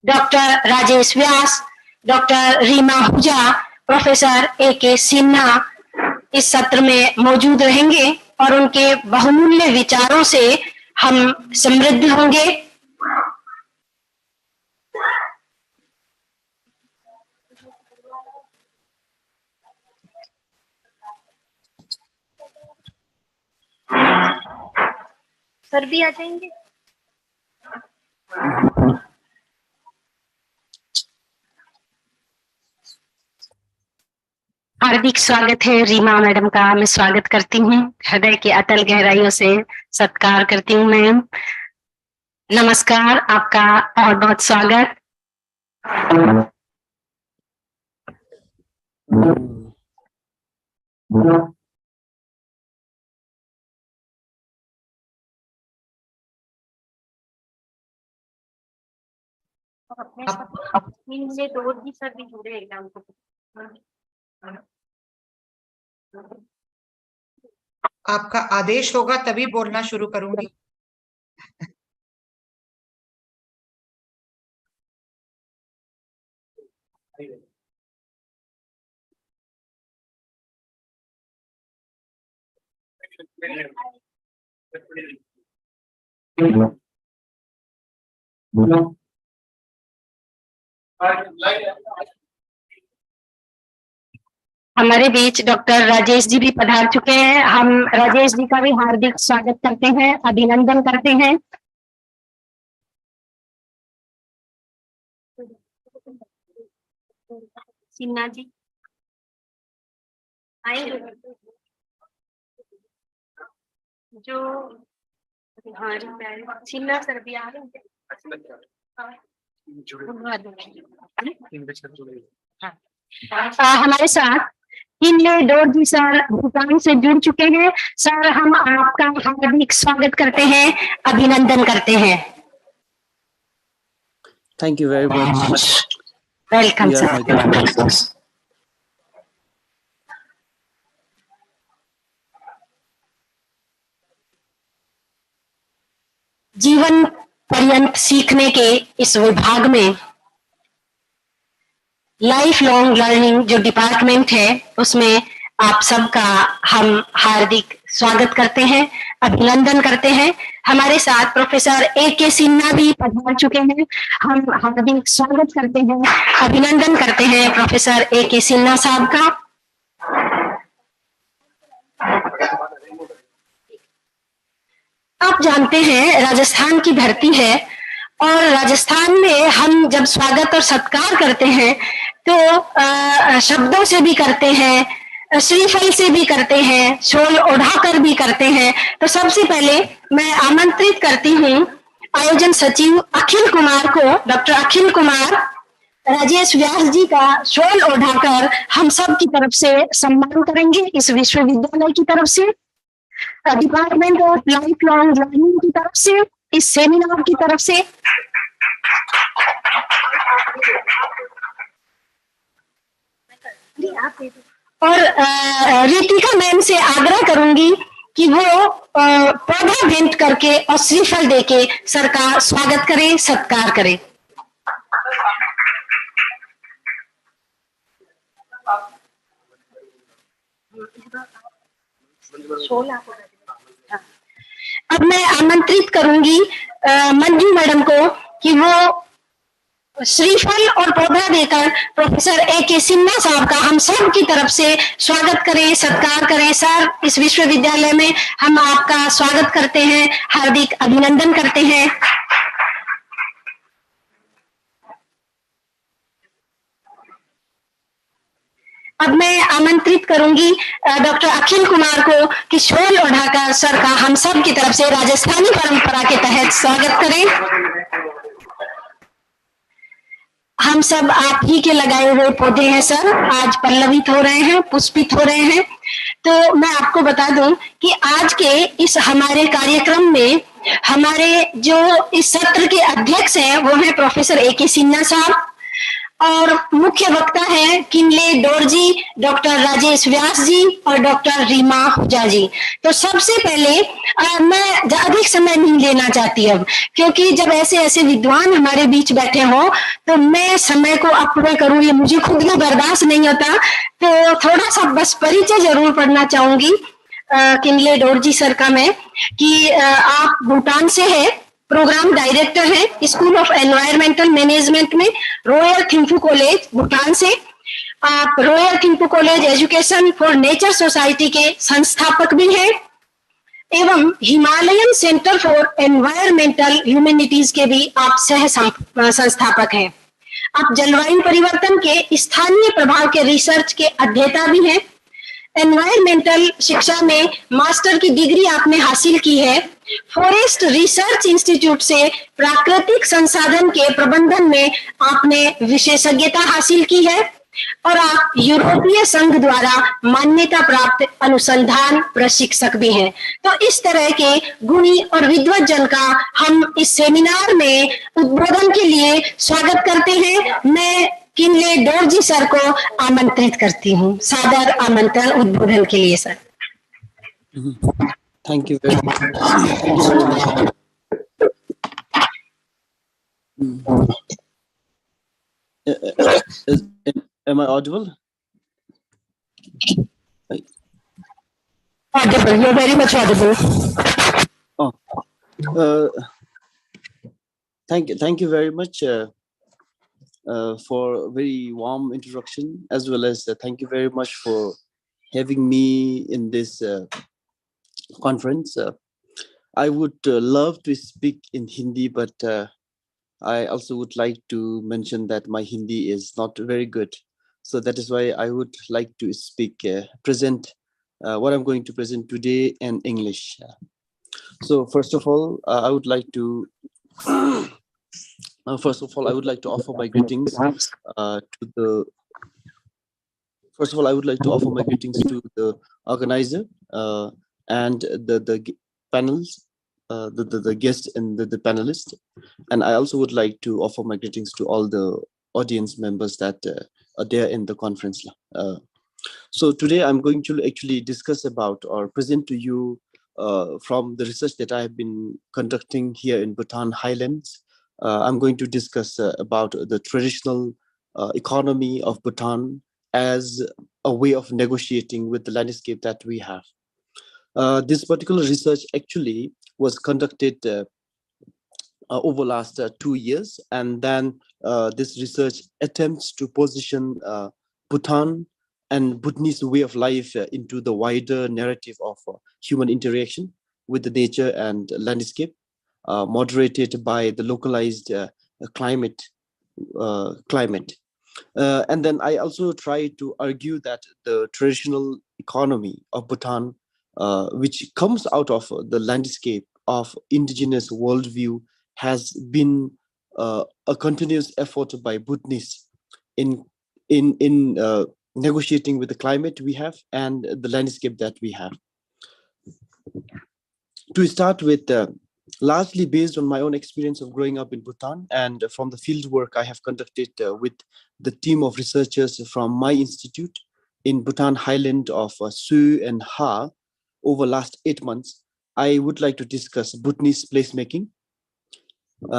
Doctor Rajesh व्यास, doctor Reema हुजा, professor A K. Sinha इस सत्र में मौजूद रहेंगे और उनके बहुमूल्य विचारों से हम समृद्ध होंगे। सर भी आ जाएंगे। हार्दिक स्वागत है रीमा मैडम का। मैं स्वागत करती हूँ, हृदय की अतल गहराइयों से सत्कार करती हूँ मैम। नमस्कार, आपका बहुत बहुत स्वागत। अपने दो ही सर भी जुड़े एग्जाम को। आपका आदेश होगा तभी बोलना शुरू करूंगी। हमारे बीच डॉक्टर राजेश जी भी पधार चुके हैं। हम राजेश जी का भी हार्दिक स्वागत करते हैं, अभिनंदन करते हैं। सिन्हा जी आएंगे जो सिन्हा सर भी आ रहे हैं हमारे साथ। इनले डोर जी सर भूटान से जुड़ चुके हैं। सर, हम आपका हार्दिक स्वागत करते हैं, अभिनंदन करते हैं। Thank you very much. Welcome sir. जीवन पर्यंत सीखने के इस विभाग में लाइफ लॉन्ग लर्निंग जो डिपार्टमेंट है, उसमें आप सबका हम हार्दिक स्वागत करते हैं, अभिनंदन करते हैं। हमारे साथ प्रोफेसर ए.के. सिन्हा भी पधार चुके हैं। हम हार्दिक स्वागत करते हैं, अभिनंदन करते हैं प्रोफेसर ए.के. सिन्हा साहब का। आप जानते हैं, राजस्थान की धरती है और राजस्थान में हम जब स्वागत और सत्कार करते हैं तो शब्दों से भी करते हैं, श्रीफल से भी करते हैं, शॉल ओढ़ाकर भी करते हैं। तो सबसे पहले मैं आमंत्रित करती हूँ आयोजन सचिव अखिल कुमार को, डॉक्टर अखिल कुमार, राजेश व्यास जी का शॉल ओढ़ाकर हम सब की तरफ से सम्मान करेंगे, इस विश्वविद्यालय की तरफ से, department of life long learning की तरफ से, इस सेमिनार की तरफ से। और रितिका मैम से आग्रह करूंगी कि वो पौधा भेंट करके और श्रीफल देके सर का स्वागत करें, सत्कार करें। अब मैं आमंत्रित करूंगी मंजू मैडम को कि वो श्रीफल और पौधा देकर प्रोफेसर ए.के. सिन्हा साहब का हम सब की तरफ से स्वागत करें, सत्कार करें। सर, इस विश्वविद्यालय में हम आपका स्वागत करते हैं, हार्दिक अभिनंदन करते हैं। अब मैं आमंत्रित करूंगी डॉक्टर अखिल कुमार को कि शॉल ओढ़ाकर सर का हम सब की तरफ से राजस्थानी परंपरा के तहत स्वागत करें। हम सब आप ही के लगाए हुए पौधे हैं सर, आज पल्लवित हो रहे हैं, पुष्पित हो रहे हैं। तो मैं आपको बता दूं कि आज के इस हमारे कार्यक्रम में हमारे जो इस सत्र के अध्यक्ष हैं वो हैं प्रोफेसर ए.के. सिन्हा साहब, और मुख्य वक्ता हैं किनले डोरजी, डॉक्टर राजेश व्यास जी और डॉक्टर रीमा हुजा जी। तो सबसे पहले मैं अधिक समय नहीं लेना चाहती अब, क्योंकि जब ऐसे ऐसे विद्वान हमारे बीच बैठे हों तो मैं समय को अपव्यय करूं ये मुझे खुद में बर्दाश्त नहीं होता। तो थोड़ा सा बस परिचय जरूर पढ़ना चाहूंगी किनले डोरजी सर का मैं, कि आप भूटान से है, प्रोग्राम डायरेक्टर है स्कूल ऑफ एनवायरमेंटल मैनेजमेंट में, रॉयल थिम्फू कॉलेज भूटान से। आप royal Thimphu college education for nature society के संस्थापक भी हैं एवं Himalayan centre for environmental humanities के भी आप सह संस्थापक हैं। आप जलवायु परिवर्तन के स्थानीय प्रभाव के रिसर्च के अध्येता भी हैं। एनवायरमेंटल शिक्षा में मास्टर की डिग्री आपने हासिल की है। फॉरेस्ट रिसर्च इंस्टीट्यूट से प्राकृतिक संसाधन के प्रबंधन में आपने विशेषज्ञता हासिल की है और आप यूरोपीय संघ द्वारा मान्यता प्राप्त अनुसंधान प्रशिक्षक भी हैं। तो इस तरह के गुणी और विद्वत जन का हम इस सेमिनार में उद्बोधन के लिए स्वागत करते हैं। मैं किनले डोरजी सर को आमंत्रित करती हूँ, सादर आमंत्रण उद्बोधन के लिए sir. Thank you very much. Thank you very much. Am I audible? Audible, you're very much audible. Thank you very much for a very warm introduction, as well as thank you very much for having me in this conference. I would love to speak in Hindi, but I also would like to mention that my Hindi is not very good. So that is why I would like to present what I'm going to present today in English. So first of all, I would like to offer my greetings to the organizer and the panels, the guests and the panelists. And I also would like to offer my greetings to all the audience members that are there in the conference. So today I'm going to actually discuss about or present to you from the research that I have been conducting here in Bhutan Highlands. I'm going to discuss about the traditional economy of Bhutan as a way of negotiating with the landscape that we have. This particular research actually was conducted over last 2 years, and then this research attempts to position Bhutan and Bhutanese way of life into the wider narrative of human interaction with the nature and landscape, moderated by the localized climate. And then I also try to argue that the traditional economy of Bhutan, which comes out of the landscape of indigenous worldview, has been a continuous effort by Bhutanese in negotiating with the climate we have and the landscape that we have. To start with, largely based on my own experience of growing up in Bhutan and from the field work I have conducted with the team of researchers from my institute in Bhutan Highland of Su and Ha over last 8 months, I would like to discuss Bhutanese placemaking.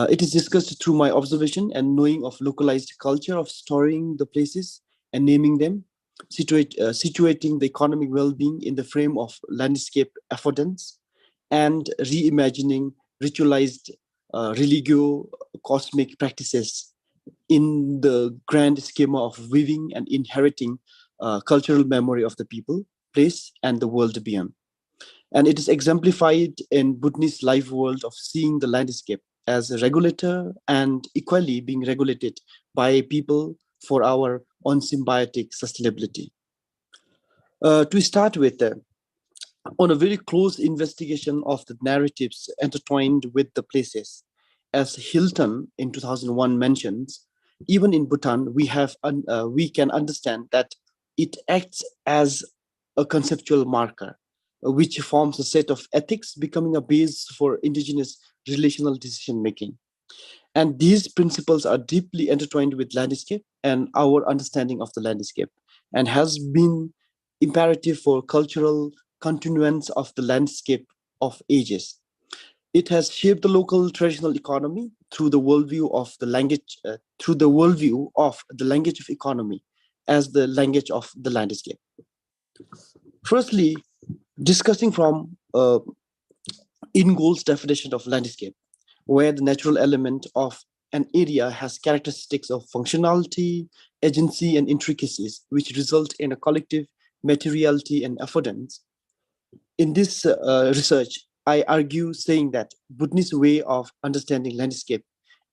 It is discussed through my observation and knowing of localized culture of storing the places and naming them, situating the economic well-being in the frame of landscape affordance, and reimagining ritualized religio-cosmic practices in the grand schema of weaving and inheriting cultural memory of the people, place, and the world beyond. And it is exemplified in Bhutanese life world of seeing the landscape as a regulator and equally being regulated by people for our own symbiotic sustainability. To start with, on a very close investigation of the narratives intertwined with the places, as Hilton in 2001 mentions, even in Bhutan, we can understand that it acts as a conceptual marker, which forms a set of ethics becoming a base for indigenous relational decision making. And these principles are deeply intertwined with landscape and our understanding of the landscape, and has been imperative for cultural continuance of the landscape of ages. It has shaped the local traditional economy through the worldview of the language, of economy as the language of the landscape. Firstly, discussing from Ingold's definition of landscape, where the natural element of an area has characteristics of functionality, agency, and intricacies, which result in a collective materiality and affordance. In this research, I argue saying that Budni's way of understanding landscape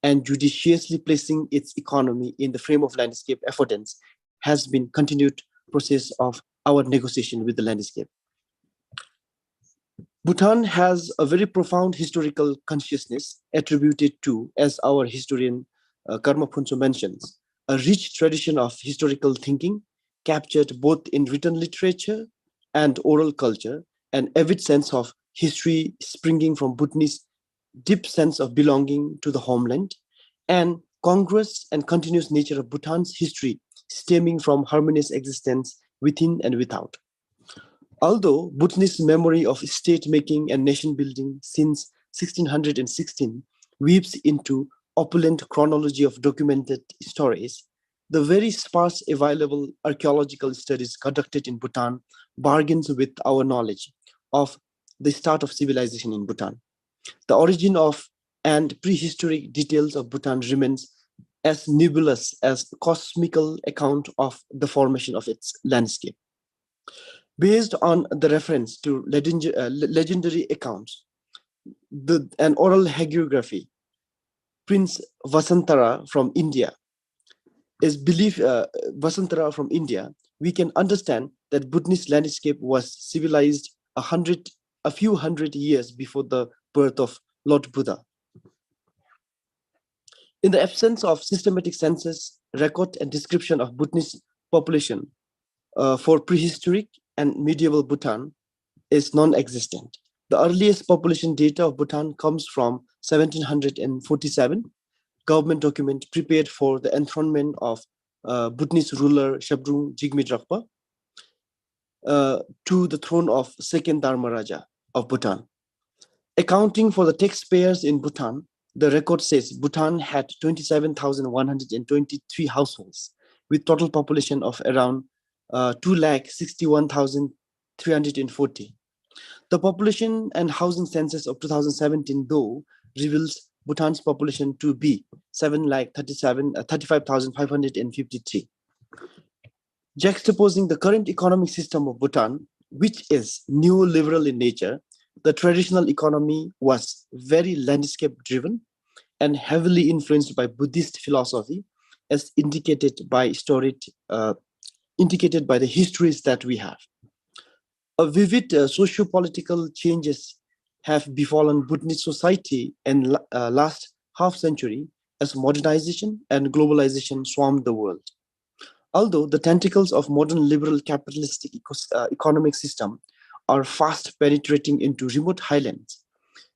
and judiciously placing its economy in the frame of landscape affordance has been continued process of our negotiation with the landscape. Bhutan has a very profound historical consciousness attributed to, as our historian Karma Phuncho mentions, a rich tradition of historical thinking captured both in written literature and oral culture, an avid sense of history springing from Bhutanese deep sense of belonging to the homeland, and congruous and continuous nature of Bhutan's history stemming from harmonious existence within and without. Although Bhutanese memory of state making and nation building since 1616 weaves into opulent chronology of documented stories, the very sparse available archaeological studies conducted in Bhutan bargains with our knowledge of the start of civilization in Bhutan. The origin of and prehistoric details of Bhutan remains as nebulous as the cosmical account of the formation of its landscape. Based on the reference to legendary accounts, an oral hagiography, Prince Vasantara from India, is believed Vasantara from India, we can understand that Bhutanese landscape was civilized a few hundred years before the birth of Lord Buddha. In the absence of systematic census, record, and description of Bhutanese population for prehistoric and medieval Bhutan is non-existent. The earliest population data of Bhutan comes from 1747, government document prepared for the enthronement of Bhutanese ruler Shabdrung Jigme Drakpa to the throne of second Dharma Raja of Bhutan. Accounting for the taxpayers in Bhutan, the record says Bhutan had 27,123 households with total population of around 261,340. The population and housing census of 2017, though, reveals Bhutan's population to be 35,553. Juxtaposing the current economic system of Bhutan, which is neoliberal in nature, the traditional economy was very landscape-driven and heavily influenced by Buddhist philosophy, as indicated by the histories that we have. A vivid socio-political changes have befallen Bhutanese society in last half century as modernization and globalization swarmed the world. Although the tentacles of modern liberal capitalistic economic system are fast penetrating into remote highlands,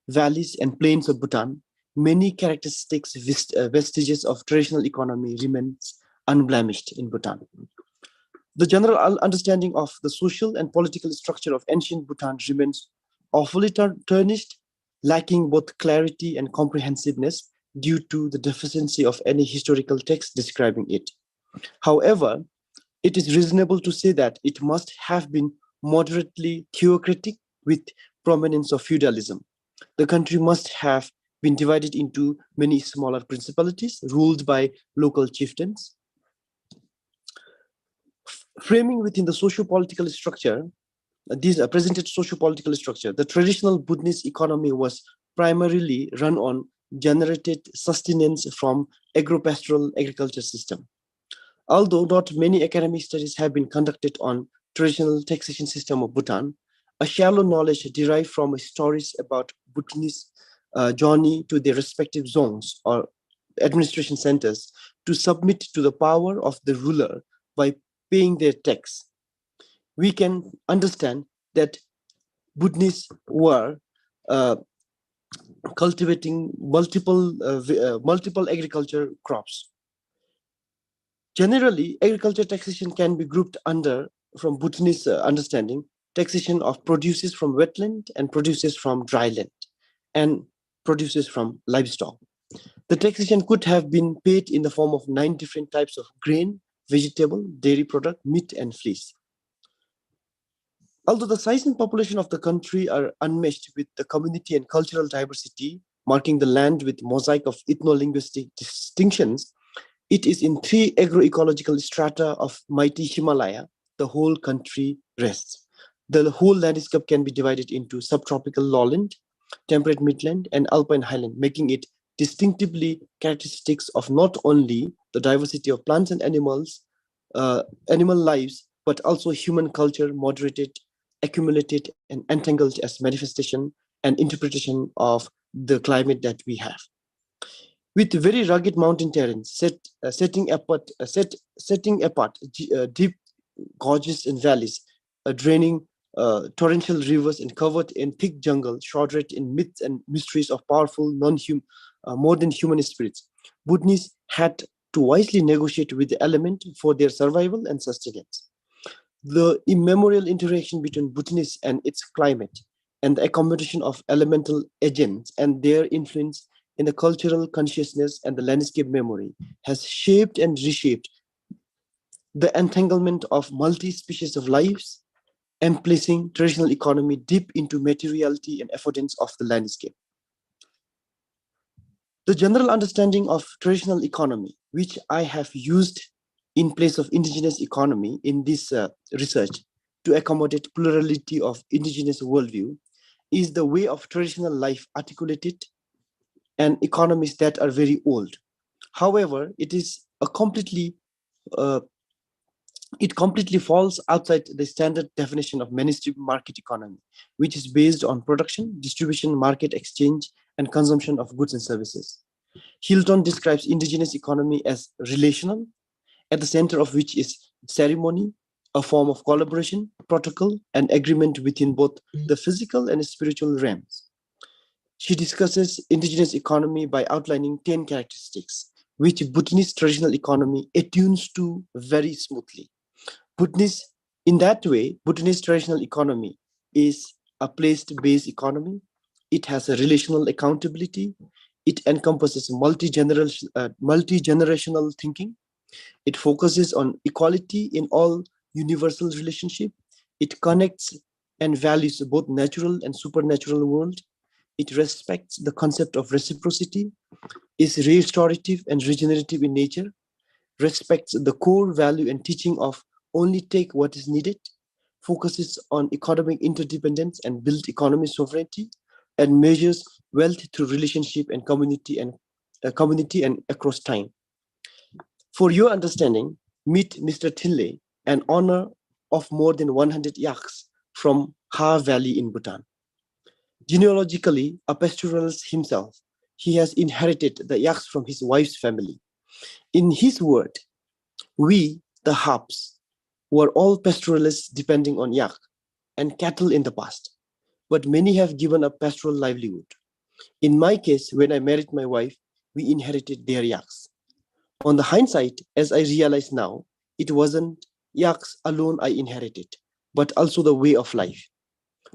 valleys, and plains of Bhutan, many characteristics, vestiges of traditional economy remains unblemished in Bhutan. The general understanding of the social and political structure of ancient Bhutan remains awfully tarnished, lacking both clarity and comprehensiveness due to the deficiency of any historical text describing it. However, it is reasonable to say that it must have been moderately theocratic with prominence of feudalism. The country must have been divided into many smaller principalities ruled by local chieftains. Framing within the socio-political structure, these are presented socio-political structure, the traditional Bhutanese economy was primarily run on generated sustenance from agro-pastoral agriculture system. Although not many academic studies have been conducted on traditional taxation system of Bhutan, a shallow knowledge derived from stories about Bhutanese journey to their respective zones or administration centers to submit to the power of the ruler by paying their tax. We can understand that Bhutanese were cultivating multiple agriculture crops. Generally, agriculture taxation can be grouped under, from Bhutanese understanding, taxation of produces from wetland and produces from dry land and produces from livestock. The taxation could have been paid in the form of 9 different types of grain, vegetable, dairy product, meat, and fleece. Although the size and population of the country are unmatched with the community and cultural diversity, marking the land with mosaic of ethno-linguistic distinctions, it is in 3 agroecological strata of mighty Himalaya the whole country rests. The whole landscape can be divided into subtropical lowland, temperate midland, and alpine highland, making it distinctively characteristics of not only the diversity of plants and animal lives, but also human culture moderated, accumulated, and entangled as manifestation and interpretation of the climate that we have. With very rugged mountain terrain setting apart deep gorges and valleys, draining torrential rivers and covered in thick jungle, shrouded in myths and mysteries of powerful more than human spirits. Bhutanese had to wisely negotiate with the element for their survival and sustenance. The immemorial interaction between Bhutanese and its climate and the accommodation of elemental agents and their influence in the cultural consciousness and the landscape memory has shaped and reshaped the entanglement of multi-species of lives and placing traditional economy deep into materiality and affordance of the landscape. The general understanding of traditional economy, which I have used in place of indigenous economy in this research to accommodate plurality of indigenous worldview, is the way of traditional life articulated and economies that are very old. However, it completely falls outside the standard definition of mainstream market economy, which is based on production, distribution, market exchange, and consumption of goods and services. Hilton describes indigenous economy as relational, at the center of which is ceremony, a form of collaboration, protocol, and agreement within both the physical and spiritual realms. She discusses indigenous economy by outlining 10 characteristics, which Bhutanese traditional economy attunes to very smoothly. In that way, Bhutanese traditional economy is a place-based economy. It has a relational accountability. It encompasses multi-generational thinking. It focuses on equality in all universal relationship. It connects and values both natural and supernatural world. It respects the concept of reciprocity, is restorative and regenerative in nature, respects the core value and teaching of only take what is needed, focuses on economic interdependence and build economic sovereignty, and measures wealth through relationship and community and across time. For your understanding, meet Mr. Thinley, an owner of more than 100 yaks from Ha Valley in Bhutan. Genealogically, a pastoralist himself, he has inherited the yaks from his wife's family. In his word, we, the Haps, were all pastoralists depending on yak and cattle in the past, but many have given up pastoral livelihood. In my case, when I married my wife, we inherited their yaks. On the hindsight, as I realize now, it wasn't yaks alone I inherited, but also the way of life.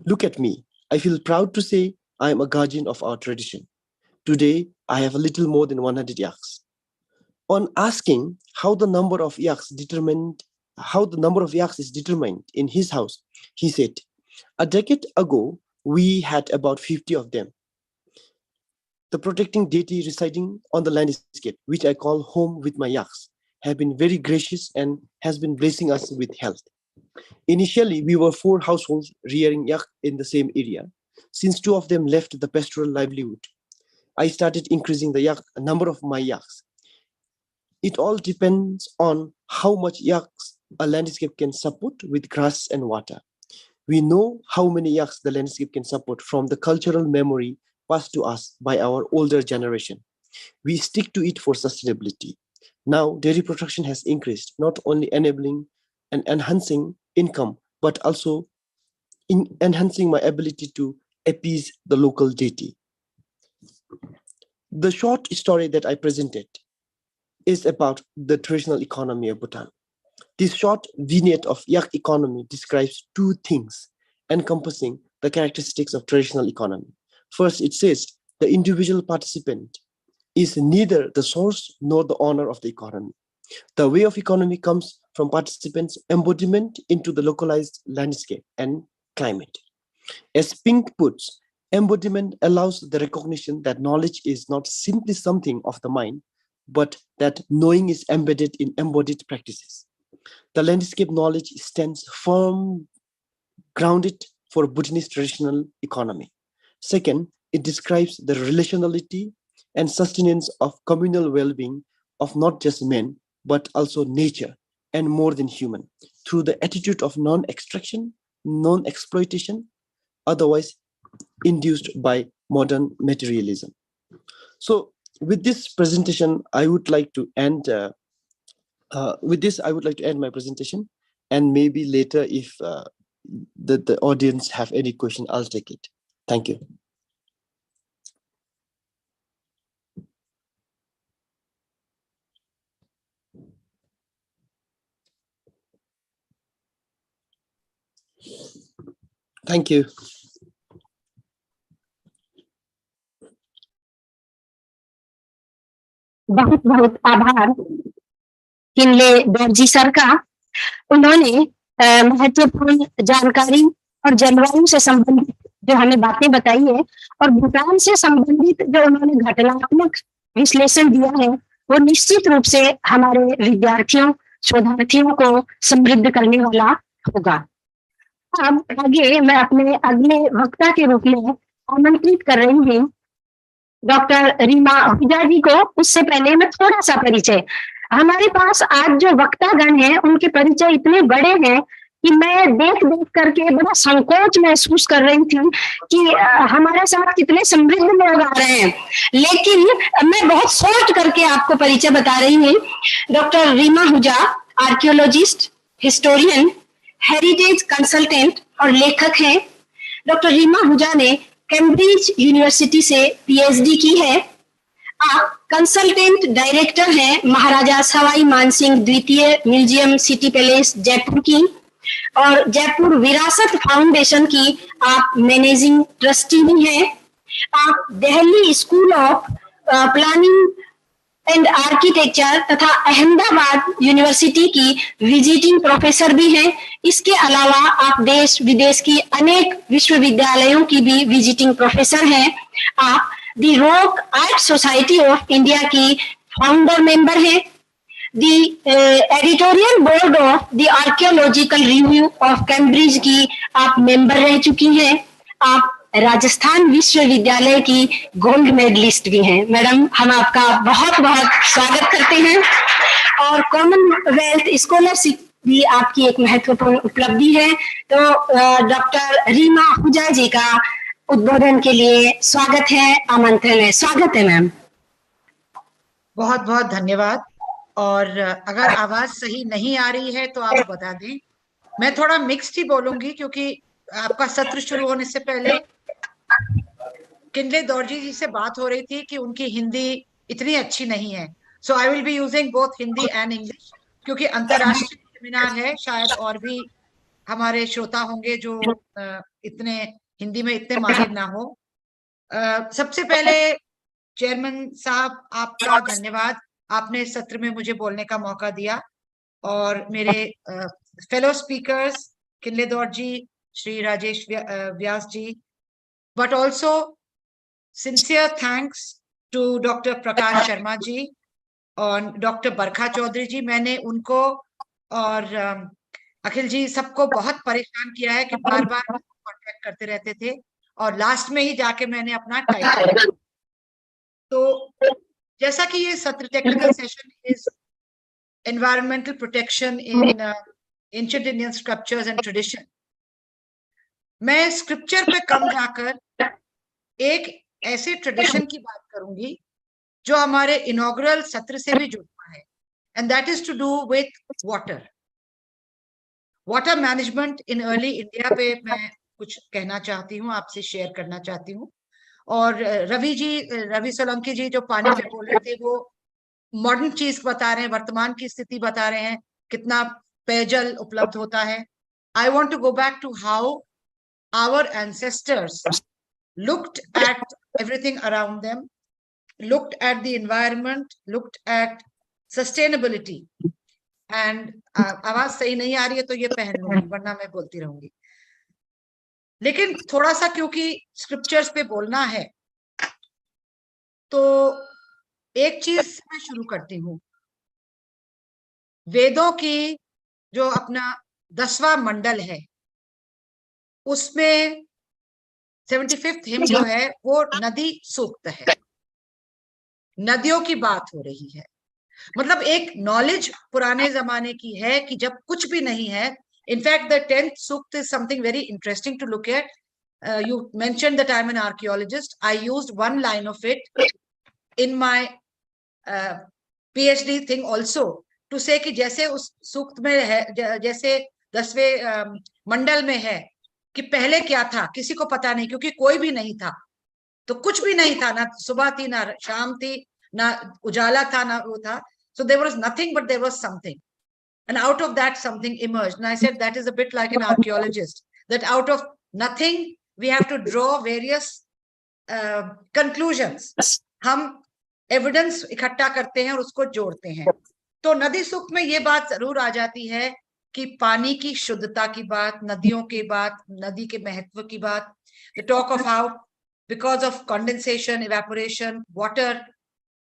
Look at me. I feel proud to say I am a guardian of our tradition. Today, I have a little more than 100 yaks. On asking how the number of yaks is determined in his house, he said, a decade ago, we had about 50 of them. The protecting deity residing on the landscape, which I call home with my yaks, have been very gracious and has been blessing us with health. Initially, we were 4 households rearing yak in the same area. Since 2 of them left the pastoral livelihood, I started increasing the number of my yaks. It all depends on how much yaks a landscape can support with grass and water. We know how many yaks the landscape can support from the cultural memory passed to us by our older generation. We stick to it for sustainability. Now, dairy production has increased, not only enabling and enhancing income, but also in enhancing my ability to appease the local deity. The short story that I presented is about the traditional economy of Bhutan. This short vignette of Yak economy describes two things encompassing the characteristics of traditional economy. First, it says the individual participant is neither the source nor the owner of the economy. The way of economy comes from participants' embodiment into the localized landscape and climate. As Pink puts, embodiment allows the recognition that knowledge is not simply something of the mind, but that knowing is embedded in embodied practices. The landscape knowledge stands firm, grounded for Bhutanese traditional economy. Second, it describes the relationality and sustenance of communal well-being of not just men, but also nature and more than human, through the attitude of non-extraction, non-exploitation, otherwise induced by modern materialism. So with this presentation, I would like to end my presentation, and maybe later if the audience have any question, I'll take it. Thank you. Thank you. बहुत बहुत आभार Kinley दर्जी sir का। उन्होंने महत्वपूर्ण जानकारी और जलवायु से संबंधित जो हमें बातें बताई है और भूटान से संबंधित जो उन्होंने घटनात्मक विश्लेषण दिया है, वो निश्चित रूप से हमारे विद्यार्थियों, शोधार्थियों को समृद्ध करने वाला होगा। अब आगे मैं अपने अगले वक्ता के रूप में आमंत्रित कर रही हूँ डॉक्टर रीमा आहूजा जी को। उससे पहले मैं थोड़ा सा परिचय, हमारे पास आज जो वक्तागण हैं उनके परिचय इतने बड़े हैं कि मैं देख करके बड़ा संकोच महसूस कर रही थी कि हमारे साथ कितने समृद्ध लोग आ रहे हैं, लेकिन मैं बहुत सोच करके आपको परिचय बता रही हूँ। Doctor Reema Ahuja archaeologist, historian, heritage consultant और लेखक हैं। डॉक्टर रीमा आहूजा ने कैम्ब्रिज यूनिवर्सिटी से पीएचडी की है। आप कंसल्टेंट डायरेक्टर हैं महाराजा सवाई मानसिंह द्वितीय म्यूजियम सिटी पैलेस जयपुर की, और जयपुर विरासत फाउंडेशन की आप मैनेजिंग ट्रस्टी भी हैं। आप Delhi school of planning and architecture तथा अहमदाबाद यूनिवर्सिटी की विजिटिंग प्रोफेसर भी हैं। इसके अलावा आप देश विदेश की अनेक विश्वविद्यालयों की भी विजिटिंग प्रोफेसर हैं। आप the rock art society of India की फाउंडर मेंबर हैं। The editorial board of the archaeological review of Cambridge की आप मेंबर रह चुकी हैं। आप राजस्थान विश्वविद्यालय की गोल्ड मेडलिस्ट भी हैं। मैडम, हम आपका बहुत बहुत स्वागत करते हैं। और कॉमनवेल्थ स्कॉलरशिप भी आपकी एक महत्वपूर्ण उपलब्धि है। तो डॉक्टर रीमा आहूजा जी का उद्बोधन के लिए स्वागत है, आमंत्रण है। स्वागत है मैम। बहुत बहुत धन्यवाद। और अगर आवाज सही नहीं आ रही है तो आप बता दें। मैं थोड़ा मिक्स्ड ही बोलूंगी क्योंकि आपका सत्र शुरू होने से पहले किनले दौरजी जी से बात हो रही थी कि उनकी हिंदी इतनी अच्छी नहीं है। So I will be using both Hindi and English क्योंकि अंतरराष्ट्रीय सेमिनार है। शायद और भी हमारे श्रोता होंगे जो इतने हिंदी में इतने माहिर ना हो। सबसे पहले चेयरमैन साहब, आपका धन्यवाद। आपने सत्र में मुझे बोलने का मौका दिया। और मेरे fellow speakers Kinley Dorji, Shri Rajesh Vyas ji, but also sincere thanks to Dr. Prakash Sharma ji और डॉक्टर बरखा चौधरी जी। मैंने उनको और अखिल जी सबको बहुत परेशान किया है कि बार बार कांटेक्ट करते रहते थे और लास्ट में ही जाके मैंने अपना टाइटल। तो जैसा कि ये सत्र technical session is environmental protection in ancient Indian scriptures and tradition, मैं स्क्रिप्चर पे कम जाकर एक ऐसे ट्रेडिशन की बात करूंगी जो हमारे इनॉग्रल सत्र से भी जुड़ा है, and that is to do with water management in early India पे मैं कुछ कहना चाहती हूँ, आपसे शेयर करना चाहती हूँ। और रवि सोलंकी जी जो पानी पे बोल रहे थे, वो मॉडर्न चीज बता रहे हैं, वर्तमान की स्थिति बता रहे हैं, कितना पेयजल उपलब्ध होता है. I want to go back to how our ancestors looked at everything around them, looked at the environment, looked at sustainability. And आवाज सही नहीं आ रही है तो ये पहन लूंगी, वरना मैं बोलती रहूंगी. लेकिन थोड़ा सा क्योंकि स्क्रिप्चर्स पे बोलना है, तो एक चीज मैं शुरू करती हूँ. वेदों की जो अपना 10वां मंडल है, उसमें 75th हिम जो है वो नदी सूक्त है. नदियों की बात हो रही है. मतलब एक नॉलेज पुराने जमाने की है कि जब कुछ भी नहीं है. इनफैक्ट द 10th सूक्त is something very interesting to look at. You mentioned that I'm an archaeologist. I used one line of it in my PhD thing also to say कि जैसे उस सूक्त में है, जैसे 10वें मंडल में है कि पहले क्या था किसी को पता नहीं, क्योंकि कोई भी नहीं था. तो कुछ भी नहीं था, ना सुबह थी ना शाम थी, ना उजाला था ना वो था. So there was nothing, but there was something. And out of that, something emerged. And I said that is a bit like an archaeologist, that out of nothing, we have to draw various conclusions. हम evidence इकट्ठा करते हैं और उसको जोड़ते हैं. तो नदी सूक्त में ये बात जरूर आ जाती है कि पानी की शुद्धता की बात, नदियों की बात, नदी के महत्व की बात. The talk of how because of condensation, evaporation, water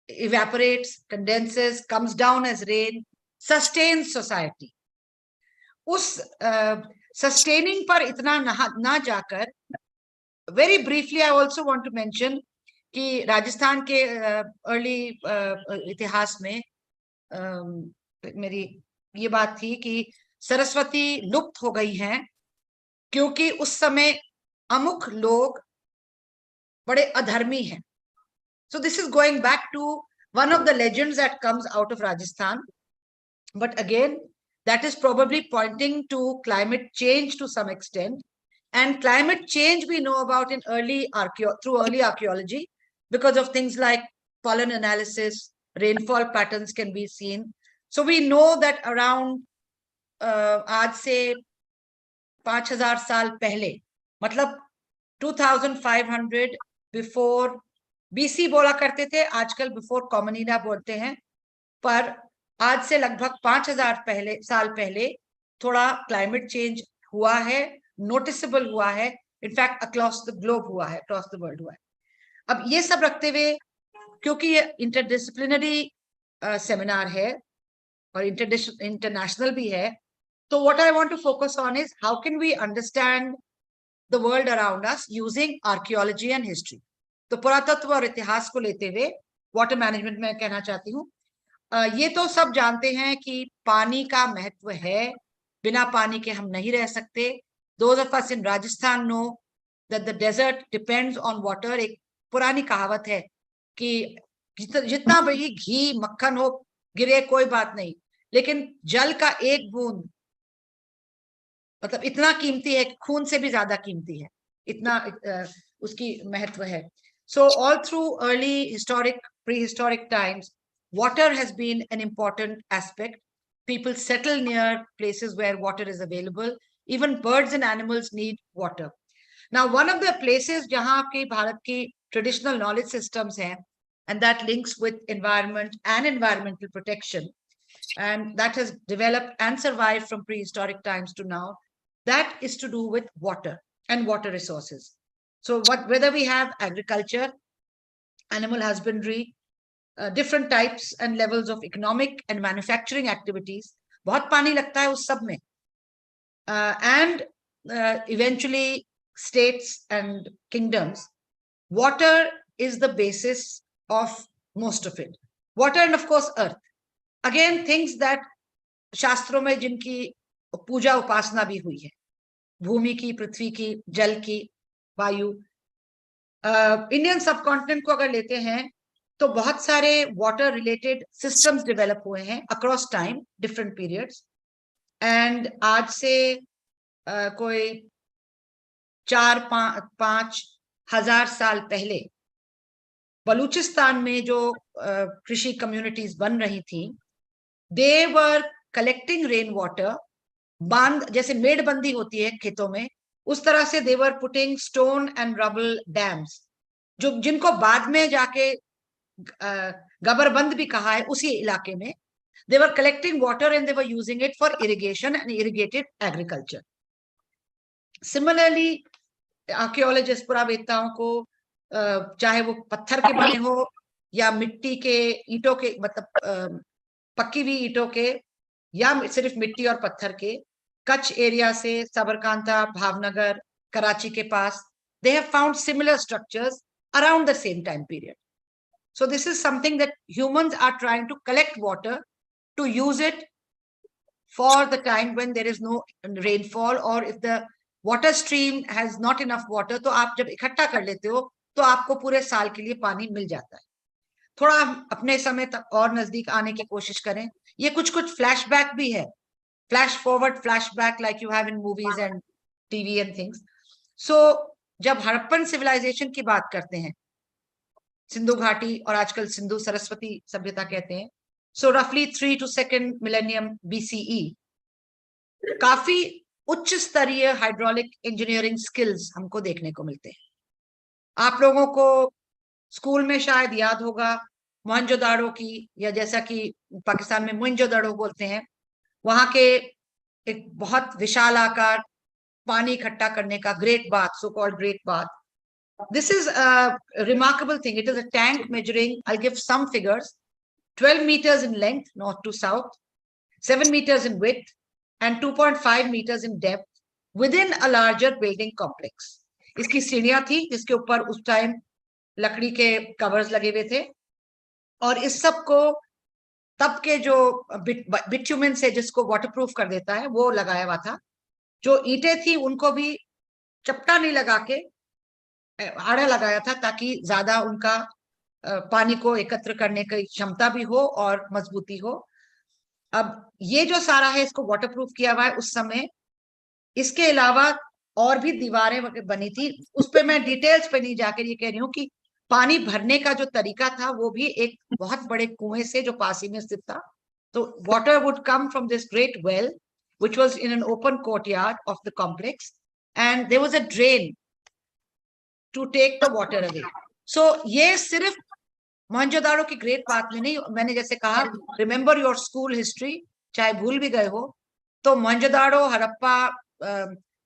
evaporates, condenses, comes down as rain, sustains society. उस sustaining पर इतना ना जाकर, very briefly I also want to mention कि राजस्थान के अर्ली इतिहास में मेरी ये बात थी कि सरस्वती लुप्त हो गई हैं क्योंकि उस समय अमुक लोग बड़े अधर्मी हैं. So this is going back to one of the legends that comes out of Rajasthan. But again, that is probably pointing to climate change to some extent. And climate change we know about in through early archaeology because of things like pollen analysis, rainfall patterns can be seen. So we know that around आज से 5000 साल पहले, मतलब 2500 before BC बोला करते थे, आजकल before common Ira बोलते हैं. पर आज से लगभग 5000 साल पहले थोड़ा क्लाइमेट चेंज हुआ है, नोटिसेबल हुआ है. इनफैक्ट अक्रॉस द ग्लोब हुआ है, अक्रॉस द वर्ल्ड हुआ है. अब ये सब रखते हुए, क्योंकि ये इंटरडिसिप्लिनरी सेमिनार है और इंटरनेशनल भी है, तो what I want to focus on is how can we understand the world around us using archaeology and history. तो पुरातत्व और इतिहास को लेते हुए वाटर मैनेजमेंट में कहना चाहती हूँ. ये तो सब जानते हैं कि पानी का महत्व है, बिना पानी के हम नहीं रह सकते. Those of us in Rajasthan know that the desert depends on water. एक पुरानी कहावत है कि जितना भी घी मक्खन हो गिरे कोई बात नहीं, लेकिन जल का एक बूंद मतलब इतना कीमती है, खून से भी ज्यादा कीमती है, इतना उसकी महत्व है. So all through early prehistoric times, water has been an important aspect. People settle near places where water is available. Even birds and animals need water. Now, one of the places jahan ki Bharat ki traditional knowledge systems hain, and that links with environment and environmental protection, and that has developed and survived from prehistoric times to now, that is to do with water and water resources. So whether we have agriculture, animal husbandry, different types and levels of economic and manufacturing activities, बहुत पानी लगता है उस सब में, and eventually states and kingdoms, water is the basis of most of it. Water and of course earth. Again, things that शास्त्रों में जिनकी पूजा उपासना भी हुई है, भूमि की, पृथ्वी की, जल की, वायु. इंडियन सबकॉन्टिनेंट को अगर लेते हैं तो बहुत सारे वाटर रिलेटेड सिस्टम्स डेवलप हुए हैं across time, different periods. And आज से कोई 4-5 1000 साल पहले बलूचिस्तान में जो कृषि कम्युनिटीज बन रही थी, दे वर कलेक्टिंग रेन वाटर, बांध जैसे मेड़बंदी होती है खेतों में, उस तरह से they were putting stone and rubble dams, जो जिनको बाद में जाके गबरबंद भी कहा है उसी इलाके में. They were collecting water and they were using it for irrigation and irrigated agriculture. Similarly, archaeologist पुरावेत्ताओं को चाहे वो पत्थर के बने हो या मिट्टी के ईंटों के, मतलब पक्की हुई ईंटों के या सिर्फ मिट्टी और पत्थर के, कच्छ एरिया से साबरकांठा, भावनगर, कराची के पास, they have found similar structures around the same time period. So this is something that humans are trying to collect water to use it for the time when there is no rainfall, or if the water stream has not enough water, तो आप जब इकट्ठा कर लेते हो तो आपको पूरे साल के लिए पानी मिल जाता है. थोड़ा अपने समय तक और नजदीक आने की कोशिश करें. ये कुछ फ्लैशबैक भी है, flash forward, flashback like you have in movies and TV and things. So जब हड़प्पन सिविलाइजेशन की बात करते हैं, सिंधु घाटी और आजकल सिंधु सरस्वती सभ्यता कहते हैं, so roughly 3 to 2nd millennium BCE, काफी उच्च स्तरीय हाइड्रोलिक इंजीनियरिंग स्किल्स हमको देखने को मिलते हैं. आप लोगों को स्कूल में शायद याद होगा मोहनजोदाड़ो की, या जैसा कि पाकिस्तान में मोहनजोदाड़ो बोलते हैं, वहां के एक बहुत विशाल आकार पानी इकट्ठा करने का great bath, so called great bath. This is a remarkable thing. It is a tank measuring, I'll give some figures, 12 meters in length, north to south, 7 meters in width, and 2.5 meters in depth within a larger building complex. इसकी सीढ़ियां थी जिसके ऊपर उस time लकड़ी के covers लगे हुए थे, और इस सब को तब के जो बिट्यूमेन से जिसको वाटरप्रूफ कर देता है वो लगाया हुआ था. जो ईंटें थी उनको भी चपटा नहीं लगा के आड़ा लगाया था, ताकि ज्यादा उनका पानी को एकत्र करने की क्षमता भी हो और मजबूती हो. अब ये जो सारा है इसको वाटरप्रूफ किया हुआ है उस समय. इसके अलावा और भी दीवारें बनी थी, उस पे मैं डिटेल्स पे नहीं जाकर ये कह रही हूँ कि पानी भरने का जो तरीका था वो भी एक बहुत बड़े कुएं से जो पास ही में स्थित था. तो water would come from this great well which was in an open courtyard of the complex, and there was a drain to take the water away. So ये सिर्फ मोहनजोदाड़ो की ग्रेट बात में नहीं, मैंने जैसे कहा, रिमेंबर योर स्कूल हिस्ट्री, चाहे भूल भी गए हो तो मोहनजोदाड़ो, हड़प्पा,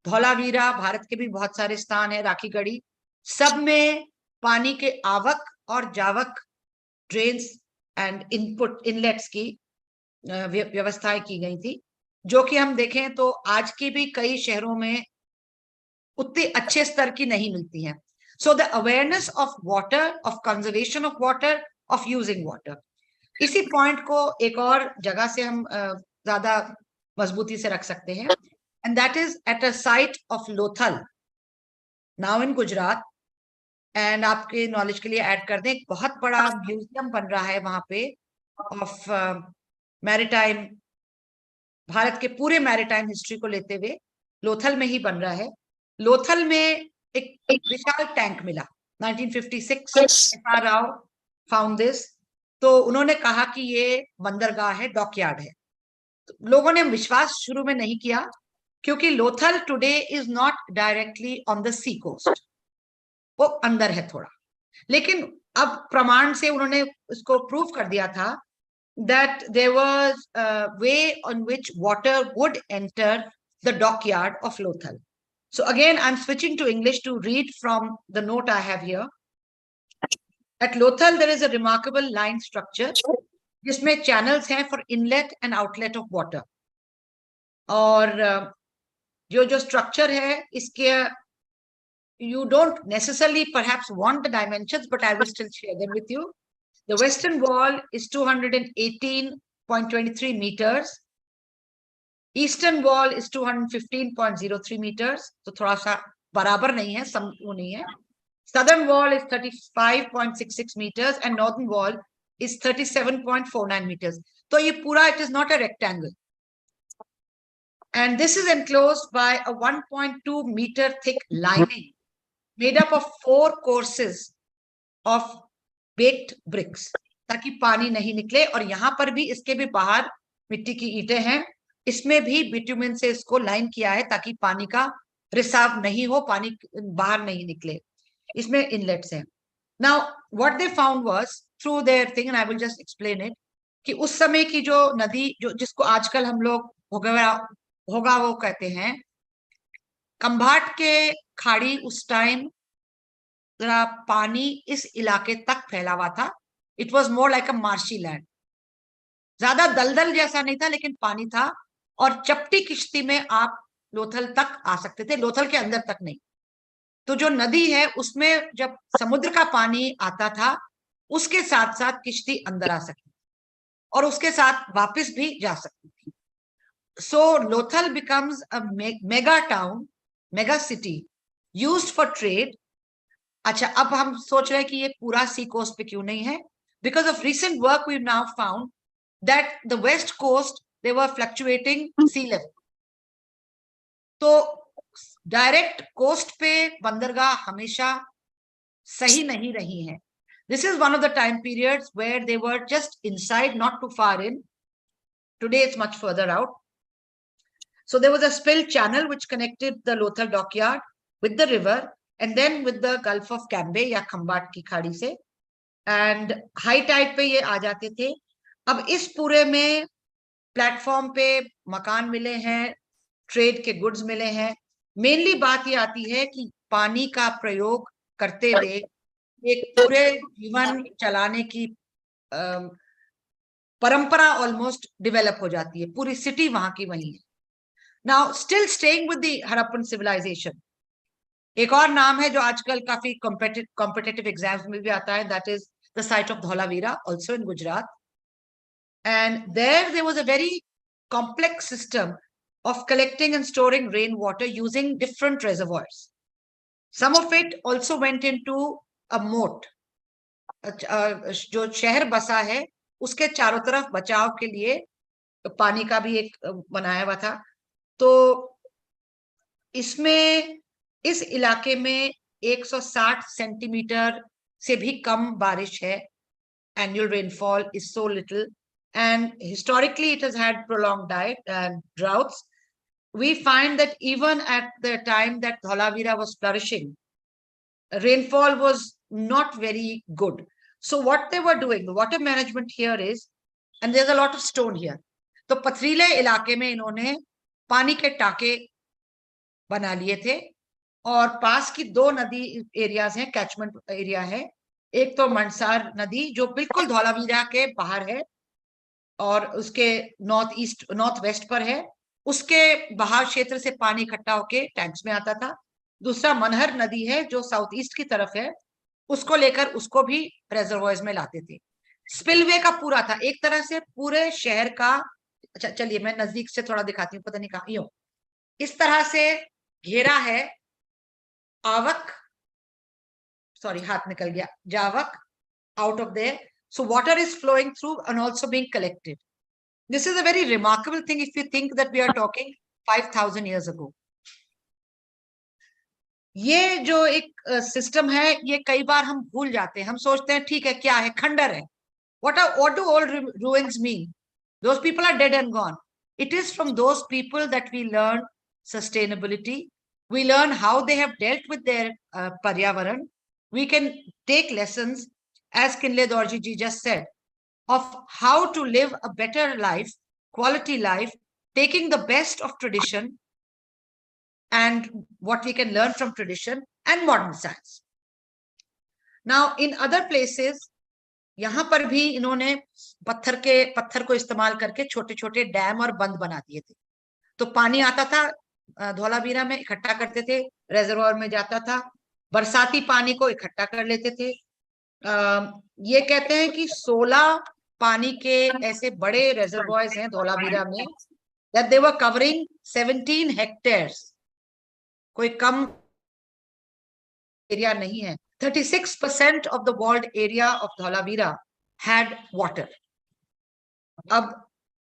धौलावीरा, भारत के भी बहुत सारे स्थान है, राखीगढ़ी, सब में पानी के आवक और जावक, ड्रेन्स एंड इनपुट इनलेट्स की व्यवस्थाएं की गई थी, जो कि हम देखें तो आज की भी कई शहरों में उतने अच्छे स्तर की नहीं मिलती हैं. So the awareness of water, of conservation of water, of using water. इसी पॉइंट को एक और जगह से हम ज्यादा मजबूती से रख सकते हैं, and that is at a site of Lothal, now in Gujarat. And आपके नॉलेज के लिए ऐड कर दें, एक बहुत बड़ा म्यूजियम बन रहा है वहां पे ऑफ मैरीटाइम, भारत के पूरे मैरीटाइम हिस्ट्री को लेते हुए लोथल में ही बन रहा है. लोथल में एक विशाल टैंक मिला 1956, एफआर राव फाउंड दिस. तो उन्होंने कहा कि ये बंदरगाह है, डॉकयार्ड है. तो लोगों ने विश्वास शुरू में नहीं किया, क्योंकि Lothal today is not directly on the sea coast, वो अंदर है थोड़ा. लेकिन अब प्रमाण से उन्होंने इसको प्रूव कर दिया था that there was a way on which water would enter the dockyard of Lothal. So again, I'm switching to English to read from the note I have here. At Lothal, there is a remarkable line structure, जिसमें channels हैं for inlet and outlet of water. और जो structure है, इसके you don't necessarily perhaps want the dimensions, but I will still share them with you. The western wall is 218.23 meters. Eastern wall is 215.03 meters. तो थोड़ा सा बराबर नहीं है, वो नहीं है. Southern wall is 35.66 meters and northern wall is 37.49 meters. तो ये पूरा, it is not a rectangle. And this is enclosed by a 1.2 meter thick lining made up of 4 courses of baked bricks, ताकि पानी नहीं निकले। और यहाँ पर भी, इसके भी बाहर मिट्टी की ईंटें हैं, इसमें भी बिटुमेन से इसको लाइन किया है ताकि पानी का रिसाव नहीं हो, पानी बाहर नहीं निकले। इसमें इनलेट्स हैं। Now what they found was through their thing, and I will just explain it, कि उस समय की जो नदी, जो जिसको आजकल हम लोग होगा वो कहते हैं, खंभाट के खाड़ी उस टाइम जरा पानी इस इलाके तक फैला हुआ था। It was more like a marshy land, ज्यादा दलदल जैसा नहीं था लेकिन पानी था, और चपटी किश्ती में आप लोथल तक आ सकते थे, लोथल के अंदर तक नहीं। तो जो नदी है उसमें जब समुद्र का पानी आता था, उसके साथ साथ किश्ती अंदर आ सकती और उसके साथ वापस भी जा सकती थी। So Lothal becomes a mega town, mega city used for trade. अच्छा, अब हम सोच रहे हैं कि ये पूरा सी कोस्ट पे क्यों नहीं है? Because of recent work we now found that the west coast they were fluctuating sea level. तो डायरेक्ट कोस्ट पे बंदरगाह हमेशा सही नहीं रही है। This is one of the time periods where they were just inside, not too far in. Today it's much further out. So there was a spill channel which connected the Lothal dockyard with the river and then with the Gulf of Cambay या खंबाट की खाड़ी से, and high tide पे ये आ जाते थे। अब इस पूरे में प्लेटफॉर्म पे मकान मिले हैं, ट्रेड के गुड्स मिले हैं। मेनली बात ये आती है कि पानी का प्रयोग करते हुए एक पूरे जीवन चलाने की परंपरा ऑलमोस्ट डेवलप हो जाती है, पूरी सिटी वहां की वही है। Now still staying with the Harappan civilization, एक और नाम है जो आजकल काफी कॉम्पिटिटिव एग्जाम्स में भी आता है, that is the site of Dholavira, also in Gujarat. And there was a very complex system of collecting and storing rainwater using different reservoirs. Some of it also went into a moat. जो शहर बसा है उसके चारों तरफ बचाव के लिए पानी का भी एक बनाया हुआ था। तो इसमें इस इलाके में 160 सेंटीमीटर से भी कम बारिश है। Annual rainfall is so little, and historically it has had prolonged droughts. We find that even at the time that Dholavira was flourishing, rainfall was not very good. So what they were doing, the water management here is, and there's a lot of stone here, तो पथरीले इलाके में इन्होंने पानी के टाके बना लिए थे, और पास की 2 नदी एरियाज हैं, कैचमेंट एरिया है। एक तो मनसार नदी जो बिल्कुल धौलावीरा के बाहर है और उसके नॉर्थ वेस्ट पर है, उसके बाहर क्षेत्र से पानी इकट्ठा होके टैंक्स में आता था। दूसरा मनहर नदी है जो साउथ ईस्ट की तरफ है, उसको लेकर उसको भी रेजर्वॉयर्स में लाते थे। स्पिलवे का पूरा था, एक तरह से पूरे शहर का। अच्छा चलिए मैं नजदीक से थोड़ा दिखाती हूँ, पता नहीं कहाँ, यूं इस तरह से घेरा है आवक, सॉरी हाथ निकल गया, जावक, out of there. So water is flowing through and also being collected. This is a very remarkable thing if you think that we are talking 5,000 years ago. ये जो एक सिस्टम है, ये कई बार हम भूल जाते हैं। हम सोचते हैं ठीक है, क्या है, खंडर है। What do all ruins mean? Those people are dead and gone. It is from those people that we learn sustainability. We learn how they have dealt with their paryavaran. We can take lessons, as Kinle Dorji ji just said, of how to live a better life, quality life, taking the best of tradition and what we can learn from tradition and modern science. Now, in other places, यहाँ पर भी इन्होंने पत्थर को इस्तेमाल करके छोटे छोटे डैम और बंद बना दिए थे। तो पानी आता था धौलावीरा में, इकट्ठा करते थे, रेजर्वोयर में जाता था, बरसाती पानी को इकट्ठा कर लेते थे। ये कहते हैं कि 16 पानी के ऐसे बड़े रेजर्वॉयर्स हैं धौलावीरा में, that they were covering 17 hectares, कोई कम एरिया नहीं है। 36% of the walled area of Dhaulavira had water. अब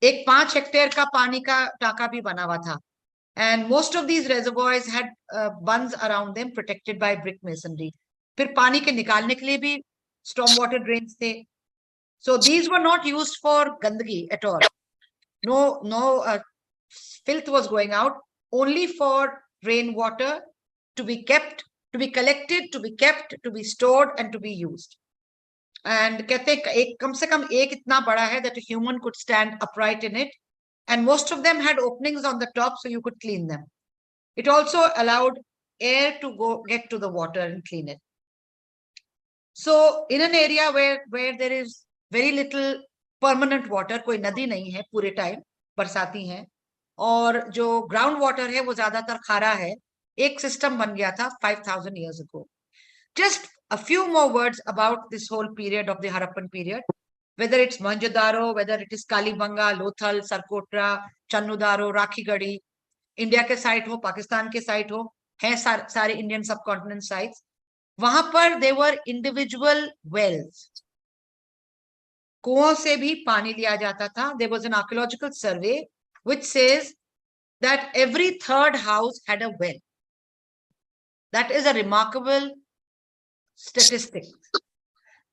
एक 5 हेक्टेयर का पानी का टाका भी बना हुआ था। and most of these reservoirs had bunds around them protected by brick masonry. फिर पानी के निकालने के लिए भी storm water drains थे. So these were not used for gandagi at all. No filth was going out, only for rainwater to be kept, to be collected, to be kept, to be stored, and to be used. And कहते हैं एक कम से कम एक इतना बड़ा है that a human could stand upright in it, and most of them had openings on the top so you could clean them. It also allowed air to get to the water and clean it. So in an area where there is very little permanent water, कोई नदी नहीं है पूरे time, बरसाती है, और जो ground water है वो ज्यादातर खारा है, एक सिस्टम बन गया था 5000 years ago. Just a few more words about this whole period of the Harappan period, whether it's Mohenjo-daro, whether it is Kalibanga, Lothal, Sarkotra, Channudaro, Rakhigadi, India के साइट हो, पाकिस्तान के साइट हो, हैं सारे इंडियन सबकॉन्टिनेंट साइट्स, वहां पर दे वर individual Wales, कुओं से भी पानी लिया जाता था. There was an archaeological survey which says that every third house had a well. That is a remarkable statistic.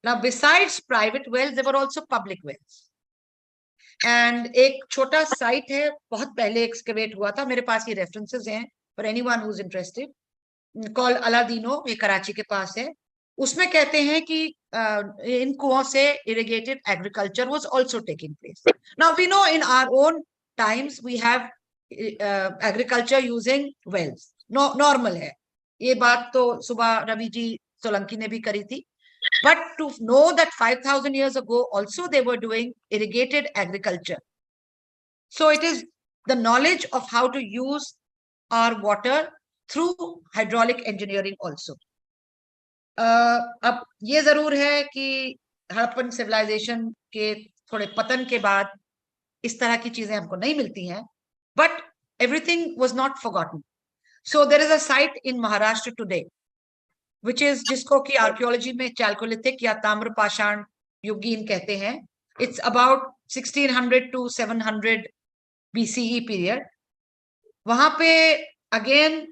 Now besides private wells there were also public wells. And एक छोटा site है, बहुत पहले एक्सकेवेट हुआ था, मेरे पास ये references हैं for anyone who's interested, called अलादीनो, ये कराची के पास है. उसमें कहते हैं कि इन कुओं से irrigated agriculture was also taking place. Now we know in our own times we have agriculture using wells. No, normal है ये बात, तो सुबह रवि जी सोलंकी ने भी करी थी. But to know that 5000 years ago also they were doing irrigated agriculture. So it is the knowledge of how to use our water through hydraulic engineering also. अब ये जरूर है कि हड़प्पन सिविलाइजेशन के थोड़े पतन के बाद इस तरह की चीजें हमको नहीं मिलती हैं, but everything was not forgotten. So there is a site in Maharashtra today which is जिसको कि आर्कियोलॉजी में चैल्कोलिथिक या ताम्र पाषाण युगीन कहते हैं. It's about 1600 to 700 BCE period. वहां पे अगेन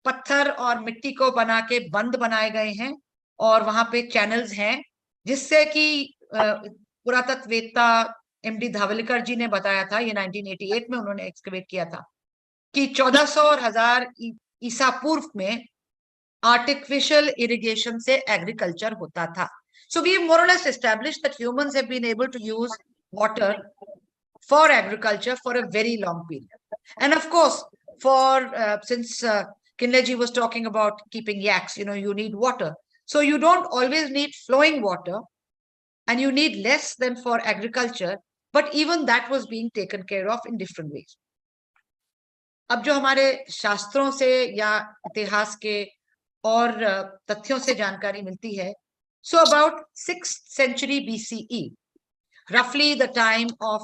पत्थर और मिट्टी को बना के बंद बनाए गए हैं, और वहां पे चैनल्स हैं, जिससे कि पुरातत्ववेत्ता एमडी धावलिकर जी ने बताया था, ये 1988 में उन्होंने एक्सकेवेट किया था, कि 1400 और 1000 ईसा पूर्व में artificial irrigation से agriculture होता था. So we have more or less established that humans have been able to use water for agriculture for a very long period. And of course, for since Kinleji was talking about keeping yaks, you need water. So you don't always need flowing water, and you need less than for agriculture, but even that was being taken care of in different ways. अब जो हमारे शास्त्रों से या इतिहास के और तथ्यों से जानकारी मिलती है, so about 6th century BCE, roughly the time of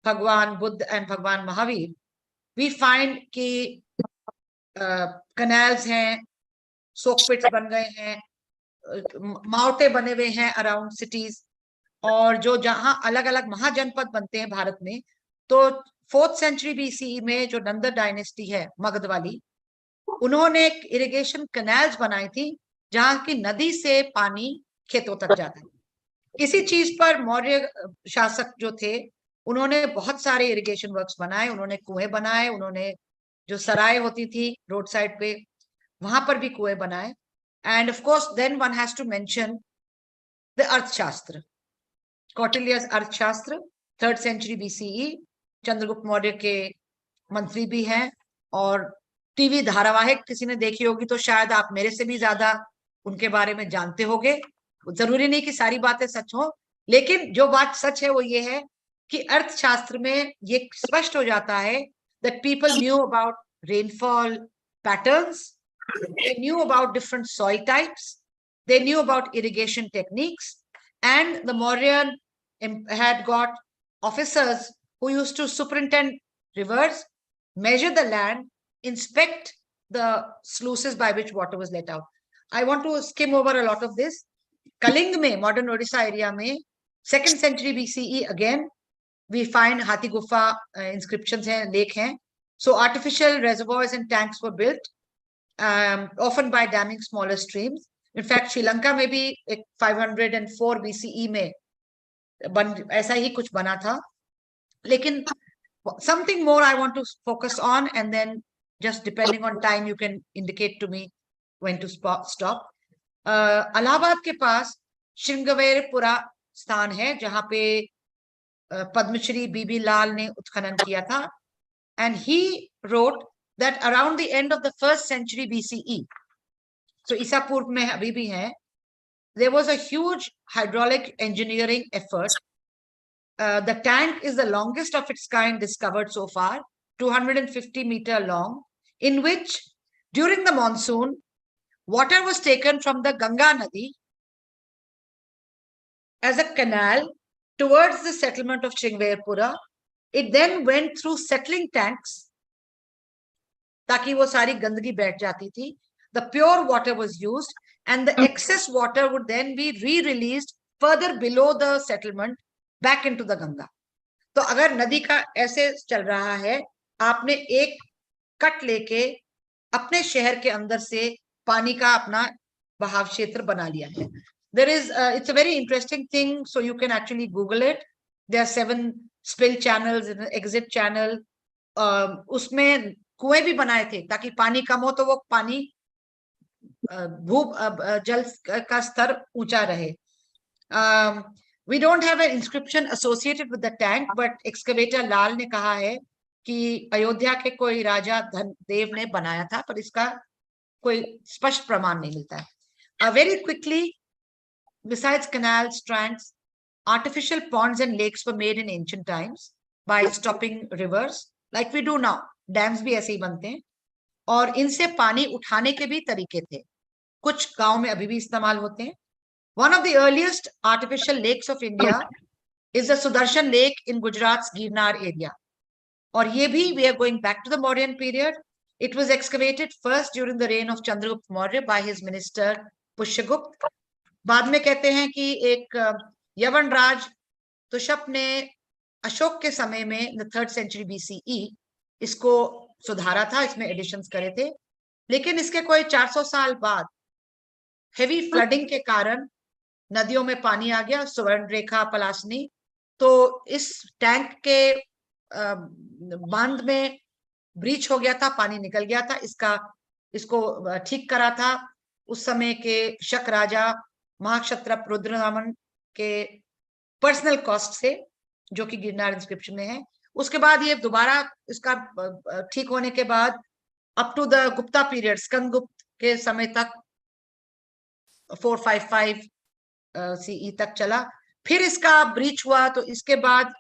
Bhagwan Buddha and Bhagwan Mahavir, we find कि canals हैं, soak pits बन गए हैं, मावटे बने हुए हैं around cities, और जो जहां अलग अलग महाजनपद बनते हैं भारत में, तो 4th century BCE में जो नंदा डायनेस्टी है मगध वाली, उन्होंने एक इरिगेशन कैनाल्स बनाई थी जहां की नदी से पानी खेतों तक जाता है. इसी चीज पर मौर्य शासक जो थे उन्होंने बहुत सारे इरिगेशन वर्क्स बनाए, उन्होंने कुएं बनाए, उन्होंने जो सराय होती थी रोड साइड पे वहां पर भी कुएं बनाए. And of course then one has to mention the Arthashastra, Kautilya's अर्थशास्त्र 3rd century BCE, Chandragupta Maurya के मंत्री भी हैं, और टीवी धारावाहिक किसी ने देखी होगी तो शायद आप मेरे से भी ज्यादा उनके बारे में जानते होंगे. जरूरी नहीं कि सारी बातें सच हो, लेकिन जो बात सच है वो ये है कि अर्थशास्त्र में ये स्पष्ट हो जाता है that people knew about rainfall patterns, they knew about different soil types, they knew about irrigation techniques, and the Mauryan had got officers who used to superintend rivers, measure the land, inspect the sluices by which water was let out. I want to skim over a lot of this. Kaling में, modern Odisha area में, 2nd century BCE again, we find Hathi Gufa inscriptions हैं, लेख हैं, So artificial reservoirs and tanks were built, often by damming smaller streams. In fact, Sri Lanka में भी 504 BCE में ऐसा ही कुछ बना था. लेकिन something more I want to focus on, and then just depending on time you can indicate to me when to stop. Allahabad के पास श्रृंगवेरपुरा स्थान है जहां पे पद्मश्री बीबी लाल ने उत्खनन किया था, and he wrote that around the end of the 1st century BCE, so ईसा पूर्व में अभी भी है, there was a huge hydraulic engineering effort. The tank is the longest of its kind discovered so far, 250-meter long, in which during the monsoon water was taken from the Ganga Nadi as a canal towards the settlement of Shringverpura. It then went through settling tanks ताकि वो सारी गंदगी बैठ जाती थी. The pure water was used, and the excess water would then be re-released further below the settlement back into the Ganga. तो अगर नदी का ऐसे चल रहा है, आपने एक कट लेके अपने शहर के अंदर से पानी का अपना बहाव क्षेत्र बना लिया है. There is it's a very interesting thing, so you can actually Google it. There are 7 spill channels and exit channel. उसमें कुएं भी बनाए थे ताकि पानी कम हो तो वो पानी जल का स्तर ऊंचा रहे. We don't have an inscription associated with the tank, but excavator लाल ने कहा है कि अयोध्या के कोई राजा धनदेव ने बनाया था, पर इसका कोई स्पष्ट प्रमाण नहीं मिलता है. Very quickly, besides canals, strands, artificial ponds and lakes were made in ancient times by stopping rivers, like we do now. Dams भी ऐसे ही बनते हैं, और इनसे पानी उठाने के भी तरीके थे. कुछ गांव में अभी भी इस्तेमाल होते हैं. One of the earliest artificial lakes of India is the Sudarshan Lake in Gujarat's Girnar area. और ये भी, we are going back to the Mauryan period. It was excavated first during the reign of Chandragupta Maurya by his minister Pushyagupta. बाद में कहते हैं कि एक यवन राज तुशप ने अशोक के समय में the 3rd century BCE इसको सुधारा था, इसमें एडिशंस करे थे. लेकिन इसके कोई 400 साल बाद हेवी फ्लडिंग के कारण नदियों में पानी आ गया, सुवर्ण रेखा, पलासनी. तो इस टैंक के बांध में ब्रीच हो गया था, पानी निकल गया था. इसको ठीक करा था उस समय के शक राजा महाक्षत्रप रुद्रनामन के पर्सनल कॉस्ट से, जो कि गिरनार इंस्क्रिप्शन में है. उसके बाद ये दोबारा इसका ठीक होने के बाद up to the Gupta period, Skandagupta के समय तक 455 CE तक चला. फिर इसका ब्रीच हुआ तो इसके बाद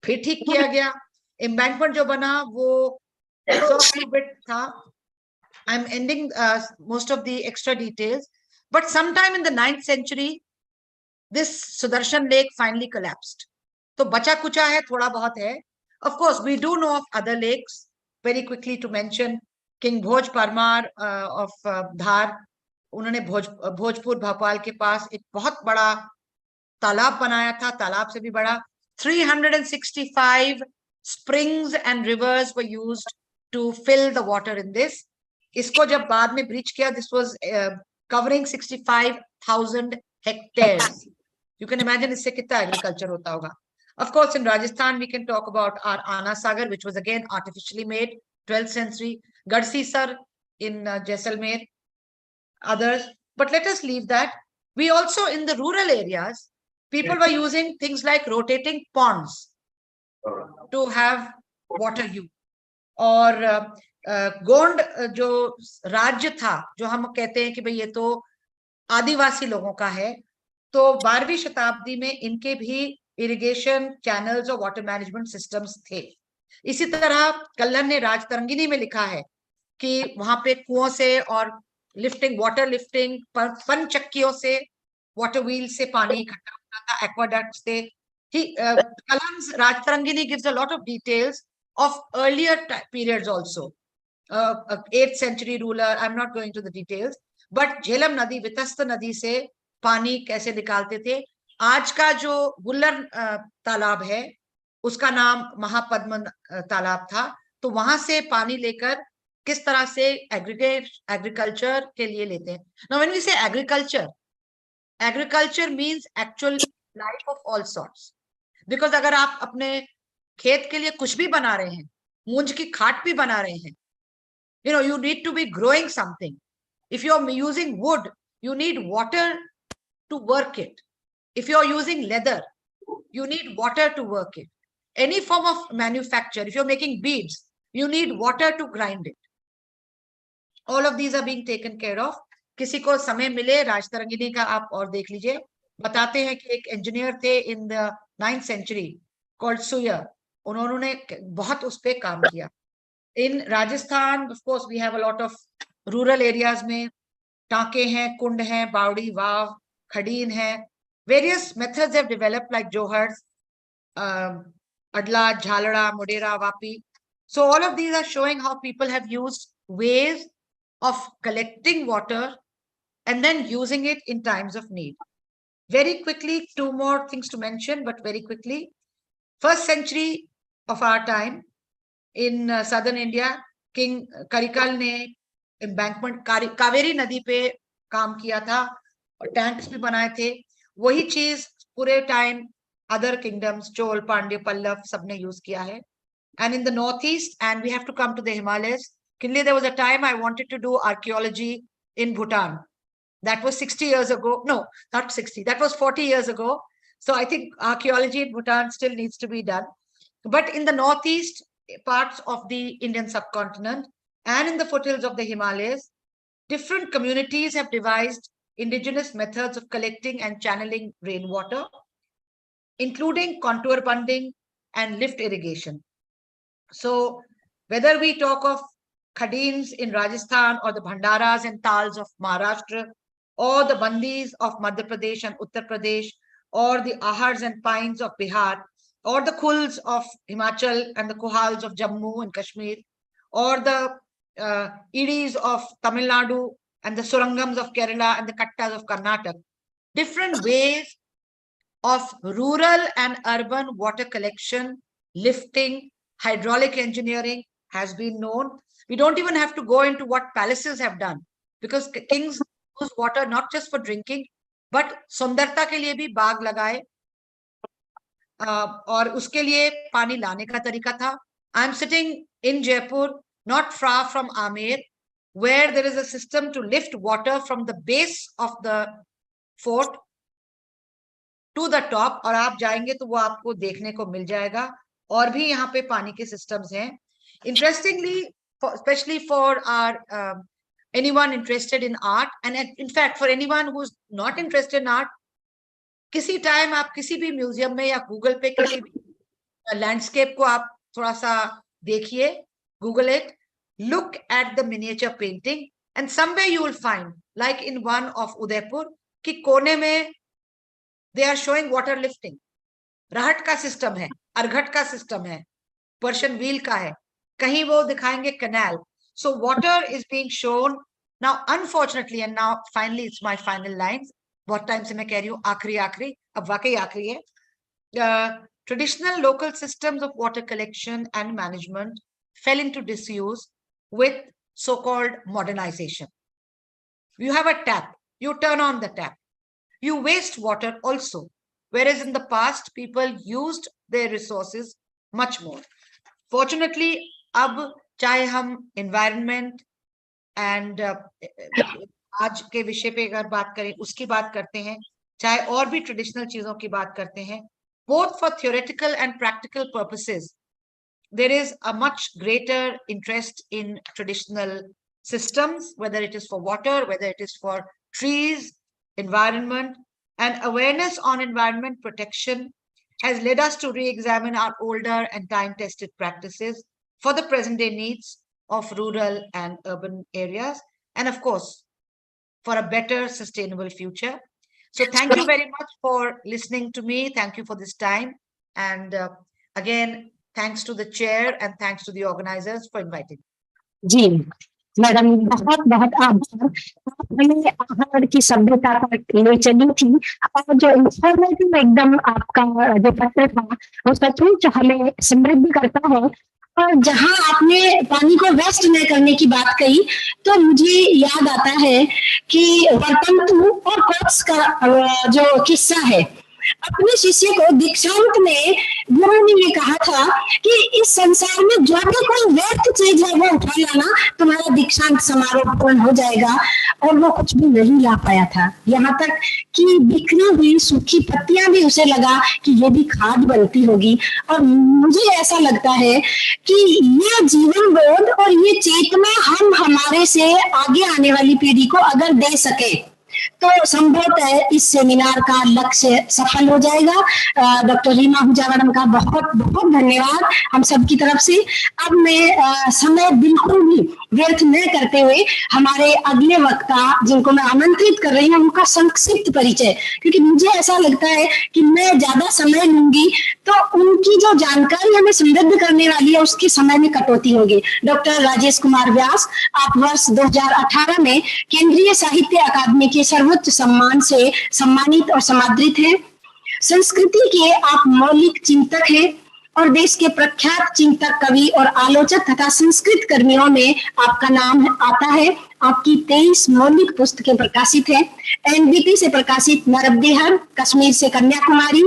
फिर ठीक किया गया. एम्बैंकमेंट जो बना वो 100 क्यूबिट था. I am ending most of the extra details, but sometime in the 9th century this Sudarshan lake finally collapsed. तो बचा कुचा है, थोड़ा बहुत है. Of course, we do know of other lakes. Very quickly to mention, King Bhoj Parmar of Dhar, उन्होंने भोजपुर भोपाल के पास एक बहुत बड़ा तालाब बनाया था. तालाब से भी बड़ा. 365 springs and rivers were used to fill the water in this. इसको जब बाद में ब्रीच किया, this was covering 65,000 hectares. You can imagine इससे कितना एग्रीकल्चर होता होगा. Of course, in Rajasthan, we can talk about our Ana Sagar, which was again artificially made, 12th century. Gadsisar in Jaisalmer, others. But let us leave that. We also, in the rural areas, people were using things like rotating ponds to have water use. और गोंड जो राज्य था, जो हम कहते हैं कि भाई ये तो आदिवासी लोगों का है, तो 12वीं शताब्दी में इनके भी इरिगेशन चैनल्स और वाटर मैनेजमेंट सिस्टम्स थे. इसी तरह कल्लन ने राजतरंगिनी में लिखा है कि वहां पे कुओं से और लिफ्टिंग, वाटर लिफ्टिंग, पनचक्कियों से, वाटर व्हील से पानी इकट्ठा होता था, एक्वाडक्ट से. Kallan's Rajtarangini gives a lot of details of earlier periods also. 8th century ruler, I'm not going to the details, but Jhelum Nadi, Vitasta Nadi से पानी कैसे निकालते थे. आज का जो गुल्लर तालाब है उसका नाम महापद्म तालाब था. तो वहां से पानी लेकर किस तरह से एग्रीकल्चर के लिए लेते हैं. Now when we say agriculture means actual life of all sorts. Because अगर आप अपने खेत के लिए कुछ भी बना रहे हैं, मूंज की खाट भी बना रहे हैं, you need to be growing something. If you're using wood, you need water to work it. If you're using leather, you need water to work it. Any form of manufacture, if you're making beads, you need water to grind it. All of these are being taken care of. किसी को समय मिले राजतरंगिणी का आप और देख लीजिए. बताते हैं कि एक इंजीनियर थे in the 9th century called Suyya. उन्होंने बहुत उस पे काम किया. In Rajasthan, of course, we have a lot of rural areas में टांके हैं, कुंड हैं, बावड़ी, वाव, खडीन है. Various methods have developed like johars, adla, jhalada, modera, vapi. So all of these are showing how people have used ways of collecting water and then using it in times of need. Very quickly, two more things to mention, but very quickly. 1st century of our time, in southern India, King Karikal ने embankment Kaveri नदी पे काम किया था और tanks भी बनाए थे. वही चीज पूरे time other kingdoms, Chol, Pandya, Pallav, सबने यूज किया है. And in the northeast, and we have to come to the Himalayas. Kinley, there was a time I wanted to do archaeology in Bhutan. That was 60 years ago. No, not 60. That was 40 years ago. So I think archaeology in Bhutan still needs to be done. But in the northeast parts of the Indian subcontinent and in the foothills of the Himalayas, different communities have devised indigenous methods of collecting and channeling rainwater, including contour bunding and lift irrigation. So whether we talk of khadins in Rajasthan or the bhandaras and tals of Maharashtra, or the bandis of Madhya Pradesh and Uttar Pradesh, or the ahars and pines of Bihar, or the khuls of Himachal and the kuhals of Jammu and Kashmir, or the idis of Tamil Nadu and the surangams of Kerala and the kattas of Karnataka. Different ways of rural and urban water collection, lifting, hydraulic engineering has been known. We don't even have to go into what palaces have done, because kings use water not just for drinking, but सुंदरता के लिए भी बाग लगाए और उसके लिए पानी लाने का तरीका था. I am sitting in Jaipur, not far from Amer, where there is a system to lift water from the base of the fort to the top, और आप जाएंगे तो वो आपको देखने को मिल जाएगा. और भी यहाँ पे पानी के systems हैं. Interestingly, especially for our anyone interested in art, and in fact for anyone who's not interested in art, किसी टाइम आप किसी भी म्यूजियम में या गूगल पे किसी भी लैंडस्केप को आप थोड़ा सा देखिए, Google it, look at the miniature painting, and somewhere you will find, like in one of Udaipur, कि कोने में they are showing water lifting. राहट का सिस्टम है, अर्घट का सिस्टम है, पर्शियन व्हील का है, कहीं वो दिखाएंगे canal. So water is being shown. Now unfortunately, and now finally it's my final lines, बहुत टाइम से मैं कह रही हूँ आखिरी, अब वाकई आखिरी है. Traditional local systems of water collection and management fell into disuse with so-called modernization. You have a tap, you turn on the tap, you waste water also, whereas in the past people used their resources much more. Fortunately, अब चाहे हम environment and आज के विषय पे अगर बात करें उसकी बात करते हैं, चाहे और भी ट्रेडिशनल चीजों की बात करते हैं, both for theoretical and practical purposes, there is a much greater interest in traditional systems, whether it is for water, whether it is for trees, environment, and awareness on environment protection has led us to re-examine our older and time-tested practices for the present-day needs of rural and urban areas, and of course, for a better sustainable future. So thank you very much for listening to me. Thank you for this time. And again, thanks to the chair and thanks to the organizers for inviting me. जी madam, बहुत बहुत आभार. आपने आहार की सभ्यता पर ले चली थी और जो इंफॉर्मेटिव एकदम आपका जो पत्र था वो सचमुच हमें समृद्ध करता है. और जहां आपने पानी को वेस्ट न करने की बात कही, तो मुझे याद आता है कि वर्तंतु और कोट्स का जो किस्सा है, अपने शिष्य को दीक्षांत में गुरु ने ये कहा था कि इस संसार में जो भी कोई व्यर्थ चीज है वो उठा लाना, तुम्हारा दीक्षांत समारोह पूर्ण हो जाएगा। और वो कुछ भी नहीं ला पाया था, यहाँ तक कि बिखरी हुई सूखी पत्तियां भी उसे लगा कि ये भी खाद बनती होगी। और मुझे ऐसा लगता है कि ये जीवन बोध और ये चेतना हम हमारे से आगे आने वाली पीढ़ी को अगर दे सके तो संभवतः इस सेमिनार का लक्ष्य सफल हो जाएगा। डॉक्टर रीमा हुजा मैडम का बहुत बहुत धन्यवाद हम सब की तरफ से। अब मैं समय बिल्कुल भी व्यर्थ न करते हुए हमारे अगले वक्ता जिनको मैं आमंत्रित कर रही हूँ उनका संक्षिप्त परिचय, क्योंकि मुझे ऐसा लगता है कि मैं ज्यादा समय लूंगी तो उनकी जो जानकारी हमें समृद्ध करने वाली है उसकी समय में कटौती होगी। डॉक्टर राजेश कुमार व्यास, आप वर्ष 2018 में केंद्रीय साहित्य अकादमी के सर्वोच्च सम्मान से सम्मानित और समादृत हैं। संस्कृति के आप मौलिक चिंतक हैं और देश के प्रख्यात चिंतक, कवि और आलोचक तथा संस्कृत कर्मियों में आपका नाम आता है। आपकी 23 मौलिक पुस्तकें प्रकाशित हैं। एनबीटी से प्रकाशित नरबदेहर, कश्मीर से कन्याकुमारी,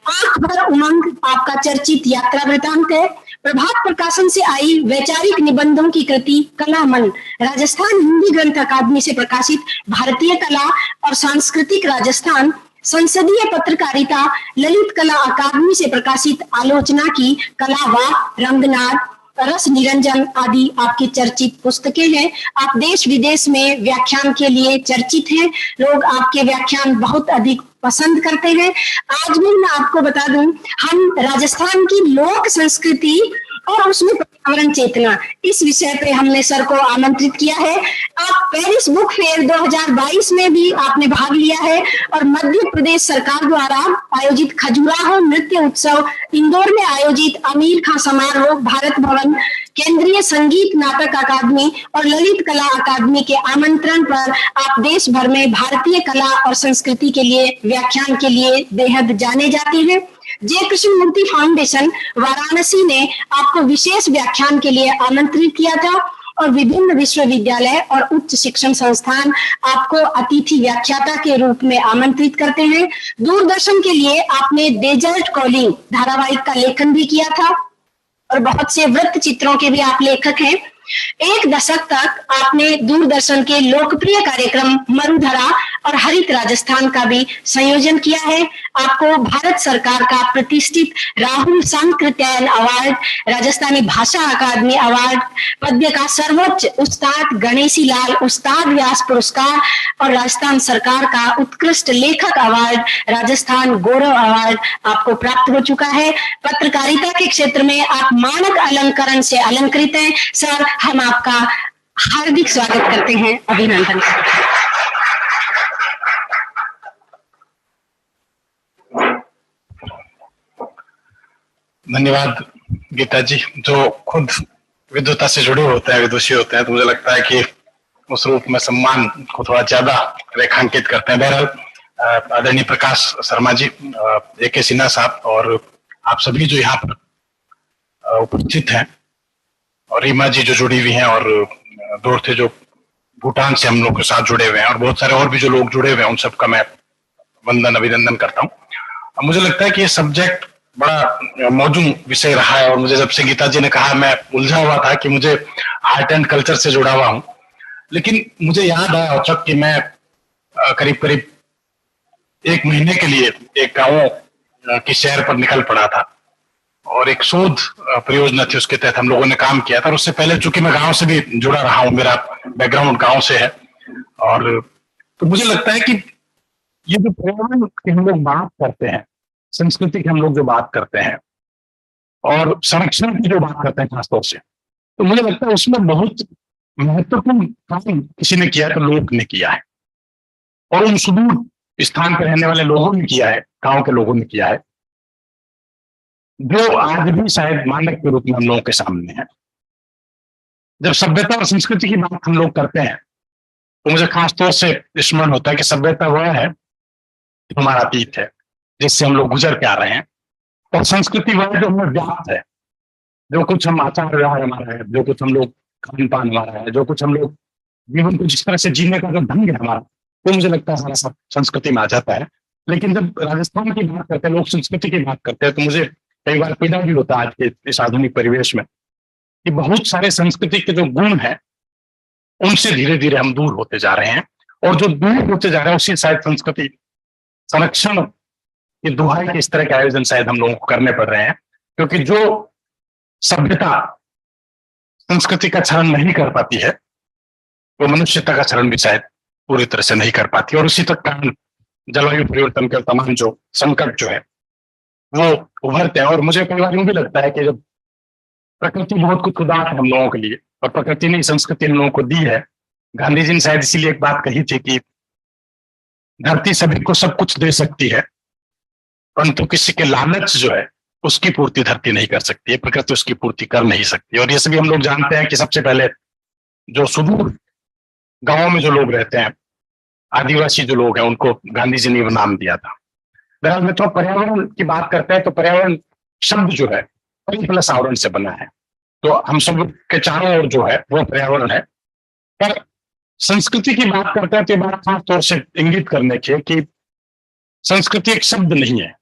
आंख भर उमंग आपका चर्चित यात्रा वृतांत है। प्रभात प्रकाशन से आई वैचारिक निबंधों की कृति कला मन, राजस्थान हिंदी ग्रंथ अकादमी से प्रकाशित भारतीय कला और सांस्कृतिक राजस्थान, संसदीय पत्रकारिता, ललित कला अकादमी से प्रकाशित आलोचना की कला वाक, रंगनाद, रस निरंजन आदि आपकी चर्चित पुस्तकें हैं। आप देश विदेश में व्याख्यान के लिए चर्चित हैं। लोग आपके व्याख्यान बहुत अधिक पसंद करते हैं। आज भी मैं आपको बता दूं, हम राजस्थान की लोक संस्कृति और उसमें पर्यावरण चेतना, इस विषय पे हमने सर को आमंत्रित किया है। आप पेरिस बुक फेयर 2022 में भी आपने भाग लिया है और मध्य प्रदेश सरकार द्वारा आयोजित खजुराहो नृत्य उत्सव, इंदौर में आयोजित आमिर खां समारोह, भारत भवन, केंद्रीय संगीत नाटक अकादमी और ललित कला अकादमी के आमंत्रण पर आप देश भर में भारतीय कला और संस्कृति के लिए व्याख्यान के लिए बेहद जाने जाते हैं। जय कृष्ण मूर्ति फाउंडेशन वाराणसी ने आपको विशेष व्याख्यान के लिए आमंत्रित किया था और विभिन्न विश्वविद्यालय और उच्च शिक्षण संस्थान आपको अतिथि व्याख्याता के रूप में आमंत्रित करते हैं। दूरदर्शन के लिए आपने डेजर्ट कॉलिंग धारावाहिक का लेखन भी किया था और बहुत से वृत्त चित्रों के भी आप लेखक हैं। एक दशक तक आपने दूरदर्शन के लोकप्रिय कार्यक्रम मरुधरा और हरित राजस्थान का भी संयोजन किया है। आपको भारत सरकार का प्रतिष्ठित राहुल सांकृत्यायन अवार्ड, राजस्थानी भाषा अकादमी अवार्ड, पद्य का सर्वोच्च उस्ताद गणेशी लाल उस्ताद व्यास पुरस्कार और राजस्थान सरकार का उत्कृष्ट लेखक अवार्ड, राजस्थान गौरव अवार्ड आपको प्राप्त हो चुका है। पत्रकारिता के क्षेत्र में आप मानक अलंकरण से अलंकृत हैं। सर, हम आपका हार्दिक स्वागत करते हैं, अभिनंदन। धन्यवाद गीता जी, जो खुद विद्वता से जुड़े होते हैं, विदुषी होते हैं, तो मुझे लगता है कि उस रूप में सम्मान को थोड़ा ज्यादा रेखांकित करते हैं। बहरहाल आदरणीय प्रकाश शर्मा जी, ए.के. सिन्हा साहब और आप सभी जो यहाँ पर उपस्थित हैं, और रीमा जी जो जुड़ी हुई हैं, और दूर थे जो भूटान से हम लोग के साथ जुड़े हुए हैं, और बहुत सारे और भी जो लोग जुड़े हुए हैं, उन सबका मैं वंदन अभिनंदन करता हूँ। मुझे लगता है कि ये सब्जेक्ट बड़ा मौजूद विषय रहा है, और मुझे जब से गीता जी ने कहा, मैं उलझा हुआ था कि मुझे आर्ट एंड कल्चर से जुड़ा हुआ हूँ, लेकिन मुझे याद आया औचक कि मैं करीब करीब 1 महीने के लिए एक गाँव की शहर पर निकल पड़ा था और एक शोध परियोजना थी, उसके तहत हम लोगों ने काम किया था। और उससे पहले चूंकि मैं गांव से भी जुड़ा रहा हूं, मेरा बैकग्राउंड गांव से है, और तो मुझे लगता है कि ये जो पर्यावरण की हम लोग बात करते हैं, संस्कृति की हम लोग जो बात करते हैं और संरक्षण की जो बात करते हैं खासतौर से, तो मुझे लगता है उसमें बहुत महत्वपूर्ण काम किसी ने किया, तो लोग ने किया है, और उन सुदूर स्थान पर रहने वाले लोगों ने किया है, गाँव के लोगों ने किया है, जो आज भी शायद मानक के रूप में हम लोगों के सामने है। जब सभ्यता और संस्कृति की बात हम लोग करते हैं तो मुझे खास तौर से स्मरण होता है कि सभ्यता वह है जो हमारा अतीत है, जिससे हम लोग गुजर के आ रहे हैं, और संस्कृति वह है जो हमें व्याप्त है, जो कुछ हम आचार व्यवहार हमारा है, जो कुछ हम लोग खान पान हमारा है, जो कुछ हम लोग जीवन को जिस तरह से जीने का जो ढंग है हमारा, वो मुझे लगता है सारा सब संस्कृति में आ जाता है। लेकिन जब राजस्थान की बात करते हैं, लोक संस्कृति की बात करते हैं, तो मुझे कई बार पीड़ा भी होता है आज के इस आधुनिक परिवेश में कि बहुत सारे संस्कृति के जो गुण हैं उनसे धीरे धीरे हम दूर होते जा रहे हैं, और जो दूर होते जा रहे हैं उसी शायद संस्कृति संरक्षण की दुहाई के इस तरह के आयोजन शायद हम लोगों को करने पड़ रहे हैं, क्योंकि जो सभ्यता संस्कृति का क्षरण नहीं कर पाती है वो मनुष्यता का क्षरण भी शायद पूरी तरह से नहीं कर पाती, और उसी तक कारण जलवायु परिवर्तन के तमाम जो संकट जो है वो उभरते हैं। और मुझे कई बार यूं भी लगता है कि जब प्रकृति बहुत कुछ उदार है हम लोगों के लिए, और प्रकृति ने संस्कृति हम लोगों को दी है, गांधी जी ने शायद इसीलिए एक बात कही थी कि धरती सभी को सब कुछ दे सकती है, परंतु किसी के लालच जो है उसकी पूर्ति धरती नहीं कर सकती है, प्रकृति उसकी पूर्ति कर नहीं सकती। और ये सभी हम लोग जानते हैं कि सबसे पहले जो सुदूर गांवों में जो लोग रहते हैं, आदिवासी जो लोग हैं, उनको गांधी जी ने नाम दिया था। बहरहाल में तो पर्यावरण की बात करते हैं तो पर्यावरण शब्द जो है परि प्लस आवरण से बना है, तो हम सब के चारों ओर जो है वो पर्यावरण है। पर संस्कृति की बात करते हैं तो ये बात खास तौर से इंगित करने की कि संस्कृति एक शब्द नहीं है,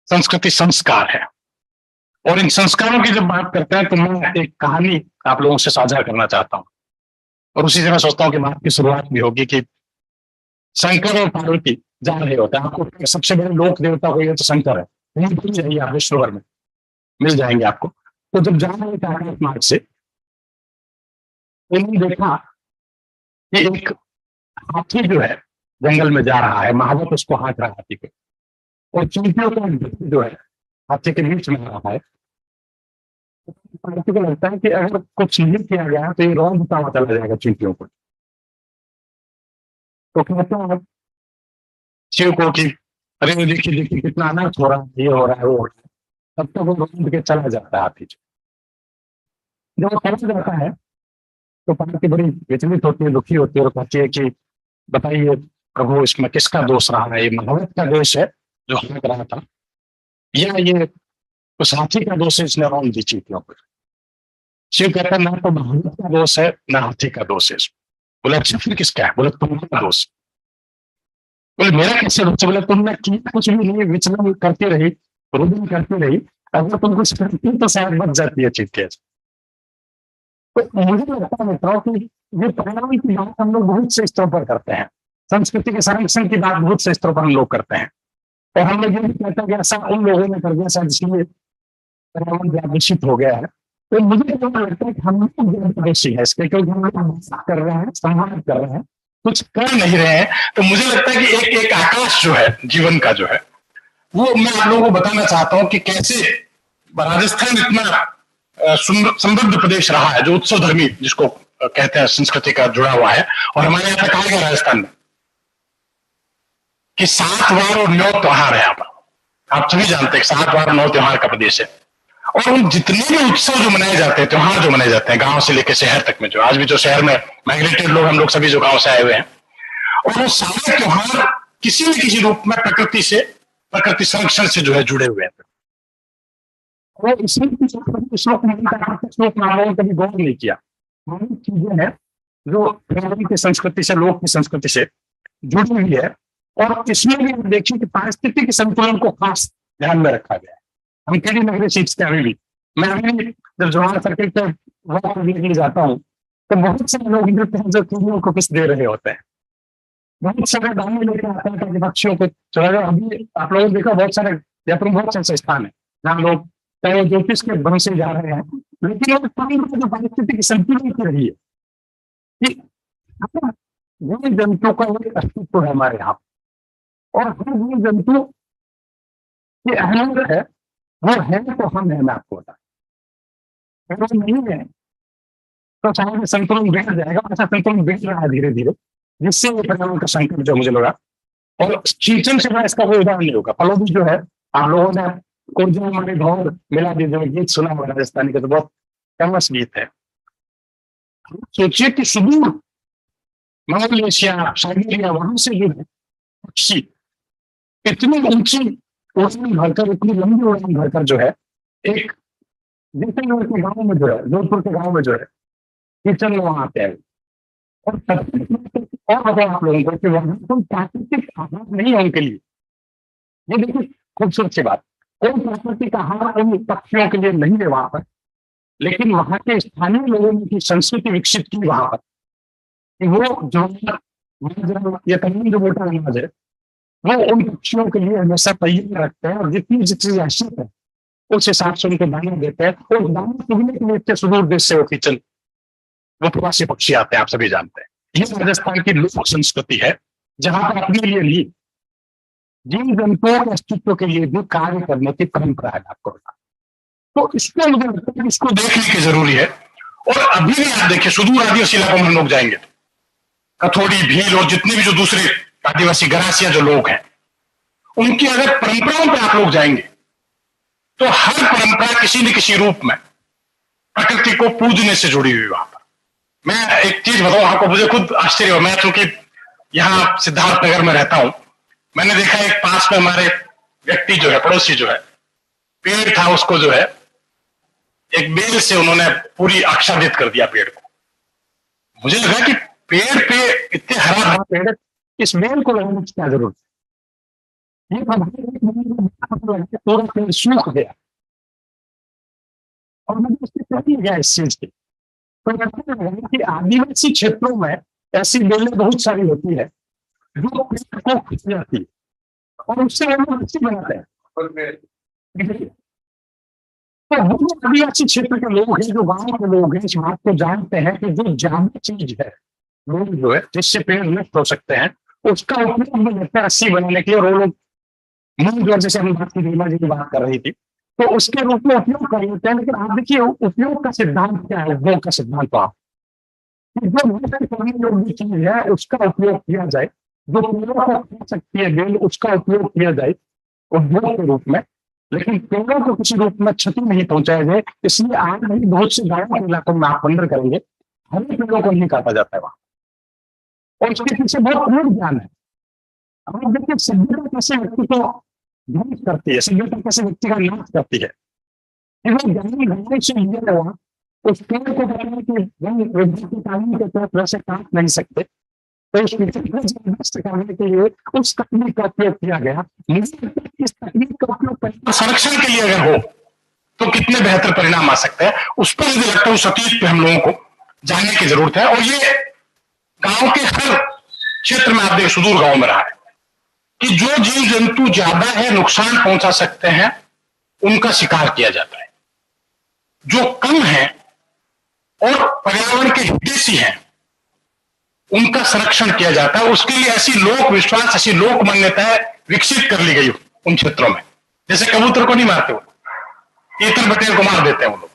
संस्कृति संस्कार है। और इन संस्कारों की जब बात करते हैं तो मैं एक कहानी आप लोगों से साझा करना चाहता हूं, और उसी से मैं सोचता हूं कि बात की शुरुआत भी होगी कि शंकर और पार्वती जा रहे होते हैं। आपको सबसे बड़े लोक देवता कोई है तो शंकर है, कहीं भी जाइए आप विश्व भर में मिल जाएंगे आपको। तो जब जा रहे थे आकाश मार्ग से, उन्होंने देखा कि एक हाथी जो है जंगल में जा रहा है, महावत उसको हाँक रहा है हाथी पे, और चींटियों का व्यक्ति जो है हाथी के बीच में आ रहा है। पार्वती को लगता है कि अगर कुछ नहीं किया गया तो ये रौंदता हुआ चला जाएगा चींटियों को। तो कहते हैं शिव को कि अरे देखिए देखिए कितना अनर्थ हो रहा है, ये हो रहा है वो हो रहा है। तब तक वो रौंद के चला जाता है हाथी। जब वो चला जाता है तो पार्वती बड़ी विचलित होती है, दुखी होती है, और कहती है कि बताइए प्रभु इसमें किसका दोष रहा है, ये महावत का दोष है जो हाँक रहा था, या ये उस हाथी का दोष है इसने रौंद दी चींटियों पर। शिव कहता है ना तो महावत का दोष है ना हाथी का दोष है। बोले अच्छा फिर किसका है? बोले तुम्हारा दोष। बोले मेरा कैसे दोष? बोले तुमने किया कुछ भी नहीं, विचलन करती रही, रुदन करती रही, अगर तुम कुछ करती तो शायद बच जाती है चींटियां। तो मुझे लगता है मित्रों कि ये परिणाम की बात हम लोग बहुत से स्तरों पर करते हैं, संस्कृति के संरक्षण की बात बहुत से स्तरों पर हम लोग करते हैं, और हम लोग ये भी कहते हैं कि ऐसा उन लोगों ने कर दिया शायद इसलिए पर्यावरण ज्यादा दूषित हो गया है। तो मुझे तो लगता है कि हम लोग ज्यादा दोषी है इसके, क्योंकि हम लोग कर रहे हैं, संवाद कर रहे हैं, कुछ कर नहीं रहे हैं। तो मुझे लगता है कि एक एक आकाश जो है जीवन का जो है वो मैं आप लोगों को बताना चाहता हूं कि कैसे राजस्थान इतना समृद्ध प्रदेश रहा है, जो उत्सव धर्मी जिसको कहते हैं संस्कृति का जुड़ा हुआ है। और हमारे यहाँ पे कहा गया राजस्थान में कि 7 वार और 9 त्योहार है यहाँ पर। आप सभी जानते हैं 7 वार और 9 त्योहार का प्रदेश है, और उन जितने भी उत्सव जो मनाए जाते हैं, त्योहार जो मनाए जाते हैं, गांव से लेकर शहर तक में, जो आज भी जो शहर में माइग्रेटेड लोग हम लोग सभी जो गांव से आए हुए हैं, और वो सारे त्योहार किसी न किसी रूप में प्रकृति से, प्रकृति संरक्षण से जो है जुड़े हुए हैं। वो इसमें श्लोक नामों कभी गौर नहीं किया। चीजें हैं जो पर्यावरण की संस्कृति से, लोक की संस्कृति से जुड़ी हुई है, और इसमें भी हम देखिए कि पारिस्थितिक संतुलन को खास ध्यान में रखा गया है। हम कई नगरीय सीखते हैं अभी भी। मैं अभी भी जब जवाहर सर्किट पे वॉक करने के लिए जाता हूँ तो बहुत सारे लोग मिलते हैं जो चिड़ियों को कुछ दे रहे होते हैं, बहुत सारे गाँव लेकर आते हैं ताकि पक्षियों को चला जाए। अभी आप लोगों ने देखा बहुत सारे जयपुर में बहुत से स्थान है जहाँ लोग चाहे वो ज्योतिष के भरोसे से जा रहे हैं, लेकिन वो जो पारिस्थितिक संतुलन की रही है कि जीव जंतु का एक अस्तित्व है हमारे यहाँ, और हर जीव जंतु की अहमियत है, वो है तो हम है। मैं आपको बता, अगर नहीं है तो शायद संतुलन बिगड़ जाएगा। ऐसा संतुलन बिगड़ रहा है धीरे धीरे, जिससे ये पर्यावरण का संकट जो मुझे लगा, और सिंचन से इसका कोई उदाहरण नहीं होगा। फलोदी जो है, आप लोगों ने ऊर्जा हमारे घोर मिला दी जो गीत सुना हुआ राजस्थानी का, तो बहुत फेमस गीत है। सोचिए कि सुदूर मलेशिया, साइबेरिया, वहां से जो है पक्षी इतनी ऊंची उड़ान भरकर, इतनी लंबी उड़ान भरकर जो है एक जैसे के गाँव में जो है, जोधपुर के गाँव में जो है किचन वहाँ आते हैं, और और बताओ आप लोगों को कि वहाँ कोई प्राकृतिक आहार नहीं है उनके लिए। ये देखिए खूबसूरत सी बात, कोई प्राकृतिक आहार उन पक्षियों के लिए नहीं है वहां पर, लेकिन वहां के स्थानीय लोगों ने की संस्कृति विकसित की वहां पर कि वो जो ये तमाम जो मोटा अनाज है वो उन पक्षियों के लिए हमेशा तैयार रखते हैं, और जितनी जितनी आवश्यक है उस हिसाब से उनको दाना देते हैं, और दाना चुगने के लिए इतने सुदूर देश से वो किचन वो प्रवासी पक्षी आते हैं, आप सभी जानते हैं। ये राजस्थान की लोक संस्कृति है, जहां पर अपने लिए नहीं जीव जंतुओं के अस्तित्व के लिए भी कार्य करने की परंपरा है आपको बता। तो इसको मुझे लगता है कि इसको देखने की जरूरी है। और अभी भी आप देखिए सुदूर आदिवासी इलाकों में हम लोग जाएंगे तो कथोड़ी, भील और जितने भी जो दूसरे आदिवासी गरासिया जो लोग हैं, उनकी अगर परंपराओं पे आप लोग जाएंगे तो हर परंपरा किसी न किसी रूप में प्रकृति को पूजने से जुड़ी हुई वहां पर। मैं एक चीज बताऊं आपको, मुझे खुद आश्चर्य हो, मैं चूंकि यहाँ सिद्धार्थनगर में रहता हूं, मैंने देखा एक पास में हमारे व्यक्ति जो है, पड़ोसी जो है, पेड़ था उसको जो है एक बेल से उन्होंने पूरी आच्छादित कर दिया पेड़ को। मुझे लगा कि पेड़ पे इतने हरा भरा पेड़, इस बेल को लगाने की क्या जरूरत है? ये पूरा पेड़ सूख गया, और मुझे इससे कभी गया इस चीज की। तो लगा कि आदिवासी क्षेत्रों में ऐसी बेलें बहुत सारी होती है जो पेड़ को खींच जाती है, और उससे हम लोग अच्छी बनाते हैं। तो हम आदिवासी क्षेत्र के लोग हैं, जो गांव के लोग हैं, इस बात को जानते हैं कि जो ज्यादा चीज है लोग जो है जिससे पेड़ नष्ट हो सकते हैं, उसका उपयोग भी लेते हैं रस्सी बनाने के लिए। और वो लोग मूंग, जैसे हम बात की रीमा जी की बात कर रही थी, तो उसके रूप में उपयोग कर लेते हैं। लेकिन आप देखिए उपयोग का सिद्धांत क्या है, उपयोग का सिद्धांत तो आप जो चीज है उसका उपयोग किया जाए, जो पेड़ों को खा सकती है बेल, उसका उपयोग किया जाए उपयोग के रूप में, लेकिन पेड़ों को किसी रूप में क्षति नहीं पहुंचाया जाए। इसलिए आज भी बहुत से गांवों के इलाकों में आप वंडर करेंगे, हमें पेड़ों को नहीं काटा जाता है वहां, और उसके पीछे बहुत गूढ़ ज्ञान है। अब आप देखिए सभ्यता कैसे व्यक्ति को ध्वंस करती है, सभ्यता कैसे व्यक्ति का नाश करती है। ज्ञान से लिया हुआ उस पेड़ को बताने की कानून के तहत वैसे काट नहीं सकते, तो उस नष्ट करने के लिए उस तकनीक का उपयोग किया गया। इस तकनीक का उपयोग संरक्षण के लिए अगर हो तो कितने बेहतर परिणाम आ सकते हैं, उस पर मुझे लगता है उस अतीत पे हम लोगों को जानने की जरूरत है। और ये गांव के हर क्षेत्र में आप देखिए, सुदूर गांव में रहा है कि जो जीव जंतु ज्यादा है नुकसान पहुंचा सकते हैं उनका शिकार किया जाता है, जो कम है और पर्यावरण के हितैषी हैं उनका संरक्षण किया जाता है। उसके लिए ऐसी लोक विश्वास, ऐसी लोक मान्यताएं विकसित कर ली गई उन क्षेत्रों में। जैसे कबूतर को नहीं मारते वो, तीतर बटेर को मार देते हैं वो लोग।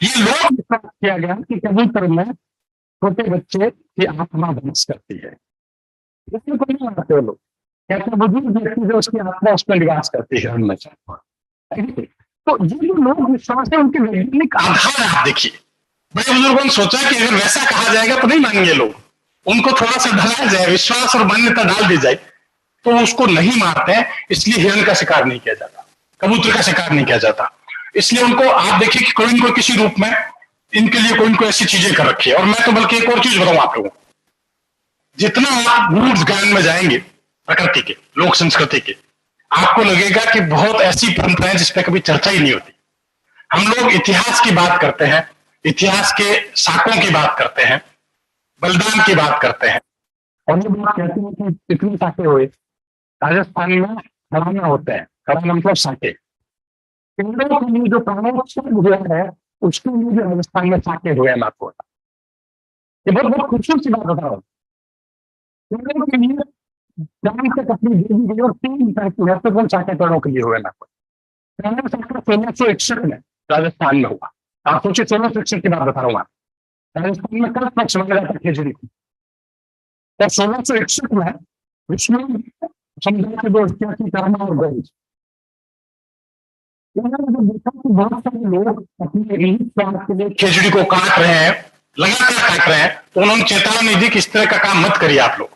ये लोक विश्वास किया गया कि कबूतर में छोटे बच्चे की आत्मा वास करती है, इसलिए को नहीं मारते वो लोग, कहते बुजुर्ग व्यक्ति जो उसकी आत्मा उसमें निवास करती है उनमें। तो ये जो लोक विश्वास है उनके वैज्ञानिक आधार आप देखिए। बड़े बुजुर्गों ने सोचा कि अगर वैसा कहा जाएगा तो नहीं मानेंगे लोग, उनको थोड़ा सा ढलाया जाए, विश्वास और मान्यता डाल दी जाए, तो उसको नहीं मारते हैं। इसलिए हिरण का शिकार नहीं किया जाता, कबूतर का शिकार नहीं किया जाता। इसलिए उनको आप देखिए कि कोई इनको किसी रूप में इनके लिए कोई इनको ऐसी चीजें कर रखी है। और मैं तो बल्कि एक और चीज बताऊं आप लोगों को, जितना आप गूढ़ ज्ञान में जाएंगे प्रकृति के, लोक संस्कृति के, आपको लगेगा कि बहुत ऐसी परंपराएं जिसपे कभी चर्चा ही नहीं होती। हम लोग इतिहास की बात करते हैं, इतिहास के साकों की बात करते हैं, बलिदान की बात करते हैं, और ये बात कहते हैं कि इतने साके हुए राजस्थान में खड़ाना होते हैं। खड़ाना मतलब साके, पेड़ों के लिए जो प्राणोत्सव हुआ है उसके लिए जो राजस्थान में साके हुए हैं। आपको ये बहुत खूबसूरत सी बात बता रहा हूँ। पेड़ों के लिए जान तक अपनी देवी गई और 3 महत्वपूर्ण साके पेड़ों के लिए हुए। आपको 1661 में राजस्थान में हुआ। आप सोचिए 1661 की बात बता रहा हूँ। राजस्थान में कल पक्ष वगैरह था खेजड़ी को, और 1661 में विष्णु समुदाय के 2 इत्यादि कर्मा और गौरी, उन्होंने देखा कि बहुत सारे लोग अपने स्वार्थ के लिए खेजड़ी को काट रहे हैं, लगातार काट रहे हैं, तो उन्होंने चेतावनी दी कि इस तरह का काम मत करिए आप लोग।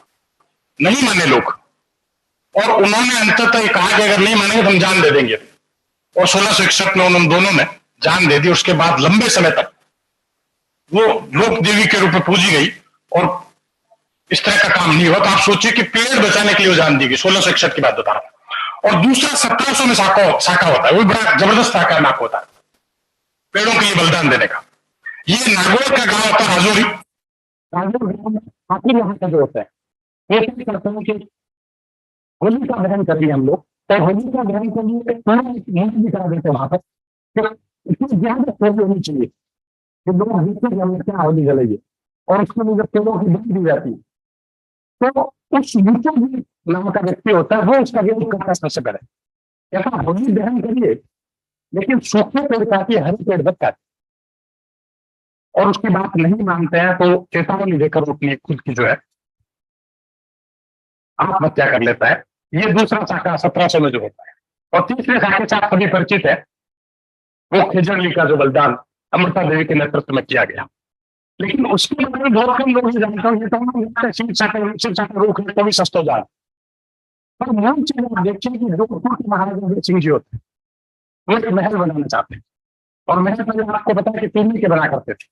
नहीं माने लोग, और उन्होंने अंततः कहा कि अगर नहीं मानेंगे तो हम जान दे देंगे। और 1661 में उन्होंने दोनों ने जान दे दी, उसके बाद लंबे समय तक वो लोक देवी के रूप में पूजी गई और इस तरह का काम नहीं हुआ। तो आप सोचिए कि पेड़ बचाने के लिए वो जान दी गई। 1661 की बात बता रहा हूं। और दूसरा 1700 में साका होता है, वो बड़ा जबरदस्त साका नाक होता है पेड़ों के लिए बलिदान देने का। ये नागौर का गांव था राजौरी। आखिर यहाँ का जो होता है ये करते हैं कि होली का दहन करेंगे हम लोग, तो होली का दहन के लिए पूरा मूर्ति भी करा देते हैं वहां पर। इतनी ज्यादा होली होनी चाहिए कि लोग जीते हम क्या होली जलेंगे, और उसके लिए जब पेड़ों की बलि दी जाती है तो उस नीचे भी नाम का व्यक्ति होता है, वो उसका विरोध करता है सबसे पहले। ऐसा होली दहन करिए लेकिन सूखे पेड़ काटिए, हरे पेड़ मत काटिए। और उसकी बात नहीं मानते हैं तो चेतावनी देकर अपनी खुद की जो है आत्महत्या कर लेता है। ये दूसरा शाखा 1700 में जो होता है। और तीसरे शाखे से आप सभी परिचित है, वो खेजड़ली का जो बलिदान अमृता देवी के नेतृत्व में किया गया। लेकिन उसके बारे में बहुत कम लोग ही जानते हैं। ये तो हम शिव शाखा रोक ले कभी सस्तो जान, पर मूल चीज आप देखिए कि जो महाराजा सिंह जी होते हैं वो एक महल बनाना चाहते हैं, और महल पहले आपको पता है कि चूने के बना करते थे।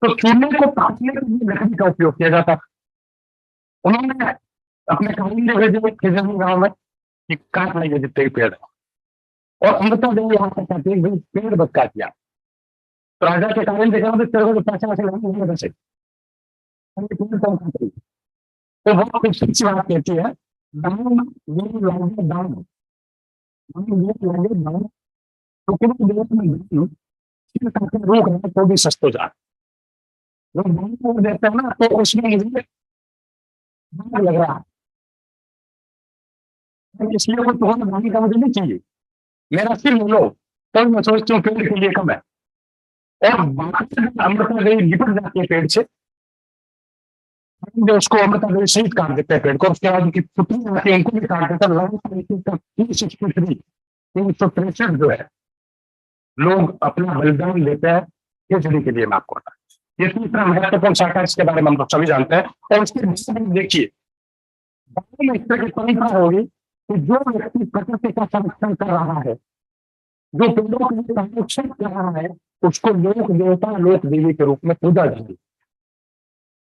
तो चूने को काटने के लिए लकड़ी का उपयोग किया जाता था। उन्होंने अपने कानून जो भेजे खेजड़ली गांव में कि काट लेंगे जितने पेड़, और अमृता देवी यहाँ पर कहती है पेड़ बच काट दिया। तो राजा के कानून देखा तो तेरे को पैसे वैसे लगेंगे वैसे, तो बहुत खूबसूरत सी बात कहती है, दान ये लागे दान, ये लागे दान, तो किसी देश में रोक रहे तो भी सस्तो जा लोग दान को देते हैं ना, तो उसमें मुझे दाग लग रहा है, इसलिए वो तुम्हारा दान का मुझे नहीं चाहिए, मेरा सिर लो, तो मैं सोचती हूँ पेड़ के लिए कम है। और अमृता देवी निपट जाती है पेड़ से, जो उसको अमृता देवी शहीद काट देते हैं पेड़ को, उसके बाद उनकी पुत्री आती है उनको भी काट देता है। 363 जो है लोग अपना बलिदान देते हैं खिचड़ी के लिए। मैं आपको बता, ये तीसरा महत्वपूर्ण शाखा, इसके बारे में हम लोग सभी जानते हैं। और उसके देखिए में इस तरह की परंपरा होगी कि जो व्यक्ति प्रकृति का संरक्षण कर रहा है, जो पेड़ों के संरक्षण कर रहा है, उसको लोक देवता लोक देवी के रूप में पूजा जाएगी।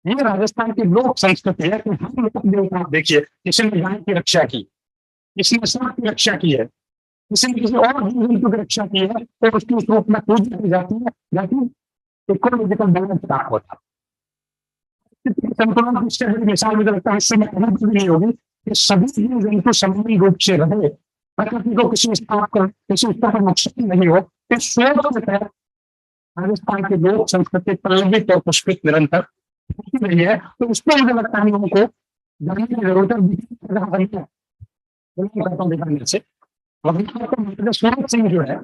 ये राजस्थान की लोक संस्कृति है कि हम लोक देवता देखिए, किसी ने गाय की रक्षा की, किसी ने सांप की रक्षा की है, किसी ने किसी और जीव जंतु की रक्षा की है, तो उसकी उस रूप में पूजा की जाती है, जाती इकोलॉजिकल बैलेंस प्राप्त होता है। संतुलन की मिसाल मुझे लगता है इससे में कहीं भी नहीं होगी कि सभी जीव जंतु समान रूप से रहे, प्रकृति को किसी स्तर पर नुकसान नहीं हो, इस सोच के तहत राजस्थान की लोक संस्कृति पल्लवित और पुष्पित निरंतर रही है। तो उसमें मुझे लगता है हम लोगों को जानने की जरूरत है। दिखाने से सूरज सिंह जो है,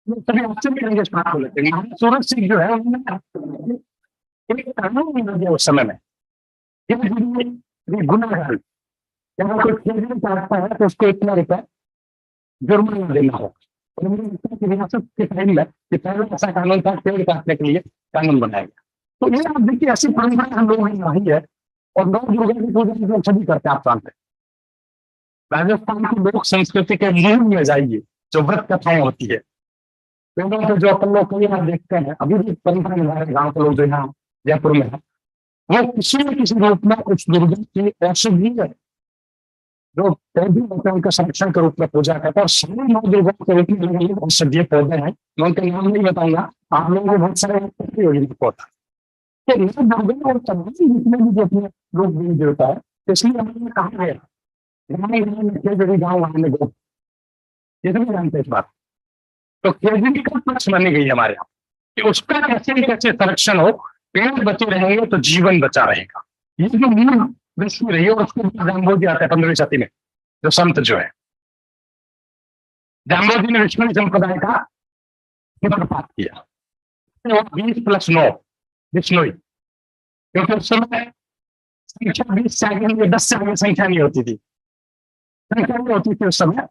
सभी आश्चर्य करेंगे इस बात को लेते हैं। सूरज सिंह जो है उन्होंने एक कानून बना दिया उस समय में, गुनाहगार जब कोई खेजड़ी काटता है तो उसको इतना रुपए जुर्माना देना हो। रियासत के टाइम में पहले ऐसा कानून था, पेड़ काटने के लिए कानून बनाया गया। तो ये आप देखिए ऐसी परंपरा हम लोगों ने नहीं है। और नौ दुर्गा की पूजा लोग सभी करते हैं, आप जानते हैं। राजस्थान की लोक संस्कृति के मूल में जाइए, जो व्रत कथाएं होती है, पेड़ों पे जो अपन लोग कई बार देखते हैं, अभी भी परंपरा निभा रहे गाँव के लोग जो यहाँ जयपुर में है, वो किसी न किसी रूप में उस दुर्गा की औषधि है जो पौधे होते हैं उनका संरक्षण के रूप में पूजा करता है। और सारे नौ दुर्गा के रूप में औषधीय पौधे हैं, मैं उनका नाम नहीं बताऊंगा, आप लोगों को बहुत सारे पौधा। तो दुर्गा और तमाम जितने भी जो अपने लोग देवी देवता है, इसलिए हमने कहा गया गाँव वहां में गो, ये सब जानते इस बात। तो खेजड़ी का पक्ष मानी गई हमारे यहाँ कि उसका कैसे संरक्षण हो, पेड़ बचे रहेंगे तो जीवन बचा रहेगा। ये जो मूल दृष्टि रही है, और उसको जाम्बोजी आता है 15वीं शती में, जो संत जो है जाम्बोजी ने विष्णु संप्रदाय का पाठ किया, 20+9 विष्णुई, क्योंकि उस समय संख्या 20 से आगे 10 से आगे संख्या नहीं होती थी। संख्या नहीं होती थी उस समय,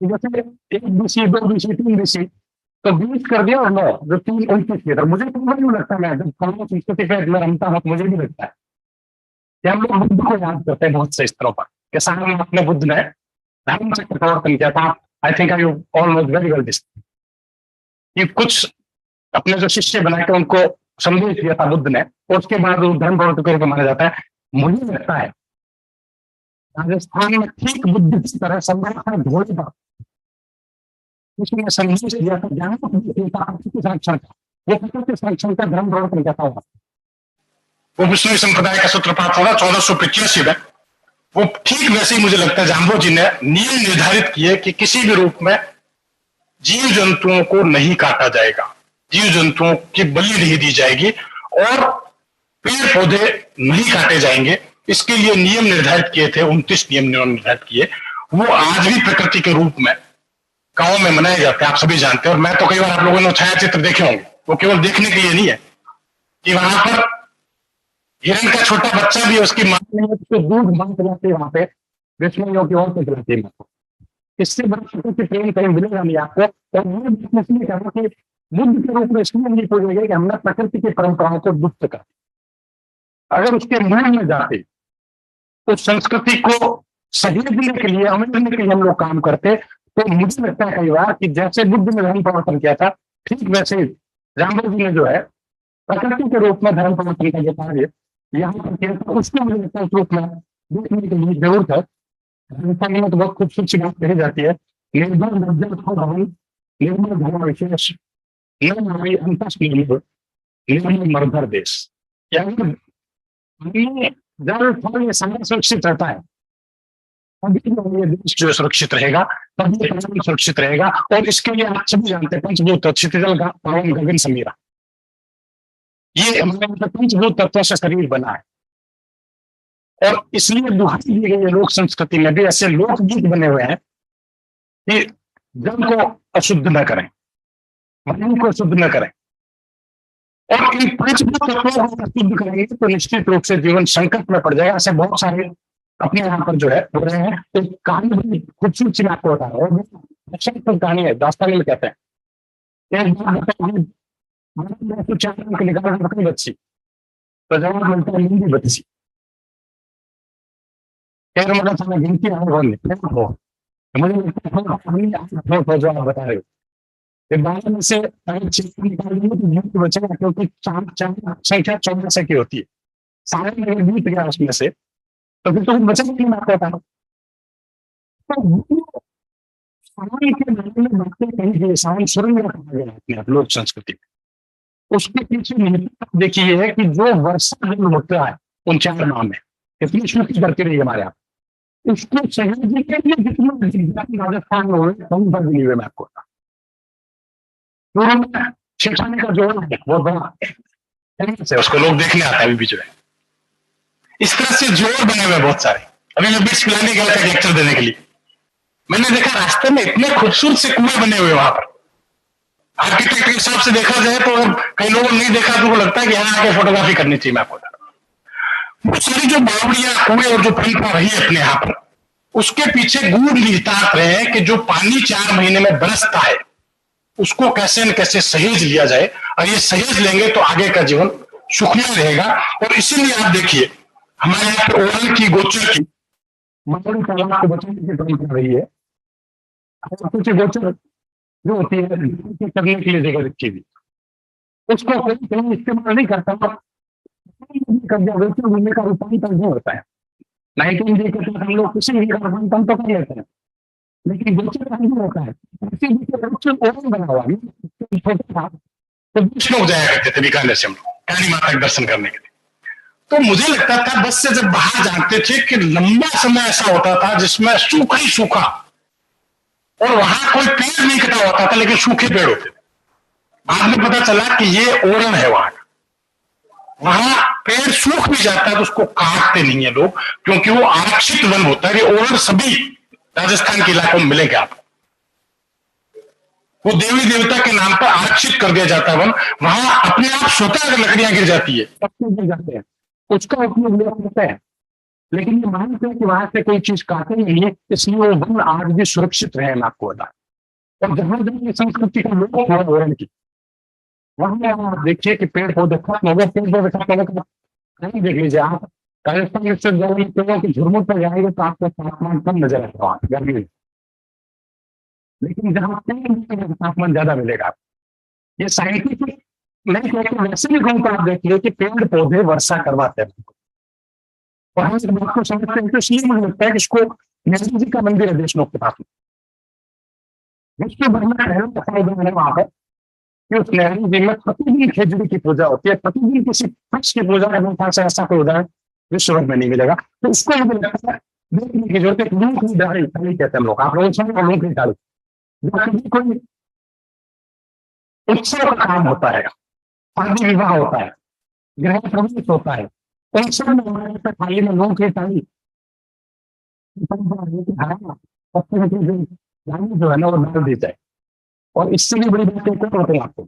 जैसे 1 BC 2 BC 3 BC, तो 20 कर दिया और 9 जो 3 29 की। मुझे तो नहीं लगता, मैं जब संस्कृति पे रमता हूँ मुझे भी लगता है कि हम लोग बुद्ध को याद करते हैं बहुत से स्तरों पर, कि सामने अपने बुद्ध ने धर्म से कठोर किया था। I think I almost very well this. कि कुछ अपने जो शिष्य बना के उनको संदेश दिया था बुद्ध ने, और उसके बाद वो धर्म प्रवर्तक के रूप में माना जाता है। मुझे लगता है राजस्थान में ठीक बुद्ध की तरह संरक्षण ढोल था, उसने संदेश दिया था ज्ञान के संरक्षण का, वो प्रकृति संरक्षण का धर्म प्रवर्तन कहता हुआ वो विष्णु संप्रदाय का सूत्रपात होगा 1485 में। वो ठीक वैसे ही मुझे लगता है जाम्बो जी ने नियम निर्धारित किए कि किसी भी रूप में जीव जंतुओं को नहीं काटा जाएगा, जीव जंतुओं की बलि नहीं दी जाएगी और पेड़ पौधे नहीं काटे जाएंगे। इसके लिए नियम निर्धारित किए थे, 29 नियम निर्धारित किए। वो आज भी प्रकृति के रूप में गांव में मनाए जाते हैं, आप सभी जानते हैं। और मैं तो कई बार आप लोगों ने छायाचित्र देखे होंगे, वो केवल देखने के लिए नहीं है कि वहां पर हिरण का छोटा बच्चा भी उसकी मां ने उसको दूध मांग पिलाती है, वहां पे विष्णु की ओर से पिलाती है। इससे बड़ा प्रकृति प्रेम कहीं मिलेगा नहीं आपको। और ये इसलिए कहा कि बुद्ध के रूप में इसलिए नहीं पूछेंगे कि हमने प्रकृति की परंपराओं को दुष्ट कर, अगर उसके मूल में जाते उस संस्कृति को सहेजने के लिए, अमलने के लिए हम लोग काम करते, तो मुझे लगता है कई बार कि जैसे बुद्ध ने धर्म प्रवर्तन किया था, ठीक वैसे रामदेव जी ने जो है प्रकृति के रूप में धर्म प्रवर्तन का जो कार्य यहाँ पर किया था, उसको मुझे लगता है उस रूप में देखने के लिए जरूरत है। राजस्थान में तो बहुत खूबसूरत सी बात कही जाती है, निर्भर मध्यम भवन निर्मल धर्म विशेष निर्मल मर्धर देश। यानी जल फल ये समय सुरक्षित रहता है, ये देश जो सुरक्षित रहेगा, तभी सुरक्षित रहेगा। और इसके लिए आप सभी जानते हैं पंचभूत क्षितिजल पावन गगन समीरा, ये हमारे पंचभूत तत्वों से शरीर बना है। और इसलिए दुहाई दी गई है लोक संस्कृति में भी ऐसे लोकगीत बने हुए हैं कि जल को अशुद्ध न करें, वायु को अशुद्ध न करें, और इन पंचभूत तत्वों को अशुद्ध करेंगे तो निश्चित रूप से जीवन संकट में पड़ जाएगा। ऐसे बहुत सारे अपने यहाँ पर जो है हो रहे हैं। तो कहानी बड़ी खूबसूरत सी आपको बता रहा हूँ, अच्छा कहानी है, दास्तानी में कहते हैं एक बार चार के निकाल बकरी बच्ची तो जवाब मिलता है हिंदी बच्ची, फिर मतलब समय गिनती हो मुझे लगता है जो आप बता रहे हो, फिर बारह में से अगर छह निकाल देंगे तो गिनती बचेगा, क्योंकि संख्या 14 की होती है, सारे में बीत गया उसमें से, तो फिर तो बचेगा नहीं बात होता है। तो सावन के बारे में बातें कही गई, सावन सुरंग कहा गया अपने लोक संस्कृति में। उसके पीछे निहित देखिए है कि जो वर्षा जल होता है उन 4 माह में इतनी शुक्ति करती रही हमारे यहाँ, उसको सहयोगी के लिए जितना राजस्थान में हुए कम पर मिली हुए मैं आपको छिड़काने का जोड़ है बहुत बड़ा से, उसको लोग देखने आते हैं अभी भी जो है। इस तरह से जोड़ बने हुए बहुत सारे। अभी मैं बिट्स पिलाने गया था लेक्चर देने के लिए, मैंने देखा रास्ते में इतने खूबसूरत से कुएं बने हुए वहां पर। आर्किटेक्ट के हिसाब से देखा जाए तो कई लोगों ने नहीं देखा तो लगता है कि यहाँ आके फोटोग्राफी करनी चाहिए। मैं आपको बहुत सारी जो बावड़ियां कुएं और जो परंपरा रही है अपने यहाँ पर, उसके पीछे गूढ़ निहितार्थ रहे हैं कि जो पानी 4 महीने में बरसता है उसको कैसे न कैसे सहेज लिया जाए, और ये सहेज लेंगे तो आगे का जीवन सुखमय रहेगा। और इसीलिए आप देखिए हमारे यहाँ पे ओरल की गोचर की मछली तालाब को बचाने की परंपरा रही है। गोचर जो होती है करने के लिए जगह रखी हुई, उसको कहीं इस्तेमाल नहीं करता, गोचर भूमि का रूपांतरण नहीं होता है। 19 के हम लोग किसी भी का रूपांतरण तो कर लेते हैं, लेकिन गोचर नहीं होता है। बना हुआ तो 20 लोग जाया करते थे बीकानेर से हम लोग काली माता के दर्शन करने के लिए। तो मुझे लगता था बस से जब बाहर जानते थे कि लंबा समय ऐसा होता था जिसमें सूखा ही सूखा, और वहां कोई पेड़ नहीं कटा होता था लेकिन सूखे पेड़ होते थे। बाद में पता चला कि ये ओरण है वहां पेड़ सूख भी जाता है तो उसको काटते नहीं है लोग, क्योंकि वो आरक्षित वन होता है। ये ओरण सभी राजस्थान के इलाकों में मिलेंगे आपको, वो देवी देवता के नाम पर आरक्षित कर दिया जाता है वन। वहां अपने आप स्वतः अगर लकड़ियां गिर जाती है गिर जाते हैं, उसका उपयोग लोग करते हैं, लेकिन ये मानते हैं कि वहां से कोई चीज काटे नहीं है, इसलिए वो वन आज भी सुरक्षित रहे। मैं आपको बता, और जहां जहां संस्कृति का लोग हुआ ओरण की, वहां आप देखिए कि पेड़ पौधे खत्म हो गए, पेड़ पौधे खत्म हो गए। देख लीजिए आप राजस्थान में से पेड़ों की झुरमुट पर जाएंगे तो आपको तापमान कम नजर आता है गर्मी में, लेकिन जहां पेड़ तापमान ज्यादा मिलेगा। ये साइंटिफिक नहीं कहते, वैसे भी कहीं पर आप देखिए कि पेड़ पौधे वर्षा करवाते हैं, और हम इस बात को समझते हैं। तो इसलिए मुझे लगता है कि इसको नेहरू जी का मंदिर है देशमुख के पास में, विश्व भर में नेहरू का उदाहरण है वहां पर, कि उस नेहरू जी में प्रतिदिन खिचड़ी की पूजा होती है, प्रतिदिन किसी वृक्ष की पूजा करने का ऐसा कोई उदाहरण विश्व भर में नहीं मिलेगा। तो इसको मुझे लगता है देखने की जरूरत है। लोक की डाली कहते हैं हम लोग, आप लोग समझ, लोक की डाली कोई उत्सव का काम होता है, शादी विवाह होता है, गृह प्रवेश होता है, उन सब में हमारे थाली में लोग की थाली जो है ना वो डाल दी जाए। और इससे भी बड़ी बात एक और होते हैं आपको,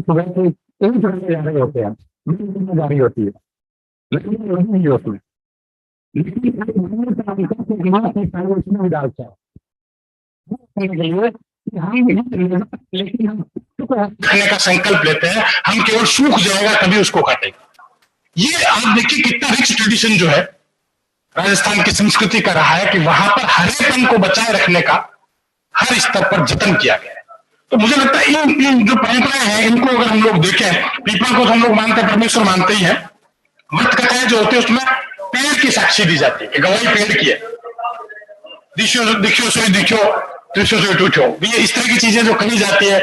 सुबह से एक जगह जा रहे होते हैं, जा रही होती है, लेकिन नहीं होती है, लेकिन उसमें भी डालता है लेकिन हम खाने का संकल्प लेते हैं, हम केवल सूख जाएगा तभी उसको काटेंगे। ये आप देखिए कितना रिच ट्रेडिशन जो है राजस्थान की संस्कृति का रहा है, कि वहां पर हरेपन को बचाए रखने का हर स्तर पर जतन किया गया है। तो मुझे लगता है इन जो परंपराएं हैं, इनको अगर हम लोग देखें, पीपल को तो हम लोग मानते हैं, परमेश्वर मानते ही हैं, व्रत कथाएं जो होती है उसमें पेड़ की साक्षी दी जाती है, गवाही पेड़ की है, दिखो से दिखो, त्रिशो से टूटो, ये इस तरह की चीजें जो कही जाती है,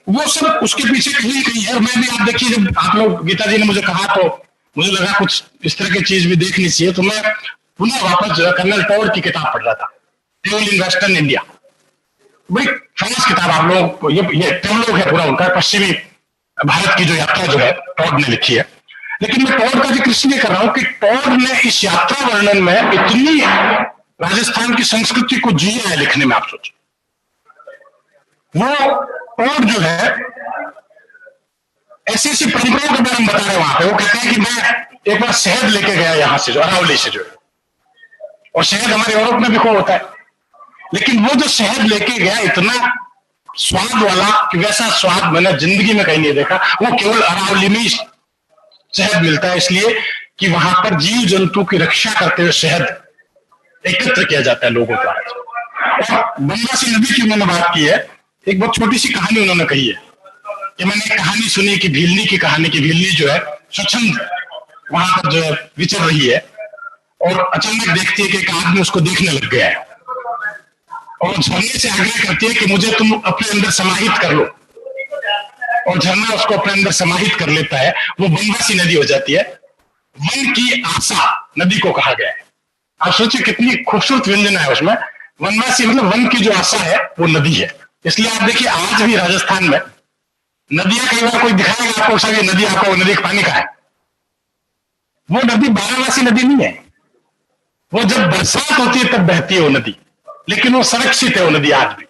वो सब उसके पीछे कहीं कहीं है। और मैं भी, आप देखिए, जब आप लोग गीता जी ने मुझे कहा तो मुझे लगा कुछ इस तरह की चीज भी देखनी चाहिए, तो मैं पुनः वापस जो है कर्नल टॉड की किताब पढ़ रहा था, ट्रेवल इन वेस्टर्न इंडिया, बड़ी फेमस किताब। आप लोग ये ट्रेवलॉग है पूरा उनका, पश्चिमी भारत की जो यात्रा जो है टॉड ने लिखी है। लेकिन मैं टॉड का जिक्र इसलिए कर रहा हूं कि टॉड ने इस यात्रा वर्णन में इतनी राजस्थान की संस्कृति को जिया है लिखने में। आप सोचिए, वो टॉड जो है ऐसी ऐसी परंपराओं के बारे में बता रहे हैं वहां पे। वो कहते हैं कि मैं एक बार शहद लेके गया यहां से, जो अरावली से जो है, और शहद हमारे यूरोप में भी खूब होता है, लेकिन वो जो शहद लेके गया इतना स्वाद वाला कि वैसा स्वाद मैंने जिंदगी में कहीं नहीं देखा। वो केवल अरावली में शहद मिलता है, इसलिए कि वहां पर जीव जंतु की रक्षा करते हुए शहद एकत्र किया जाता है लोगों द्वारा। और बनवासी नदी की उन्होंने बात की है, एक बहुत छोटी सी कहानी उन्होंने कही है कि मैंने एक कहानी सुनी कि भीलनी की कहानी, की भीलनी जो है स्वच्छंद वहां पर जो है विचर रही है, और अचानक देखती है कि एक आदमी उसको देखने लग गया है, और झरने से आग्रह करती है कि मुझे तुम अपने अंदर समाहित कर लो, और झरना उसको अपने अंदर समाहित कर लेता है। वो बनवासी नदी हो जाती है। वन की आशा नदी को कहा गया है। आप सोचिए कितनी खूबसूरत व्यंजन है उसमें। वनवासी मतलब वन की जो आशा है वो नदी है। इसलिए आप देखिए आज भी राजस्थान में नदियां, कई बार कोई दिखाएगा आपको सर ये नदी, आपको नदी का पानी का है, वो नदी बारावासी नदी नहीं है। वो जब बरसात होती है तब बहती है वो नदी, लेकिन वो संरक्षित है वो नदी आज भी।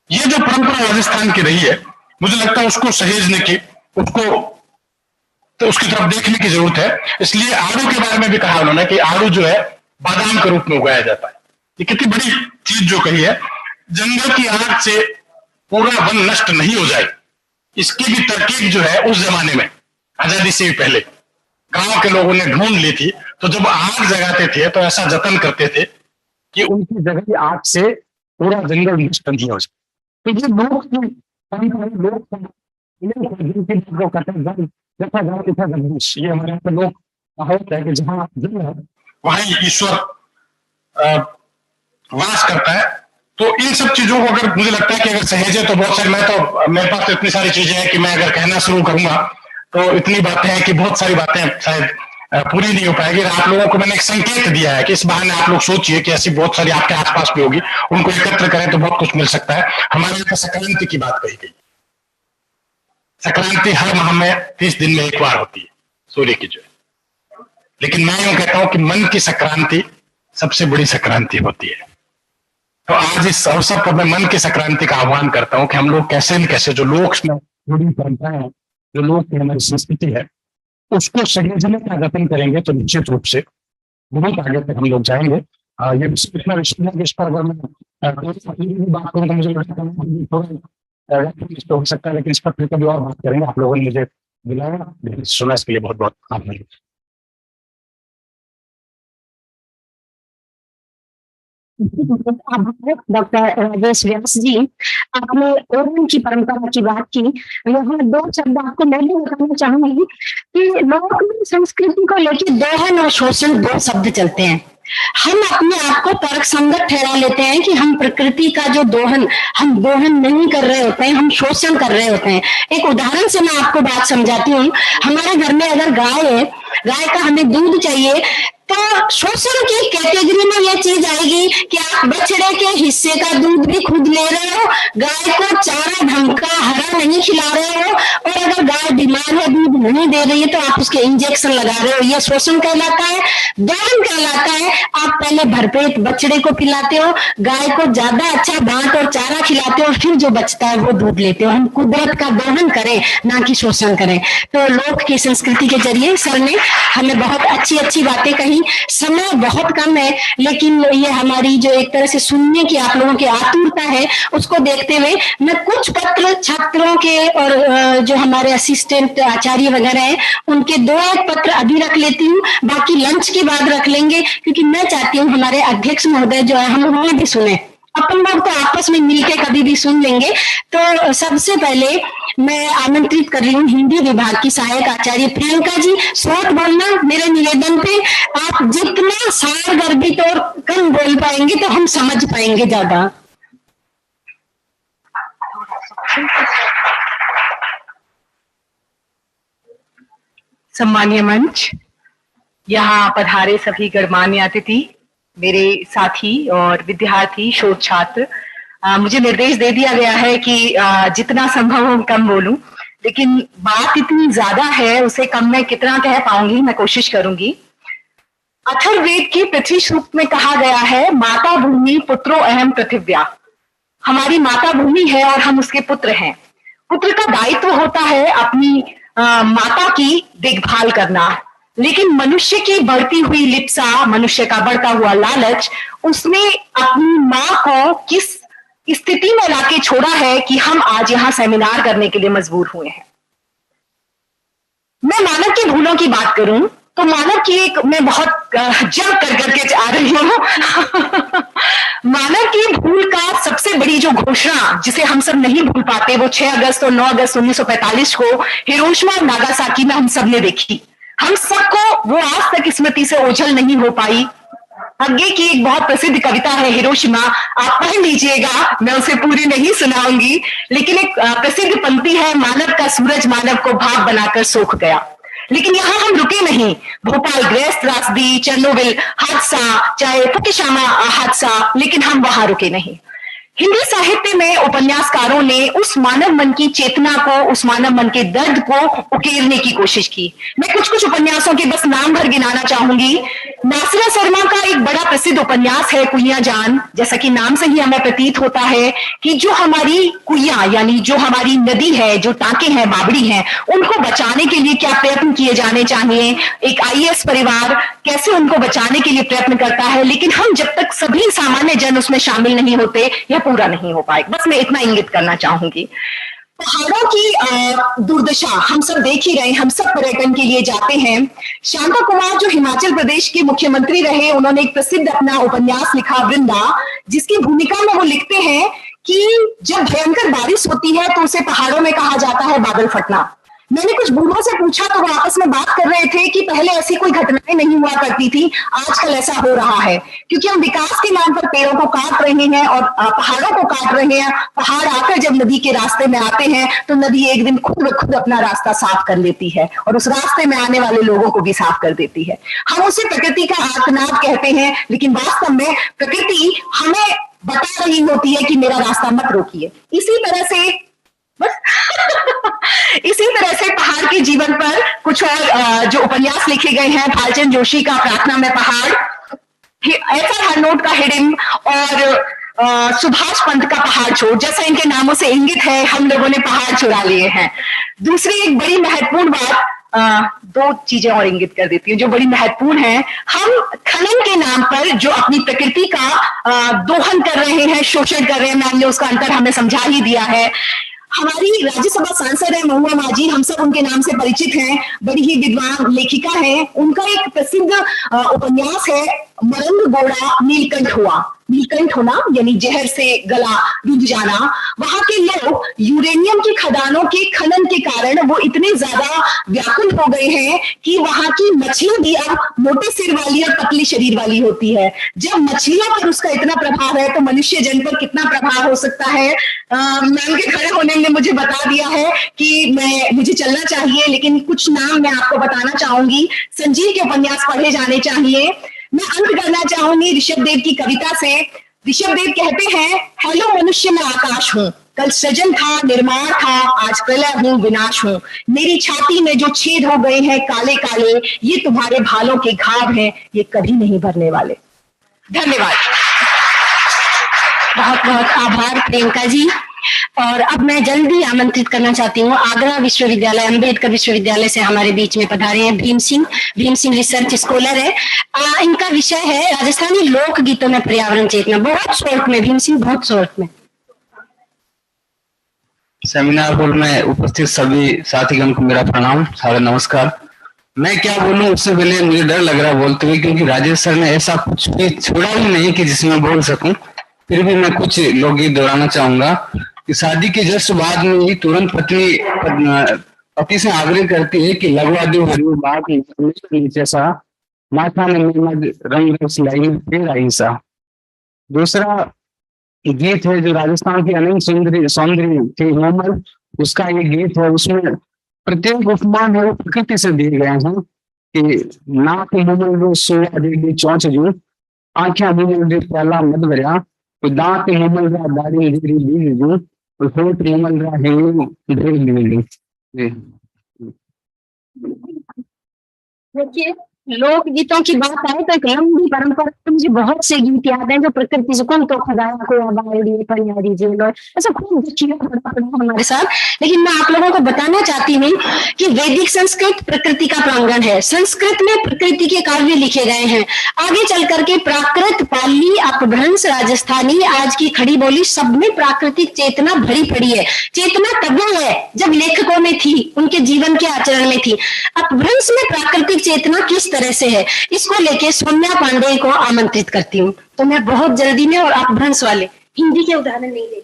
ये जो परंपरा राजस्थान की रही है, मुझे लगता है उसको सहेजने की, उसको तो उसकी तरफ देखने की जरूरत है। इसलिए आड़ू के बारे में भी कहा उन्होंने कि आड़ू जो है बादाम के रूप में उगाया जाता है। ये कितनी बड़ी चीज जो कही है। जंगल की आग से पूरा वन नष्ट नहीं हो जाए, इसकी भी तरकीब जो है उस जमाने में आजादी से भी पहले गांव के लोगों ने ढूंढ ली थी। तो जब आग जगाते थे तो ऐसा जतन करते थे कि उनकी जगह आग से पूरा जंगल नष्ट नहीं हो जाए। तो ये लोग ये हमारे यहाँ पे लोग कहावत है कि जहाँ जल है वहीं ईश्वर वास करता है। तो इन सब चीजों को अगर मुझे लगता है कि अगर सहेजे तो बहुत सारी, मैं तो मेरे पास तो इतनी सारी चीजें हैं कि मैं अगर कहना शुरू करूंगा तो इतनी बातें हैं कि बहुत सारी बातें शायद पूरी नहीं हो पाएगी। आप लोगों को मैंने एक संकेत दिया है कि इस बहाने आप लोग सोचिए कि ऐसी बहुत सारी आपके आसपास भी होगी, उनको एकत्र करें तो बहुत कुछ मिल सकता है। हमारे यहाँ संक्रांति की बात कही गई। संक्रांति हर माह में 30 दिन में एक बार होती है सूर्य की जो है, लेकिन मैं यूं कहता हूं कि मन की संक्रांति सबसे बड़ी संक्रांति होती है। तो आज इस अवसर पर मैं मन की संक्रांति का आह्वान करता हूं कि हम लोग कैसे न कैसे जो लोक में जुड़ी परंपराएं हैं, जो लोक की हमारी संस्कृति है, उसको सहेजने का जतन करेंगे तो निश्चित रूप से बहुत आगे तक हम लोग जाएंगे। ये इतना विषय इस पर अगर मैं बात करूँ तो मुझे हो सकता है, लेकिन इस पर फिर कभी और बात करेंगे। आप लोगों ने मुझे बुलाया, सुना, इसके लिए बहुत बहुत आभार। डॉक्टर राजेश व्यास जी, आपने ओरम की परंपरा की बात की। यहाँ दो शब्द आपको मैं भी बताना चाहूंगी कि लोगों की संस्कृति को लेकर दोहन और शोषण दो शब्द चलते हैं। हम अपने आप को तर्क संगत ठहरा लेते हैं कि हम प्रकृति का जो दोहन, हम दोहन नहीं कर रहे होते हैं, हम शोषण कर रहे होते हैं। एक उदाहरण से मैं आपको बात समझाती हूँ। हमारे घर में अगर गाय है, गाय का हमें दूध चाहिए, तो शोषण की कैटेगरी में यह चीज आएगी कि आप बछड़े के हिस्से का दूध भी खुद ले रहे हो, गाय को चारा ढंग का हरा नहीं खिला रहे हो, और अगर गाय बीमार है, दूध नहीं दे रही है, तो आप उसके इंजेक्शन लगा रहे हो। यह शोषण कहलाता है, दोहन कहलाता है। आप पहले भरपेट बछड़े को पिलाते हो, गाय को ज्यादा अच्छा भात और चारा खिलाते हो, फिर जो बचता है वो दूध लेते हो। हम कुदरत का दोहन करें, ना कि शोषण करें। तो लोक की संस्कृति के जरिए सर ने हमें बहुत अच्छी अच्छी बातें कही। समय बहुत कम है, लेकिन ये हमारी जो एक तरह से सुनने की आप लोगों की आतुरता है, उसको देखते हुए मैं कुछ पत्र छात्रों के और जो हमारे असिस्टेंट आचार्य वगैरह हैं, उनके दो एक पत्र अभी रख लेती हूँ, बाकी लंच के बाद रख लेंगे, क्योंकि मैं चाहती हूँ हमारे अध्यक्ष महोदय जो है हम उन्हें भी सुने। अपन लोग तो आपस में मिलकर कभी भी सुन लेंगे। तो सबसे पहले मैं आमंत्रित कर रही हूँ हिंदी विभाग की सहायक आचार्य प्रियंका जी, शॉर्ट बोलना मेरे निवेदन पे। आप जितना सारगर्भित और कम बोल पाएंगे तो हम समझ पाएंगे ज्यादा। सम्मानीय मंच, यहाँ पधारे सभी गणमान्य अतिथि, मेरे साथी और विद्यार्थी, शोध छात्र, मुझे निर्देश दे दिया गया है कि जितना संभव हो कम बोलूं, लेकिन बात इतनी ज्यादा है, उसे कम मैं कितना कह पाऊंगी, मैं कोशिश करूंगी। अथर्ववेद की पृथ्वी सूक्त में कहा गया है, माता भूमि पुत्रो अहम पृथिव्या। हमारी माता भूमि है और हम उसके पुत्र हैं। पुत्र का दायित्व होता है अपनी माता की देखभाल करना, लेकिन मनुष्य की बढ़ती हुई लिप्सा, मनुष्य का बढ़ता हुआ लालच, उसने अपनी माँ को किस स्थिति में लाके छोड़ा है कि हम आज यहाँ सेमिनार करने के लिए मजबूर हुए हैं। मैं मानव की भूलों की बात करूं तो मानव की एक, मैं बहुत जंप कर करके आ रही हूँ मानव की भूल का सबसे बड़ी जो घोषणा जिसे हम सब नहीं भूल पाते, वो 6 अगस्त और 9 अगस्त 1945 को हिरोशिमा और नागासाकी में हम सब ने देखी। हम सबको वो आज तक स्मृति से ओझल नहीं हो पाई। आगे की एक बहुत प्रसिद्ध कविता है हिरोशिमा, आप पढ़ लीजिएगा, मैं उसे पूरी नहीं सुनाऊंगी, लेकिन एक प्रसिद्ध पंक्ति है, मानव का सूरज मानव को भाप बनाकर सोख गया। लेकिन यहाँ हम रुके नहीं। भोपाल गैस त्रासदी, चेरनोबिल हादसा, चाहे फुकुशिमा हादसा, लेकिन हम वहां रुके नहीं। हिंदी साहित्य में उपन्यासकारों ने उस मानव मन की चेतना को, उस मानव मन के दर्द को उकेरने की कोशिश की। मैं कुछ कुछ उपन्यासों के बस नाम भर गिनाना चाहूंगी। नासिरा शर्मा का एक बड़ा प्रसिद्ध उपन्यास है कुइयां जान। जैसा कि नाम से ही हमें प्रतीत होता है कि जो हमारी कुइयां, यानी जो हमारी नदी है, जो टांके हैं, बावड़ी हैं, उनको बचाने के लिए क्या प्रयत्न किए जाने चाहिए। एक IAS परिवार कैसे उनको बचाने के लिए प्रयत्न करता है, लेकिन हम जब तक सभी सामान्य जन उसमें शामिल नहीं होते, यह पूरा नहीं हो पाएगा। बस मैं इतना इंगित करना चाहूंगी। पहाड़ों की दुर्दशा हम सब देख ही रहे, हम सब पर्यटन के लिए जाते हैं। शांता कुमार जो हिमाचल प्रदेश के मुख्यमंत्री रहे, उन्होंने एक प्रसिद्ध अपना उपन्यास लिखा वृंदा, जिसकी भूमिका में वो लिखते हैं कि जब भयंकर बारिश होती है तो उसे पहाड़ों में कहा जाता है बादल फटना। मैंने कुछ बूढ़ों से पूछा तो वो आपस में बात कर रहे थे कि पहले ऐसी कोई घटनाएं नहीं हुआ करती थी, आजकल ऐसा हो रहा है, क्योंकि हम विकास के नाम पर पेड़ों को काट रहे हैं और पहाड़ों को काट रहे हैं। पहाड़ आकर जब नदी के रास्ते में आते हैं तो नदी एक दिन खुद ब खुद अपना रास्ता साफ कर लेती है और उस रास्ते में आने वाले लोगों को भी साफ कर देती है। हम उसे प्रकृति का आर्तनाद कहते हैं, लेकिन वास्तव में प्रकृति हमें बता रही होती है कि मेरा रास्ता मत रोकिए। इसी तरह से इसी तरह से पहाड़ के जीवन पर कुछ और जो उपन्यास लिखे गए हैं, भालचंद जोशी का प्रार्थना में पहाड़, एफआर हरनोट का हिडिंब और सुभाष पंत का पहाड़ छोड़, जैसा इनके नामों से इंगित है, हम लोगों ने पहाड़ चुरा लिए हैं। दूसरी एक बड़ी महत्वपूर्ण बात, दो चीजें और इंगित कर देती हूँ जो बड़ी महत्वपूर्ण है। हम खनन के नाम पर जो अपनी प्रकृति का दोहन कर रहे हैं, शोषण कर रहे हैं, मैंने उसका अंतर हमें समझा ही दिया है। हमारी राज्यसभा सांसद है महुआ माजी, हम सब उनके नाम से परिचित हैं, बड़ी ही विद्वान लेखिका हैं। उनका एक प्रसिद्ध उपन्यास है मरंग गोड़ा नीलकंठ हुआ, नीलकंठ होना यानी जहर से गला डूब जाना। वहां के लोग यूरेनियम की खदानों के खनन के कारण वो इतने ज्यादा व्याकुल हो गए हैं कि वहां की मछली भी अब मोटे सिर वाली और पतली शरीर वाली होती है। जब मछलियों पर उसका इतना प्रभाव है तो मनुष्य जन पर कितना प्रभाव हो सकता है। मैम के खड़े होने ने मुझे बता दिया है कि मुझे चलना चाहिए, लेकिन कुछ नाम मैं आपको बताना चाहूंगी। संजीव के उपन्यास पढ़े जाने चाहिए। मैं अंत करना चाहूंगी ऋषभ देव की कविता से। ऋषभ देव कहते हैं, हेलो मनुष्य मैं आकाश हूँ, कल सृजन था निर्माण था, आज प्रलय हूँ विनाश हूँ। मेरी छाती में जो छेद हो गए हैं काले काले, ये तुम्हारे भालों के घाव हैं, ये कभी नहीं भरने वाले। धन्यवाद। बहुत बहुत आभार प्रियंका जी। और अब मैं जल्दी आमंत्रित करना चाहती हूँ आगरा विश्वविद्यालय, अम्बेडकर विश्वविद्यालय से हमारे बीच में पधारे हैं भीम सिंह रिसर्च स्कॉलर है। इनका विषय है राजस्थानी लोक गीतों में पर्यावरण चेतना। बहुत शॉर्ट में भीम सिंह, बहुत शॉर्ट में। सेमिनार हॉल में उपस्थित सभी साथीगण को मेरा प्रणाम, सारा नमस्कार। मैं क्या बोलूं उससे पहले मुझे डर लग रहा बोलते हुए, क्योंकि राजेश सर ने ऐसा कुछ भी छोड़ा ही नहीं कि जिसमें बोल सकूं। फिर भी मैं कुछ लोकगीत दोहराना चाहूंगा कि शादी के जस्ट बाद में ही तुरंत पति से आग्रह करती है कि लगवा दो हरियो बात नीचे सा, माथा में रंग सिलाई में फिर आई सा। दूसरा गीत है जो राजस्थान की अनंत सौंदर्य थी मोमल, उसका ये गीत है। उसमें प्रत्येक उपमान है वो प्रकृति से दिए गए हैं कि नाक मोमल रो सोया देगी चौंच जू, आंखें मोमल रे प्याला मद भरिया, तो दांत मोमल रा दाढ़ी ढेरी बीज जू, तो होठ मोमल रा हेलो ढेर बीज। देखिए, लोक गीतों की बात आए तो एक लंबी परंपरा तो मुझे बहुत से गीत याद हैं जो प्रकृति से कौन तो खुदाया को बावड़ी परियारी जेल और ऐसा खूब देखिए हमारे साथ। लेकिन मैं आप लोगों को बताना चाहती हूँ कि वैदिक संस्कृत प्रकृति का प्रांगण है। संस्कृत में प्रकृति के काव्य लिखे गए हैं। आगे चल करके प्राकृत, पाली, अपभ्रंश, राजस्थानी, आज की खड़ी बोली सब में प्राकृतिक चेतना भरी पड़ी है। चेतना तब है जब लेखकों में थी, उनके जीवन के आचरण में थी। अपभ्रंश में प्राकृतिक चेतना किस तरह से है, इसको लेके सोनिया पांडे को आमंत्रित करती हूँ। तो मैं बहुत जल्दी में, और अपभ्रंश वाले हिंदी के उदाहरण नहीं देगी।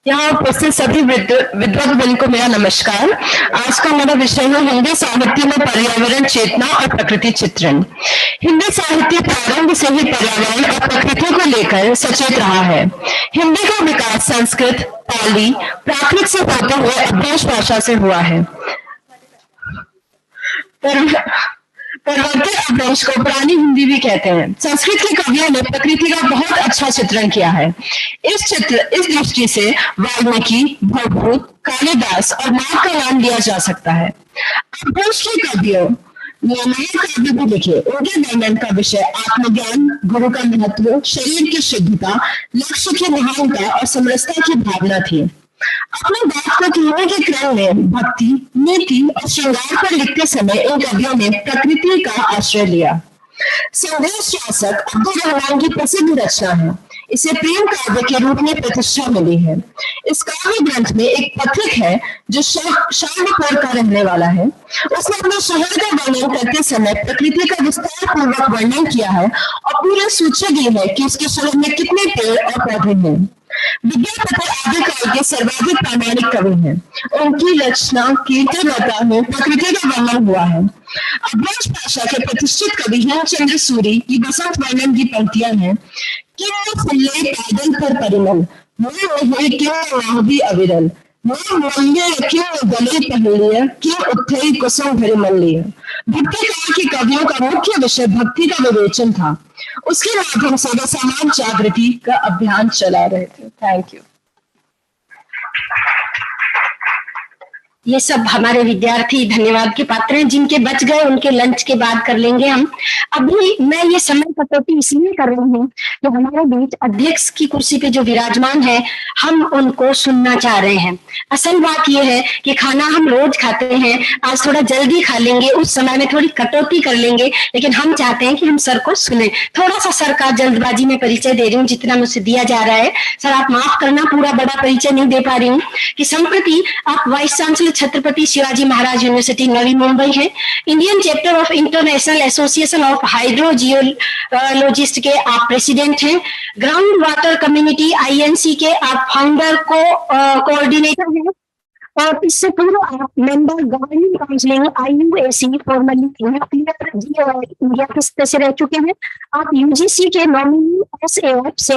यहाँ उपस्थित सभी विद्वद्वृंद को मेरा नमस्कार। आज का मेरा विषय है हिंदी साहित्य में पर्यावरण चेतना और प्रकृति चित्रण। हिंदी साहित्य प्रारंभ से ही पर्यावरण और प्रकृति को लेकर सचेत रहा है। हिंदी का विकास संस्कृत, पाली, प्राकृत से होते हुए अपभ्रंश भाषा से हुआ है। पर्वतीय अपभ्रंश को पुरानी हिंदी भी कहते हैं। संस्कृत के कवियों ने प्रकृति का बहुत अच्छा चित्रण किया है। इस दृष्टि से वाल्मीकि, भवभूत, कालिदास और नाग का नाम लिया जा सकता है। अपभ्रंश के कवियों ने नए काव्य भी लिखे। उनके वर्णन का विषय आत्मज्ञान, गुरु का महत्व, शरीर की शुद्धता, लक्ष्य की महानता और समरसता की भावना थी। अपनी बात को कहने के क्रम में भक्ति, नीति और श्रृंगार पर लिखते समय इन कवियों ने प्रकृति का आश्रय लिया। संदेश शासक अब्दुल रहमान की प्रसिद्ध रचना है। इसे प्रेम काव्य के रूप में प्रतिष्ठा मिली है। इस काव्य ग्रंथ में एक पथिक है जो शाहपुर का रहने वाला है। उसने अपने शहर का वर्णन करते समय प्रकृति का विस्तार पूर्वक वर्णन किया है और पूरे सूची दी है कि उसके शहर में कितने पेड़ और पौधे हैं। विद्यापति आदिकाल के सर्वाधिक प्रामाणिक कवि हैं। उनकी रचना कीर्तनलता में प्रकृति का वर्णन हुआ है। अपभ्रंश भाषा के प्रतिष्ठित कवि हेमचंद्र सूरी की बसंत वर्णन की पंक्तियां हैं। फुल्ले पैदल पर परिमल, भी अविरल, गले पहलिया, क्यों उठे कुसुम भरे मल्लिया। भक्ति काल के कवियों का मुख्य विषय भक्ति का विवेचन था। उसके माध्यम से वे समाज जागृति का अभियान चला रहे थे। Thank you. ये सब हमारे विद्यार्थी धन्यवाद के पात्र हैं। जिनके बच गए उनके लंच के बाद कर लेंगे हम। अभी मैं ये समय कटौती इसलिए कर रही हूँ कि हमारे बीच अध्यक्ष की कुर्सी पे जो विराजमान है, हम उनको सुनना चाह रहे हैं। असल बात ये है कि खाना हम रोज खाते हैं, आज थोड़ा जल्दी खा लेंगे, उस समय में थोड़ी कटौती कर लेंगे, लेकिन हम चाहते हैं कि हम सर को सुने। थोड़ा सा सर का जल्दबाजी में परिचय दे रही हूँ जितना मुझसे दिया जा रहा है। सर आप माफ करना, पूरा बड़ा परिचय नहीं दे पा रही हूँ। कि संप्रति आप vice chancellor Chhatrapati Shivaji Maharaj university Navi Mumbai है। Indian chapter of international association of hydrogeologist के आप प्रेसिडेंट हैं। ग्राउंड वाटर कम्युनिटी INC के आप फाउंडर कोऑर्डिनेटर हैं। और इससे पूर्व आप member governing council IUAC formally India के सदस्य से रह चुके हैं। आप UGC के नॉमिनी SAF से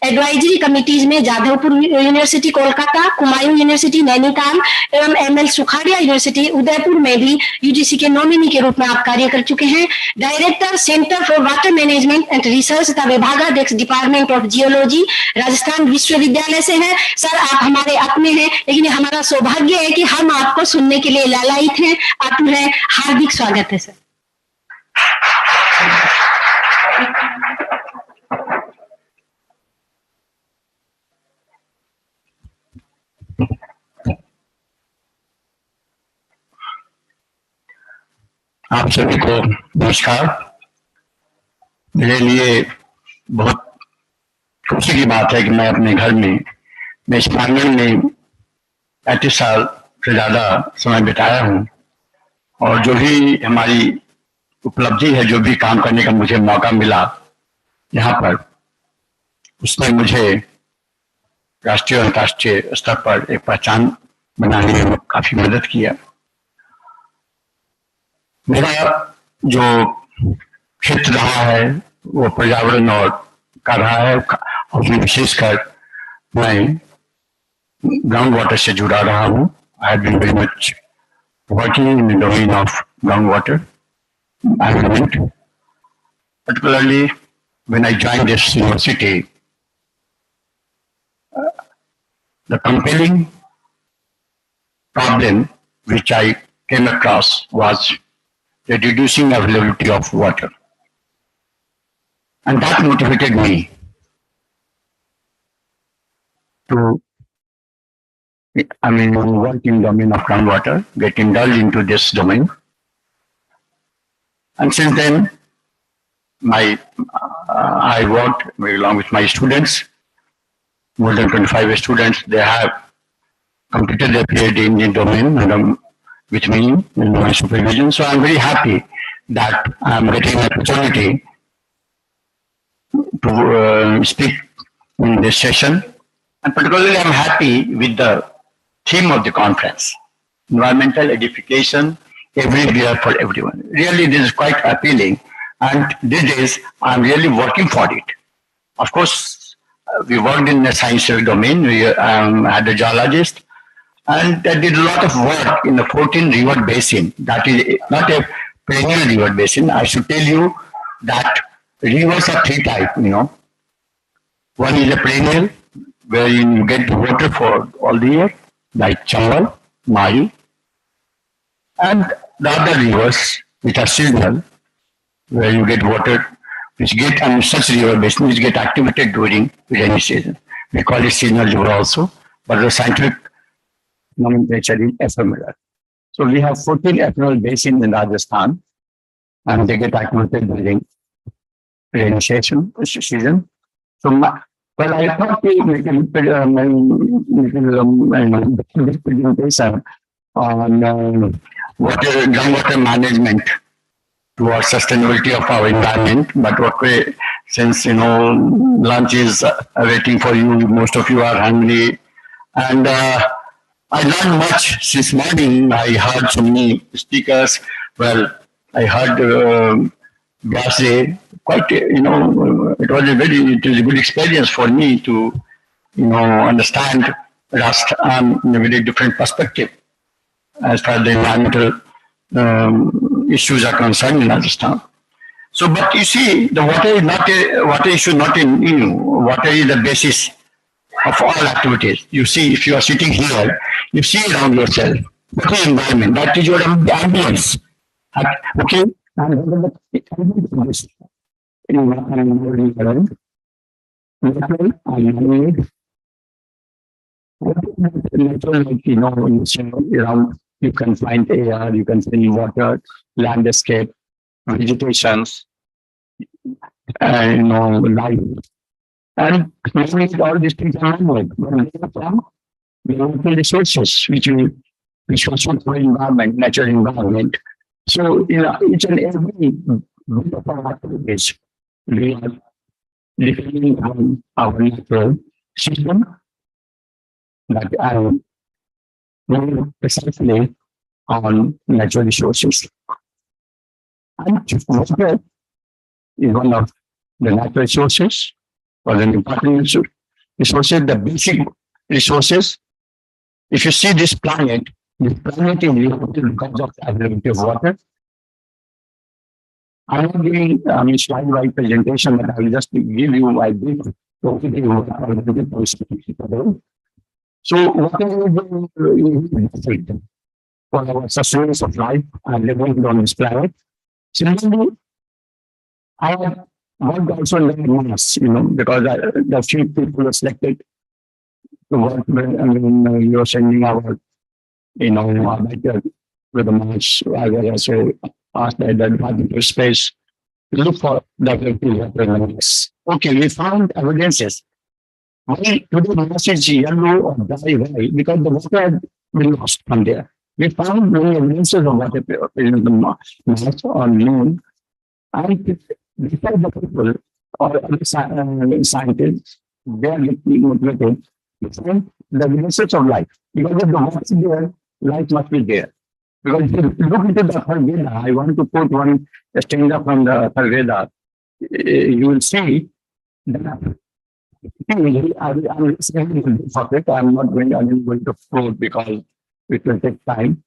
एडवाइजरी कमिटीज में जाधवपुर यूनिवर्सिटी कोलकाता, कुमायूं यूनिवर्सिटी नैनीताल एवं ML सुखाड़िया यूनिवर्सिटी उदयपुर में भी UGC के नॉमिनी के रूप में आप कार्य कर चुके हैं। Director centre for water management and research तथा विभागाध्यक्ष डिपार्टमेंट ऑफ जियोलॉजी राजस्थान विश्वविद्यालय से हैं। सर आप हमारे अपने हैं, लेकिन हमारा सौभाग्य है कि हम आपको सुनने के लिए लालायित हैं, आतुर हैं। हार्दिक स्वागत है सर। आप सभी को नमस्कार। मेरे लिए बहुत खुशी की बात है कि मैं अपने घर में मैं इस प्रांगण में 35 साल से ज्यादा समय बिताया हूँ और जो भी हमारी उपलब्धि है, जो भी काम करने का मुझे मौका मिला यहाँ पर, उसने मुझे राष्ट्रीय और अंतर्राष्ट्रीय स्तर पर एक पहचान बनाने में काफी मदद किया। मेरा जो क्षेत्र रहा है वो पर्यावरण और का रहा है, और विशेषकर मैं ग्राउंड वाटर से जुड़ा रहा हूँ। I have been very much working in the domain of ground water environment, particularly when I joined this university. The compelling problem which I came across was the reducing availability of water, and that motivated me to work in domain of groundwater, get indulged into this domain. And since then, I worked along with my students, more than 25 students. They have completed their PhD in the domain with me in my supervision. So I'm very happy that I'm getting an opportunity to speak in this session. And particularly, I'm happy with the theme of the conference, Environmental Edification, everywhere for everyone. Really, this is quite appealing. And these days, I'm really working for it. Of course, we worked in the scientific domain. We had a geologist, and I did a lot of work in the 14 river basin. That is not a perennial river basin. I should tell you that rivers are three types, One is a perennial, where you get water for all the year, like Chambal, Mahi, and the other rivers which are seasonal, where you get water, which get, such river basin which get activated during rainy season. We call it seasonal river also, but the scientific nomenclature is ephemeral. So we have 14 ephemeral basins in Rajasthan, and they get activated during rainy season. So, I thought to make a presentation on groundwater management towards sustainability of our environment. But since lunch is waiting for you, most of you are hungry, and I learned much this morning. I heard so many speakers. Well, I heard Vyas, quite, it was a good experience for me to, understand Rajasthan in a very different perspective as far as the environmental issues are concerned in Rajasthan. So, but you see, the water is not a water issue, not in water is the basis of all activities. You see, if you are sitting here, you see around yourself. What is environment? That is your ambience. Okay? You can find air, you can see water, landscape, vegetations, life. And all these things are not like natural resources which we responsible for environment, natural environment. So, each and every bit of our activities, we are depending on our natural system that are very precisely on natural resources. And water is one of the natural resources or the important resources, the basic resources. If you see this planet is limited because of the availability of water. I'm not giving slide-wise presentation, but I will just give you my brief overview of. So water is for our sustenance of life and living on this planet. Similarly, I have worked also in the mass, because the few people were selected to work when you're sending our, with the mass. I was also asked by the Department of Space to look for developing water in the mass. Okay, we found evidences. Why today the mass is yellow or dry white? Because the water had been lost from there. We found many evidences of water in the mass on moon. And besides the people or other scientists, they are getting motivated to find the evidences of life. Because if the water is there, life must be there. Because if you look into the Veda, I want to quote one stanza from the Veda. You will see that I'm not going to quote because it will take time.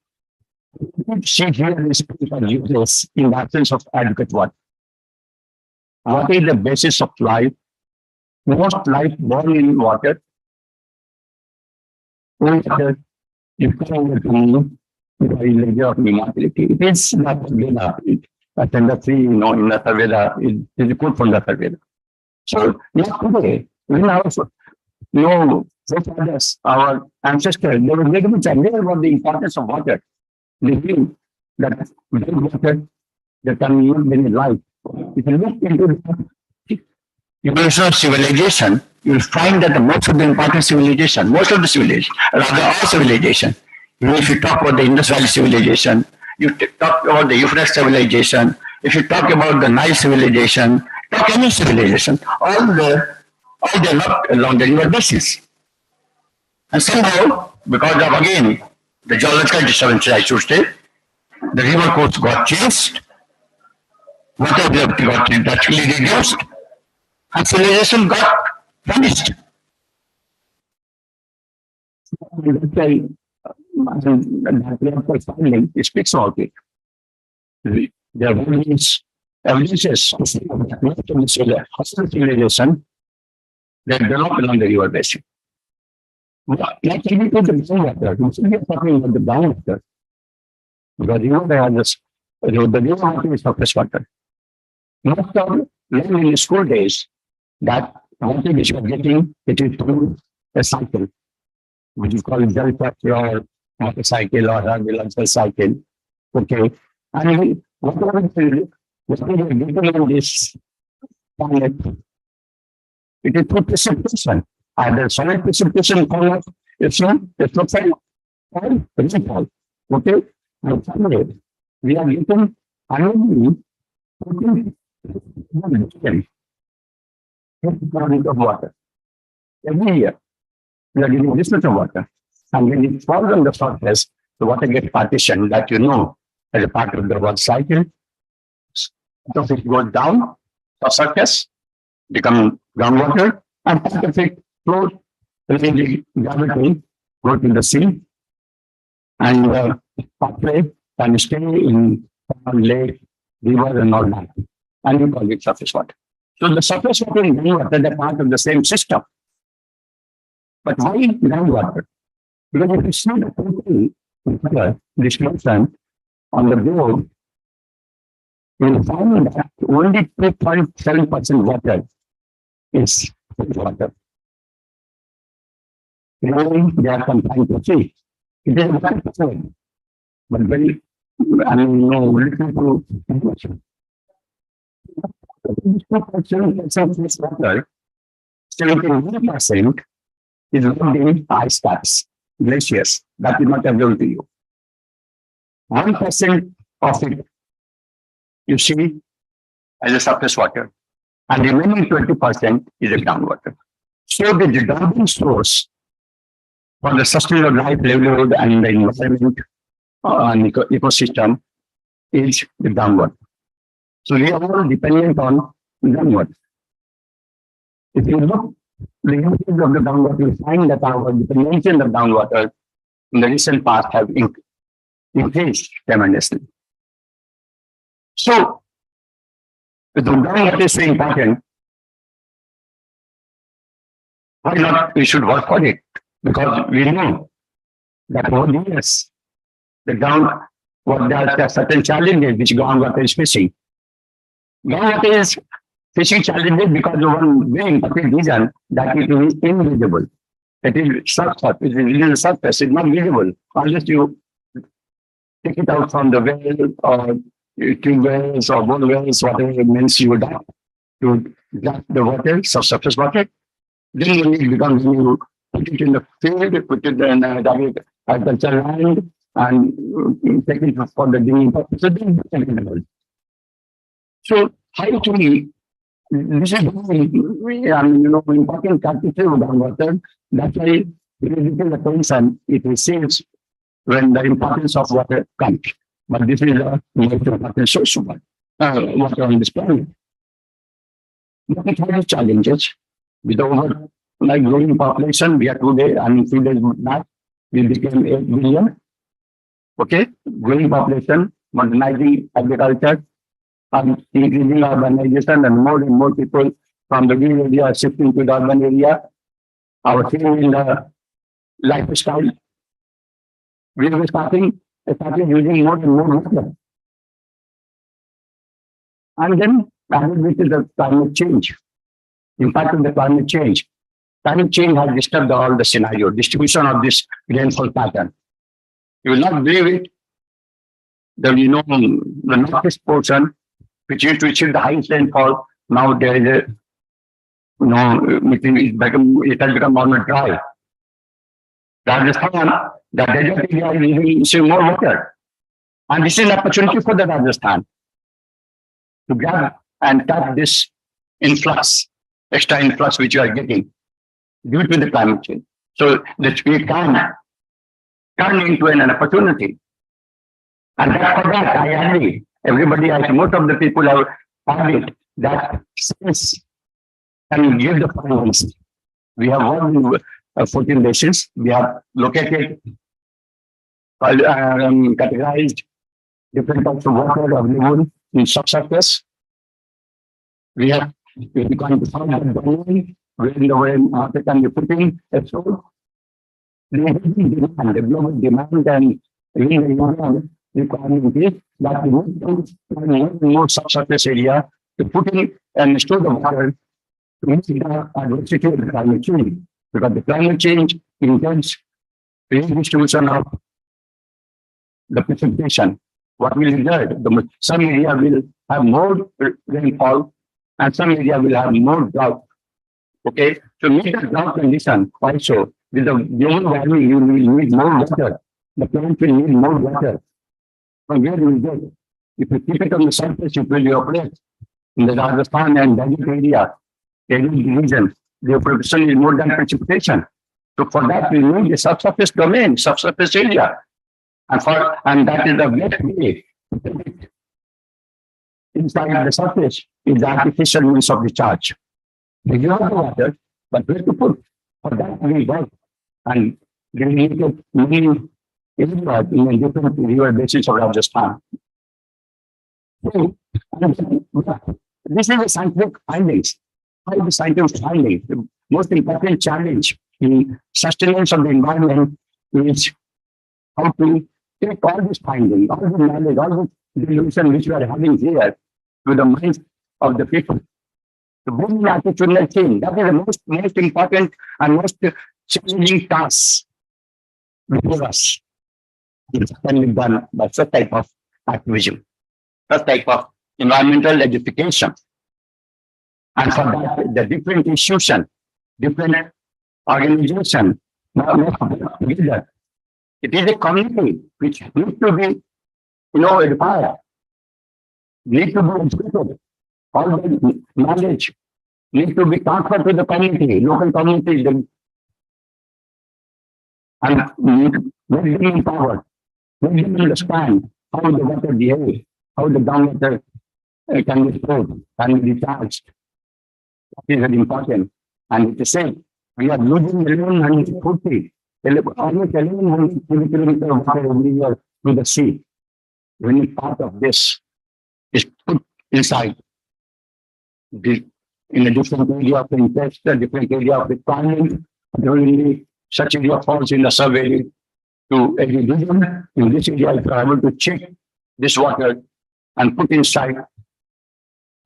See here is useless in the absence of adequate water. What is the basis of life? Most life born in water. Water, you can layer of immortality. It is not Veda. The three, in the Veda, it is a quote from the Veda. So, not today, when our forefathers, our ancestors, they were very much aware about the importance of water. They knew that without water, there can not be any life. If you look into the evolution of civilization, you will find that most of the important civilization, rather all civilization, even if you talk about the Indus Valley civilization, you talk about the Euphrates civilization, if you talk about the Nile civilization, talk any civilization, all they not along the river basis. And somehow, because of again the geological disturbances, I should say, the river course got changed, water depth got drastically reduced, and civilization got vanished. It speaks about it. There are various evidences of civilization that developed along the river basin. Like even to the groundwater, we are talking about the groundwater. Because they have this, the river water is surface water. Most of when in school days, that water which we are getting, it is through a cycle, which is called delta or motorcycle or ambulance cycle. Okay. And whatever we are getting on this planet, it is through precipitation. Either solid precipitation called it's not or rainfall. Okay. And finally, we are getting only of water. Every year, we are getting this much of water. And when it falls on the surface, the water gets partitioned, that as a part of the water cycle. So it goes down the surface, become groundwater, and part of it flows the gravity, go to the sea, and pathway can stay in lake, river, and all that. And we call it surface water. So the surface water and groundwater, they're part of the same system. But why groundwater? Because if you see the total water distribution on the globe, you will find that only 2.7% water is water. Really, they are confined to sea. It is a very good, but very, listen to information. 2.7% water, 71% is not in ice caps, glaciers. That is not available to you. 1% of it, you see, as a surface water, and the remaining 20% is a groundwater. So the redundant source for the sustainable life, livelihood, and the environment and ecosystem is the groundwater. So we are all dependent on groundwater. If you look the usage of the groundwater, you find that our dependency on the groundwater in the recent past have increased tremendously. So, if the groundwater is so important, why not we should work for it? Because we know that over the years, the ground, there are certain challenges which groundwater is facing. Groundwater is facing challenges because of one very important reason, that it is invisible. It is surface, it is in the surface, it's not visible unless you take it out from the well or tube wells or bore wells, whatever it means you would have to grab the water, surface water. Then when it becomes, you put it in the field, put it in agricultural land, and take it for the drinking purpose. So then it's available. So how to me, this is important characteristic of groundwater. That's why it is the concern it receives when the importance of water comes. But this is a most important source of water on this planet. But it has challenges. With over like growing population, we are today, I mean 2 days back, we became 8 billion. Okay, growing population, modernizing agriculture, and increasing urbanization, and more people from the rural area are shifting to the urban area. Our change in the lifestyle, we were started using more and more water. And then added with the climate change, impact of the climate change. Climate change has disturbed all the scenario, distribution of this rainfall pattern. You will not believe it. The northeast portion, which used to achieve the highest rainfall, now there is a, it has become almost dry. Rajasthan, the desert area is using more water. And this is an opportunity for the Rajasthan to grab and tap this influx, extra influx which you are getting due to the climate change. So that we can turn into an opportunity. And that for that, I agree. Everybody, most of the people have found it that since and give the finance. We have worked in 14 nations. We have located, categorized different types of water available in subsurface. We have going to find that domain where the market can be put in a soul. The global demand and requirement is that we need more subsurface area to put in and store the water to meet the adversity of the climate change. Because the climate change intends redistribution of the precipitation. What will result? Some area will have more rainfall and some area will have more drought. Okay, to meet the drought condition also, with the global warming, you will need more water. The plant will need more water. From where you will get? If you keep it on the surface, it will evaporate. In the Rajasthan and desert area, every region, the evaporation is more than precipitation. So for that, we need the subsurface domain, subsurface area. And that is the best way inside the surface is the artificial means of recharge. We give the water, but where to put? For that we work and delineated many areas in a different river basis of Rajasthan. So, this is the scientific findings. How the scientific findings? The most important challenge in sustenance of the environment is how to take all this finding, all the knowledge, all the delusion which we are having here to the minds of the people. To bring the attitudinal change, that is the most important and most challenging task before us. It can be done by such type of activism, such type of environmental edification. And for that, the different institutions, different organizations, together. It is a community which needs to be required, need to be educated. All the knowledge need to be transferred to the community, local community, and make them empowered, make them understand how the water behaves, how the groundwater can be stored, can be recharged. That is very important. And at the same, we are losing 1140, almost 1140 kilometers of water every year to the sea. When part of this is put inside in a different area of interest, a different area of requirement, only such area falls in the survey to every region. In this area, if you are able to check this water and put inside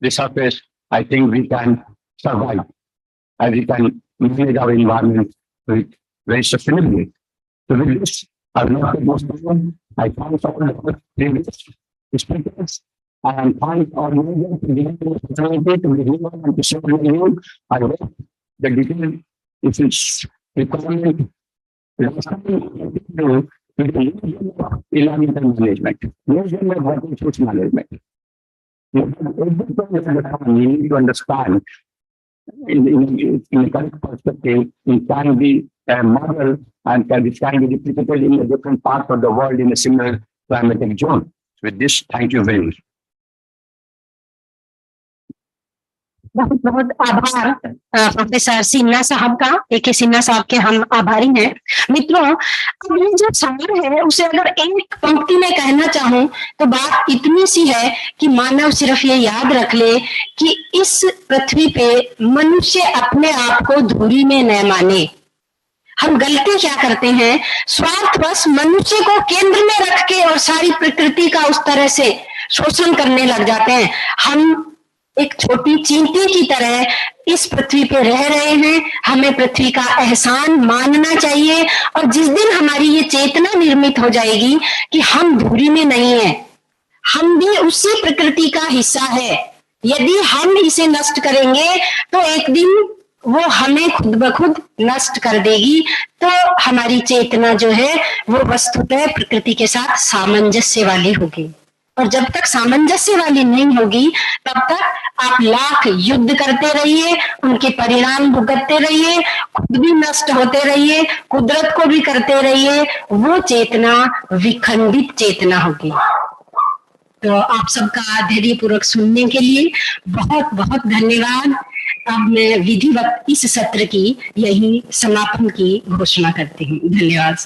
the surface, I think we can survive and we can manage our environment very sustainably. So with this, I will not take most of them. I thank all the previous speakers and thank our media to give me the opportunity to review and to share with you. I hope the detail is its requirement. Environmental management, water resource management. Everything you need to understand in a correct perspective, it can be a model and can be replicated in the different parts of the world in a similar climatic zone. With this, thank you very much. बहुत बहुत आभार professor Sinha साहब का। AK Sinha साहब के हम आभारी हैं। मित्रों, अब ये जो सागर है उसे अगर एक पंक्ति में कहना चाहूं तो बात इतनी सी है कि मानव सिर्फ ये याद रख ले कि इस पृथ्वी पे मनुष्य अपने आप को धुरी में न माने। हम गलती क्या करते हैं, स्वार्थवश मनुष्य को केंद्र में रख के और सारी प्रकृति का उस तरह से शोषण करने लग जाते हैं। हम एक छोटी चींटी की तरह इस पृथ्वी पे रह रहे हैं। हमें पृथ्वी का एहसान मानना चाहिए और जिस दिन हमारी ये चेतना निर्मित हो जाएगी कि हम धूरी में नहीं है, हम भी उसी प्रकृति का हिस्सा है, यदि हम इसे नष्ट करेंगे तो एक दिन वो हमें खुद ब खुद नष्ट कर देगी। तो हमारी चेतना जो है वो वस्तुतः प्रकृति के साथ सामंजस्य वाली होगी, और जब तक सामंजस्य वाली नहीं होगी तब तक आप लाख युद्ध करते रहिए, उनके परिणाम भुगतते रहिए, खुद भी नष्ट होते रहिए, कुदरत को भी करते रहिए, वो चेतना विखंडित चेतना होगी। तो आप सबका धैर्यपूर्वक सुनने के लिए बहुत बहुत धन्यवाद। अब मैं विधिवत इस सत्र की यही समापन की घोषणा करती हूँ। धन्यवाद।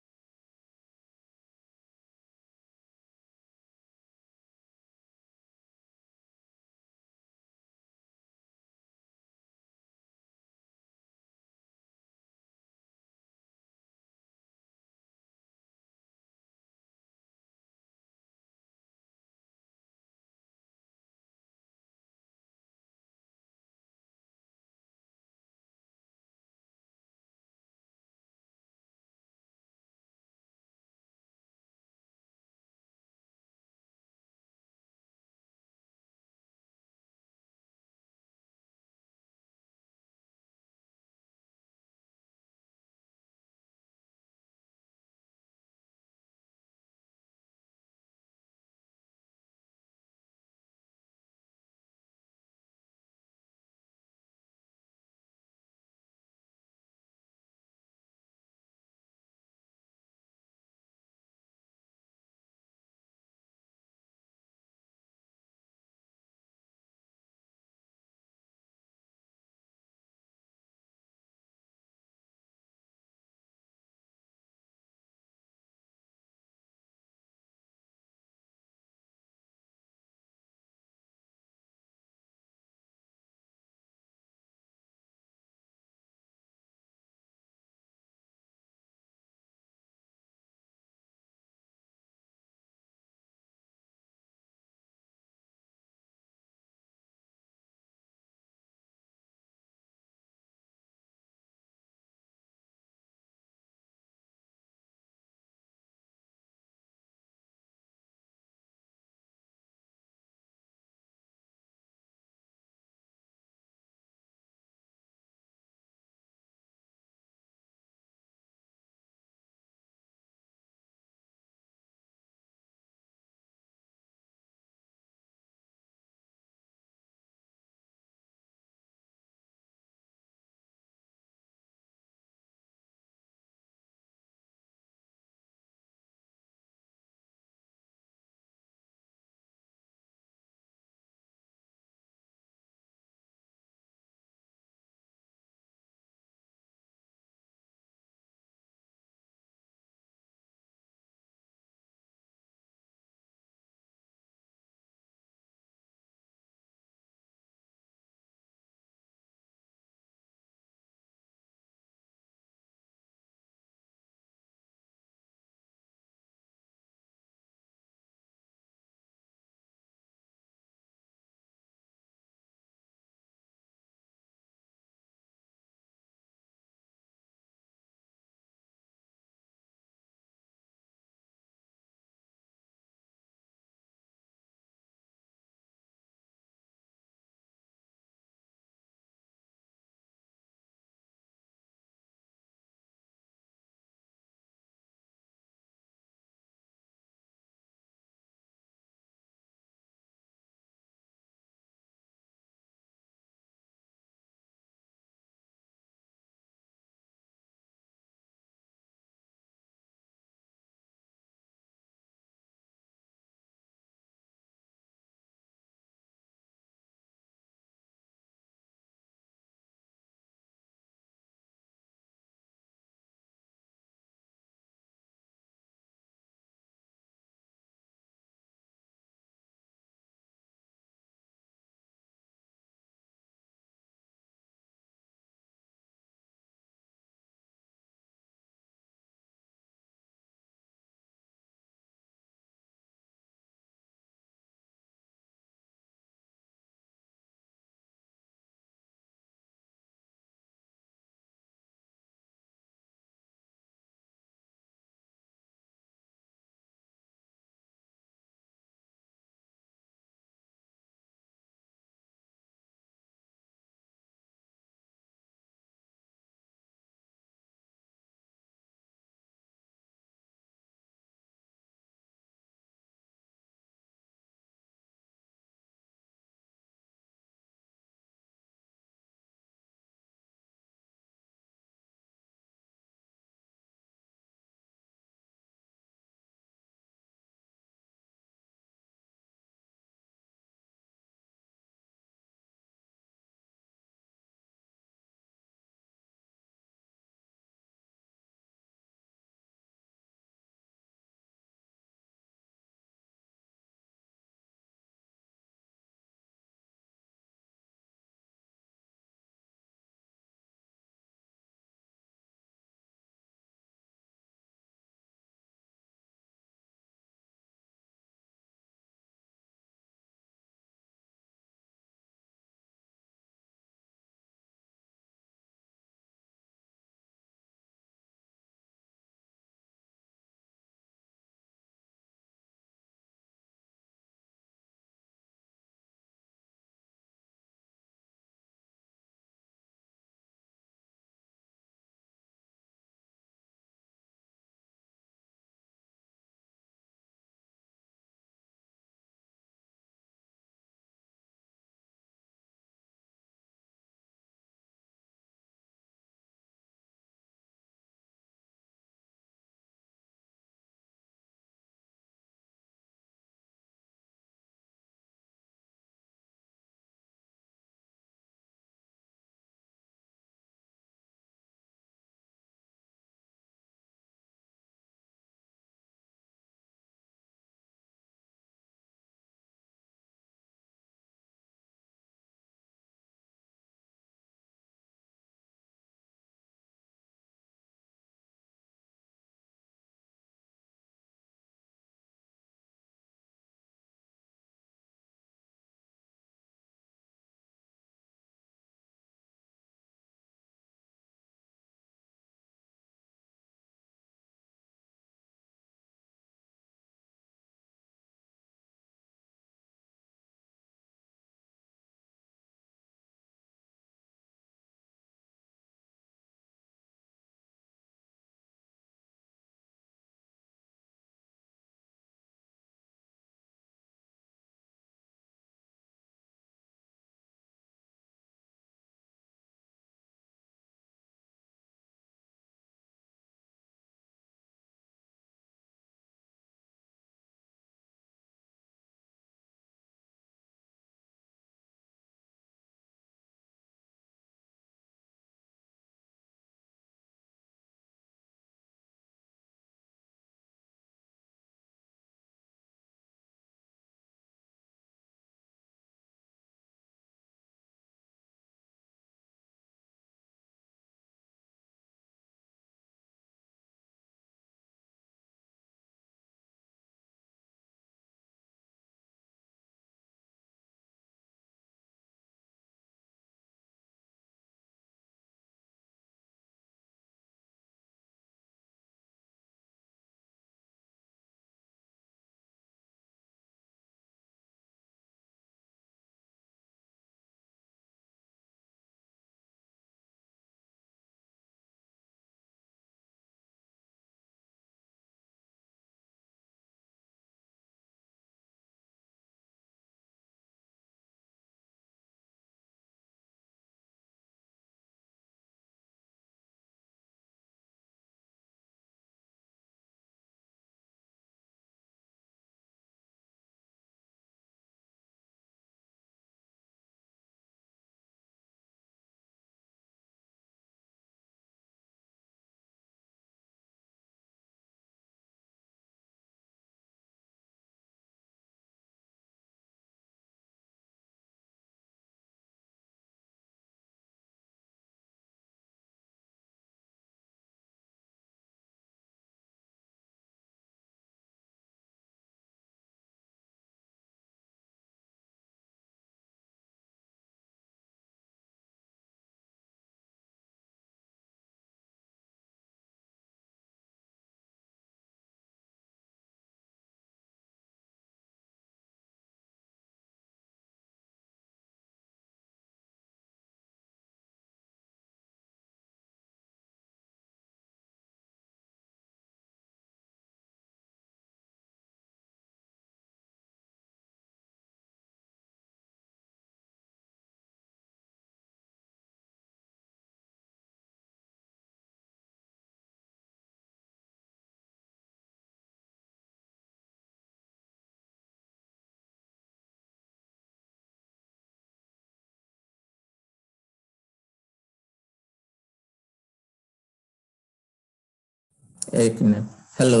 एक minute. Hello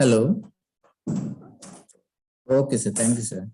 hello. Okay sir, thank you sir.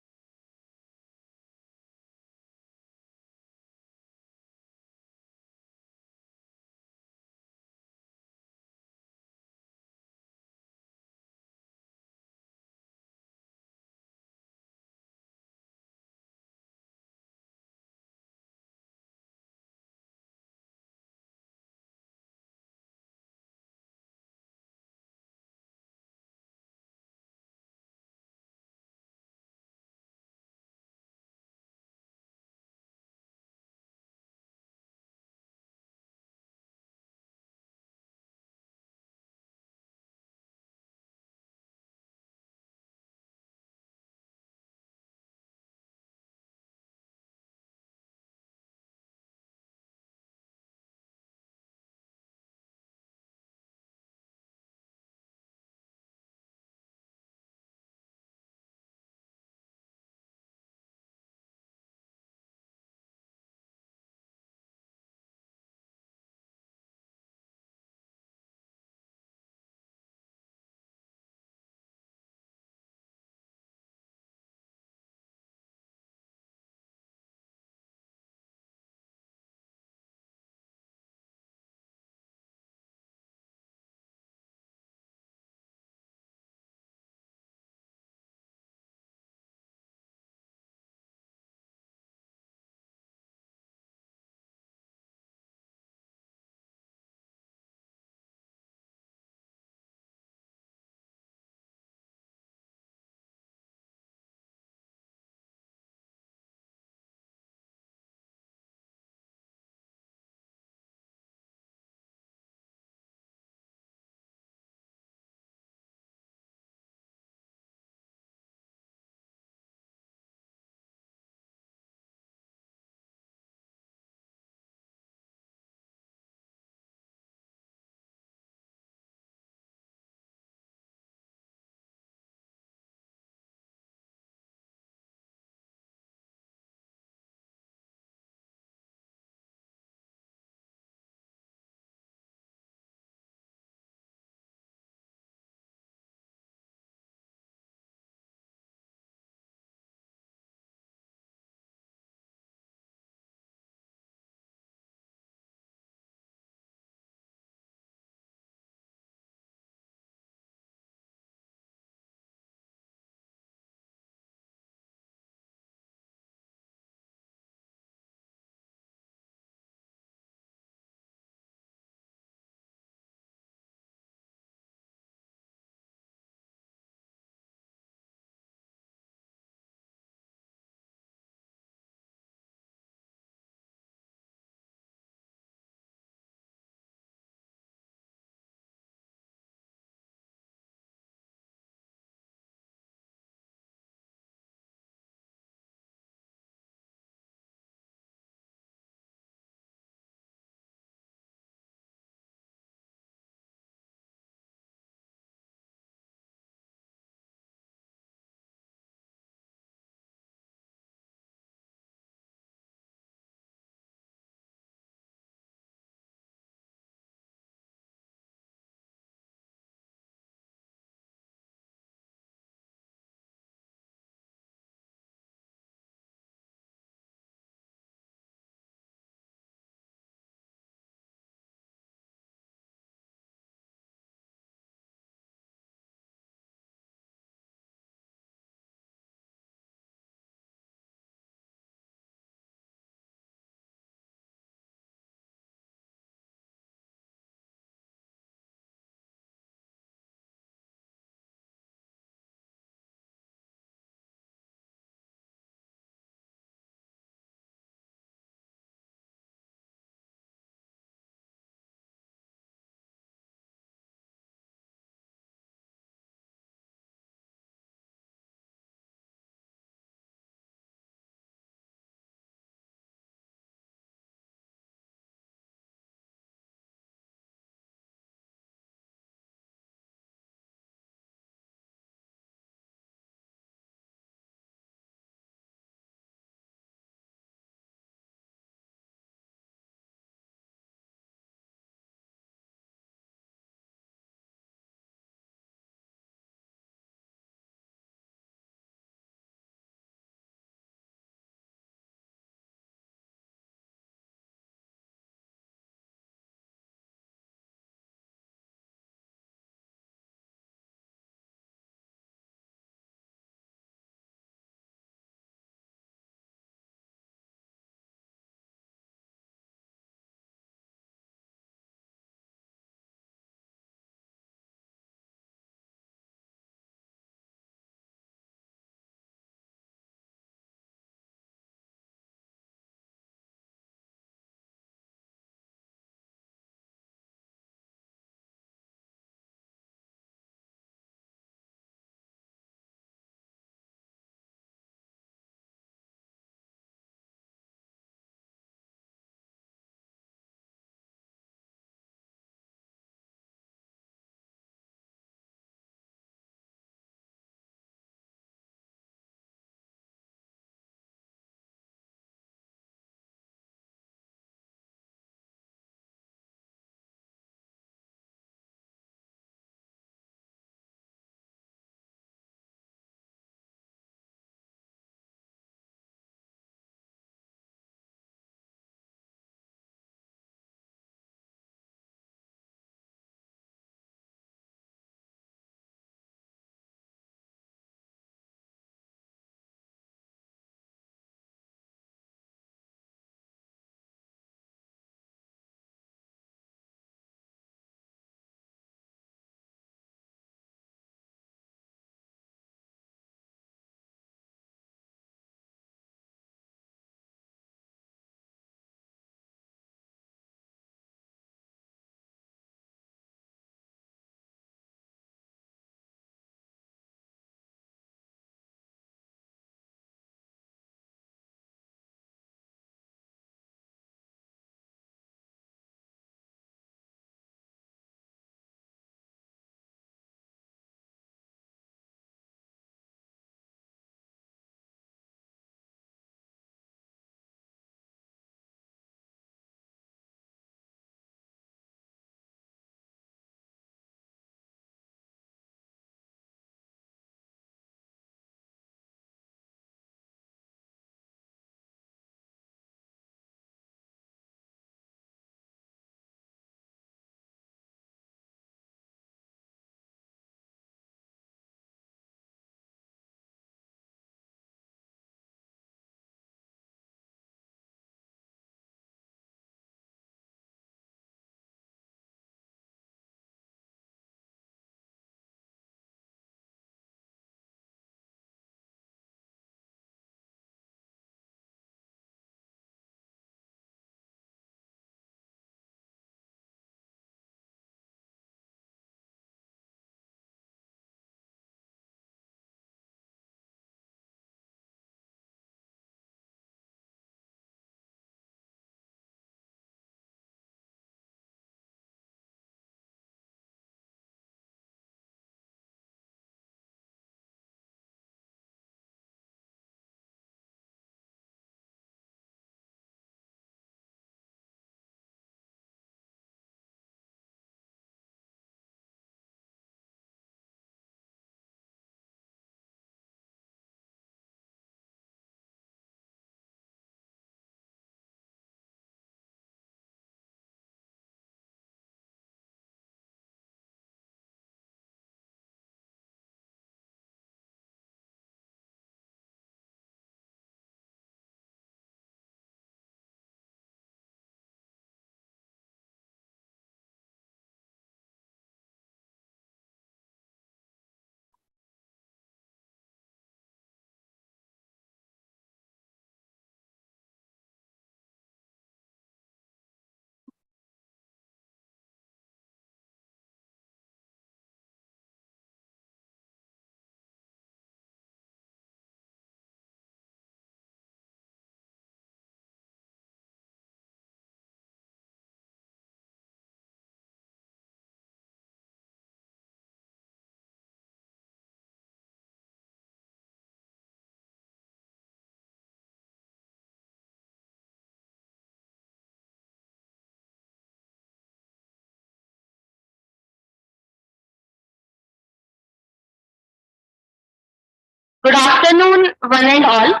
afternoon, one and all.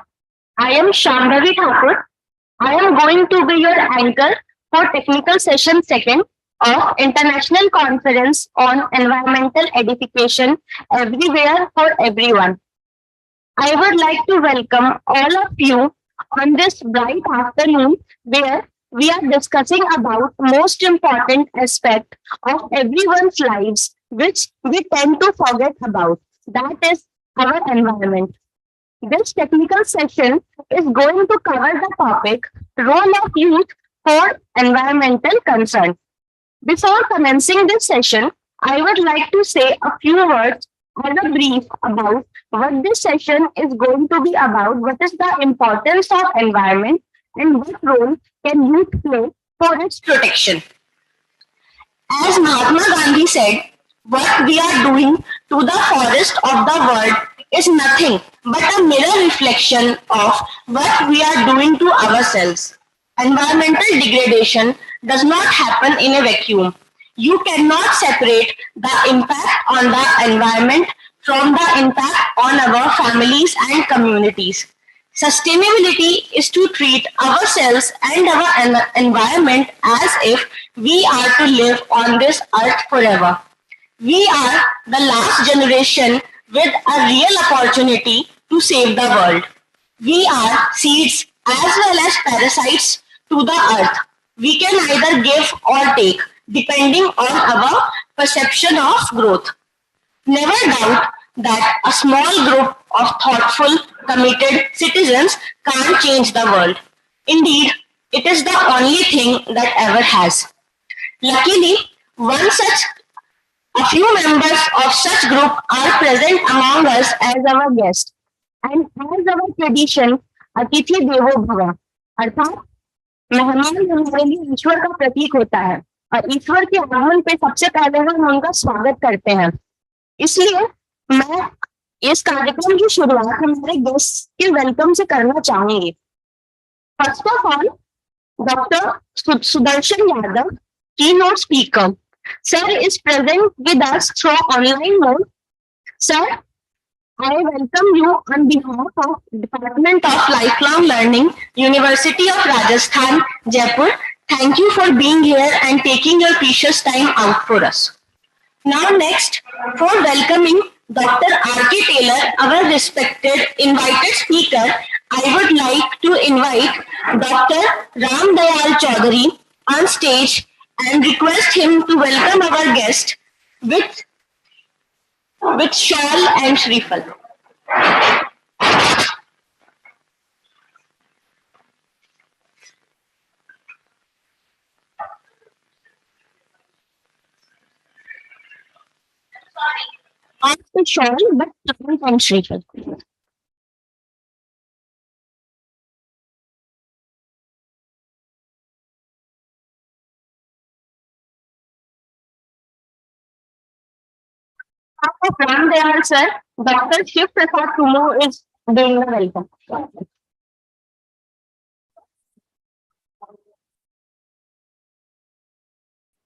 I am Shambhavi Thakur. I am going to be your anchor for technical session second of International Conference on Environmental Edification Everywhere for Everyone. I would like to welcome all of you on this bright afternoon where we are discussing about most important aspect of everyone's lives which we tend to forget about. That is our environment. This technical session is going to cover the topic role of youth for environmental concern. Before commencing this session, I would like to say a few words on a brief about what this session is going to be about, what is the importance of environment, and what role can youth play for its protection. As Mahatma Gandhi said, what we are doing to the forest of the world is nothing but a mirror reflection of what we are doing to ourselves. Environmental degradation does not happen in a vacuum. You cannot separate the impact on the environment from the impact on our families and communities. Sustainability is to treat ourselves and our environment as if we are to live on this earth forever. We are the last generation with a real opportunity to save the world. We are seeds as well as parasites to the earth. We can either give or take depending on our perception of growth. Never doubt that a small group of thoughtful, committed citizens can't change the world. Indeed, it is the only thing that ever has. Luckily, a few members of such group are present among us as our guest. And as our tradition, अतिथि देवो भव, अर्थात मेहमान हमारे लिए ईश्वर का प्रतीक होता है और ईश्वर के आगमन पे सबसे पहले हम उनका स्वागत करते हैं. इसलिए मैं इस कार्यक्रम की शुरुआत हमारे गेस्ट के वेलकम से करना चाहूंगी. First of all, doctor Sudarshan Yadav, keynote speaker. Sir is present with us through online mode. Sir, I welcome you on behalf of Department of Lifelong Learning, University of Rajasthan, Jaipur. Thank you for being here and taking your precious time out for us. Now next, for welcoming Dr. R.K. Taylor, our respected invited speaker, I would like to invite Dr. Ram Dayal Chaudhary on stage and request him to welcome our guest with shawl and shrifal. Not the shawl, but shawl and shrifal. Ram Dayal sir, Dr. Shiv Prasad Tumu is doing the welcome.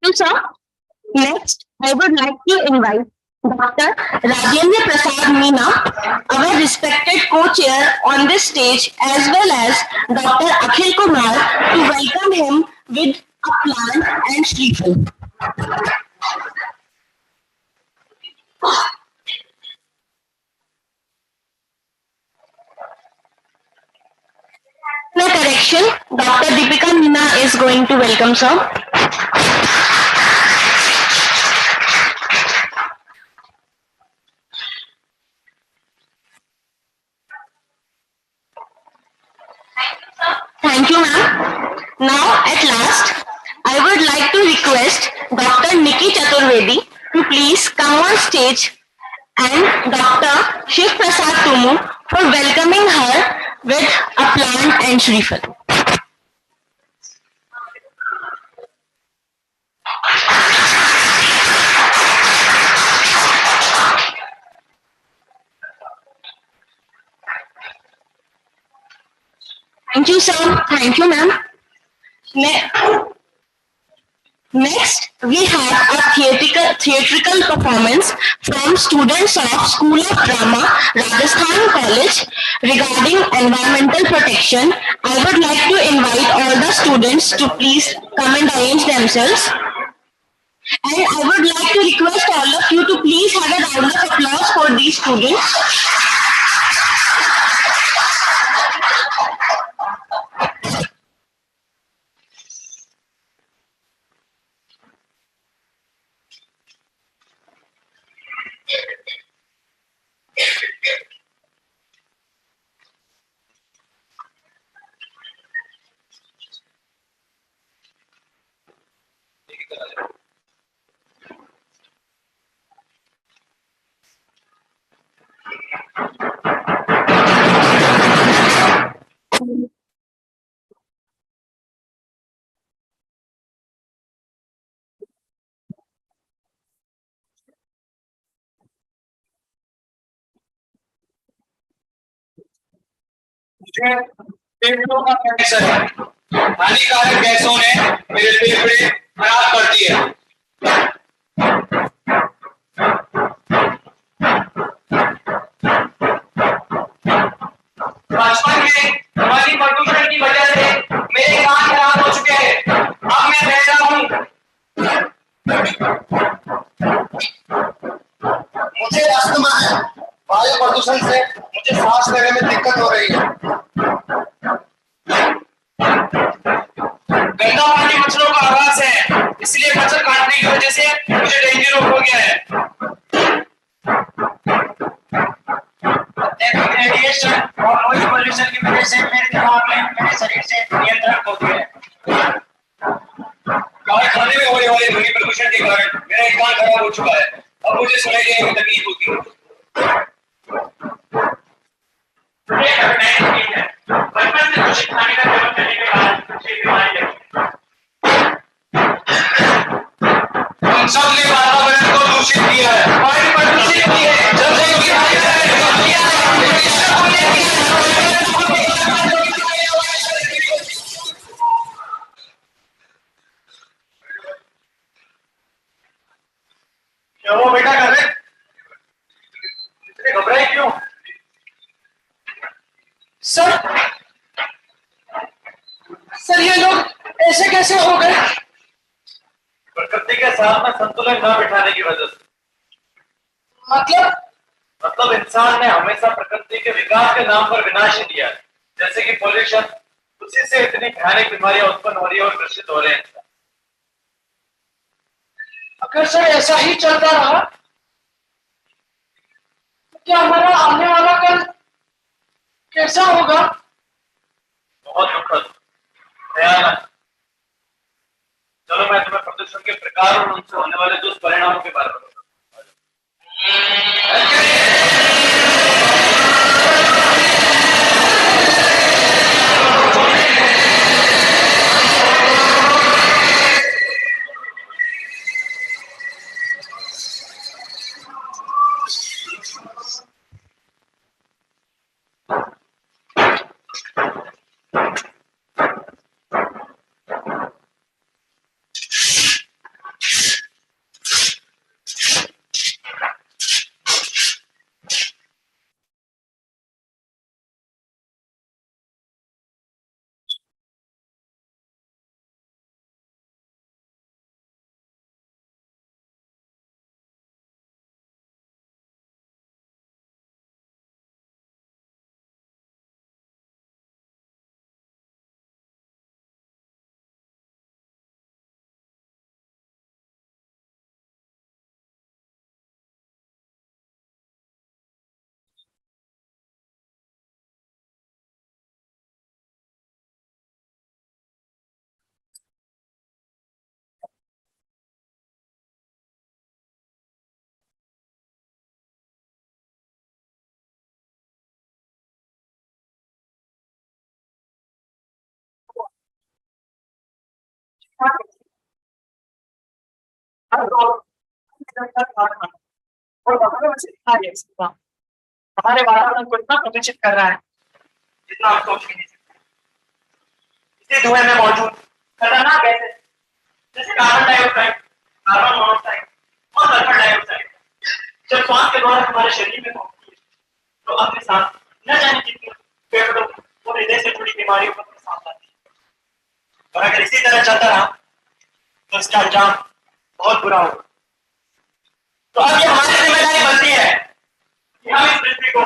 So, sir, next I would like to invite Dr. Rajendra Prasad Meena, our respected co-chair on this stage, as well as Dr. Akhil Kumar, to welcome him with a plant and shrifal. No correction, Dr. Deepika Meena is going to welcome sir. Thank you, ma'am. Now, at last, I would like to request Dr. Nikki Chaturvedi to please come on stage and Dr. Shiv Prasad Tumu for welcoming her with a plant and shrifal. Thank you, sir. Thank you, ma'am. Next, we have a theatrical performance from students of School of Drama, Rajasthan College regarding environmental protection. I would like to invite all the students to please come and arrange themselves. And I would like to request all of you to please have a round of applause for these students. मुझे फेफड़ों का cancer है। हानिकारक गैसों ने मेरे फेफड़े खराब कर दिए। बचपन में ध्वनि प्रदूषण की वजह से मेरे कान खराब हो चुके हैं। अब मैं बहरा हूँ। मुझे अस्थमा है। वायु प्रदूषण से मुझे सांस लेने में दिक्कत हो रही है। गंदा पानी मच्छरों का आवास है, इसलिए मच्छर काटने की वजह से मुझे डेंगू रोग हो गया है। रेडिएशन और नॉइज पोल्यूशन की वजह से मेरे दिमाग में मेरे शरीर से नियंत्रण खो गया है। कारखाने में होने वाले ध्वनि प्रदूषण के कारण मेरा एक कान खराब हो चुका है। अब मुझे सुनाई देने में तकलीफ होती है। बचपन से दूषित खाने का सेवन करने के बाद मुझे बीमारी लगी। हम सब ने वातावरण को दूषित किया है, वायु प्रदूषित की है, जनसंख्या क्या वो बेटा कर रहे? इतने घबराए क्यों? सर ये लोग ऐसे कैसे हो गए? प्रकृति के साथ में संतुलन न बिठाने की वजह से। मतलब इंसान ने हमेशा प्रकृति के विकास के नाम पर विनाश ही दिया है। जैसे कि पोल्यूशन, उसी से इतनी भयानक बीमारियां उत्पन्न हो रही है और ग्रसित हो रहे हैं। अगर सर ऐसा ही चलता रहा तो क्या हमारा आने वाला कल कैसा होगा? बहुत दुखद, भयानक। चलो मैं तुम्हें प्रदूषण के प्रकार और उनसे होने वाले दुष्परिणामों के बारे में बताता हमारे वातावरण को इतना प्रदूषित कर रहा है जितना आप सोच भी नहीं सकते। इसी धुएं में मौजूद खतरनाक गैसें जैसे कार्बन डाइऑक्साइड, कार्बन मोनोऑक्साइड और सल्फर डाइऑक्साइड जब श्वास के द्वारा हमारे शरीर में पहुंचती है तो अपने साथ न जाने कितनी फेफड़ों और हृदय से जुड़ी बीमारियों को अपने साथ लाती है। और अगर इसी तरह चलता रहा तो इसका अंजाम बहुत बुरा होगा। तो अब ये हमारी जिम्मेदारी बनती है कि हम इस पृथ्वी को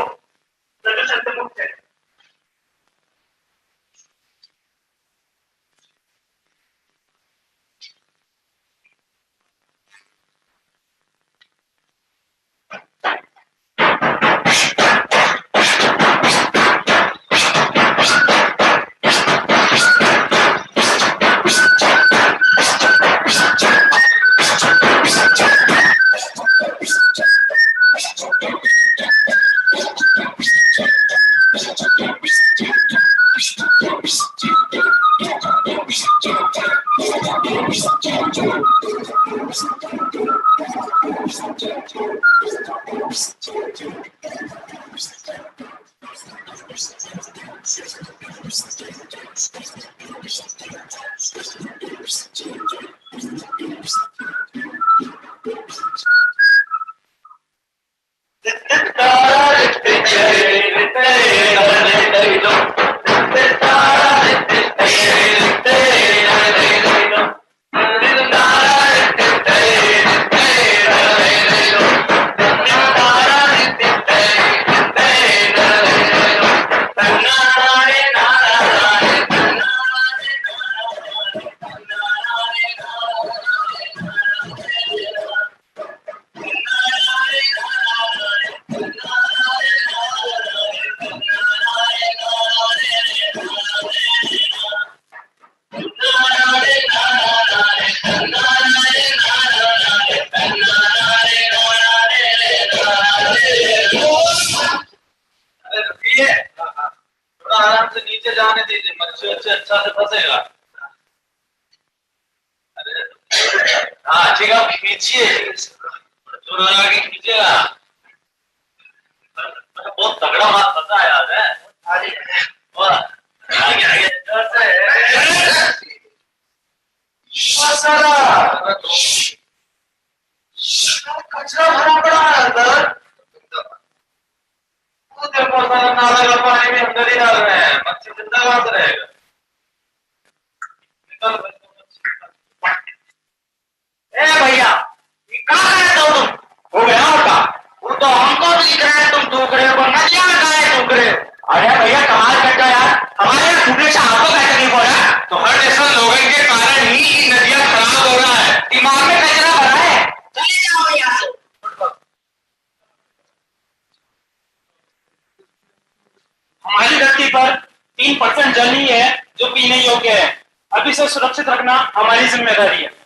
प्रदूषण से मुक्त करें। आराम से नीचे जाने दीजिए, मच्छी अच्छे अच्छा से फंसेगा। हाँ ठीक है, खींचिए, जोर लगा के खींचेगा। बहुत तगड़ा हाथ फंसा है यार है। आगे आगे कचरा भरा पड़ा है अंदर। देखो सारा नाले का पानी भी अंदर ही डाल रहे हैं, मच्छी जिंदा कहां से रहेगा। ए भैया ये कहाँ गए तो तुम? हो गया होगा, वो तो हमको दिख रहा है तुम थूक रहे हो, नदिया में कहाँ थूक रहे हो? अरे भैया कमाल करता यार, हमारे यहाँ थूकने से आपको क्या तकलीफ हो रहा है? तो हर जैसा लोगों के कारण ही नदियाँ खराब हो रहा है, दिमाग में कचरा भरा है। चले जाओ यहाँ से। हमारी धरती पर 3% जल ही है जो पीने योग्य है। अब इसे सुरक्षित रखना हमारी जिम्मेदारी है।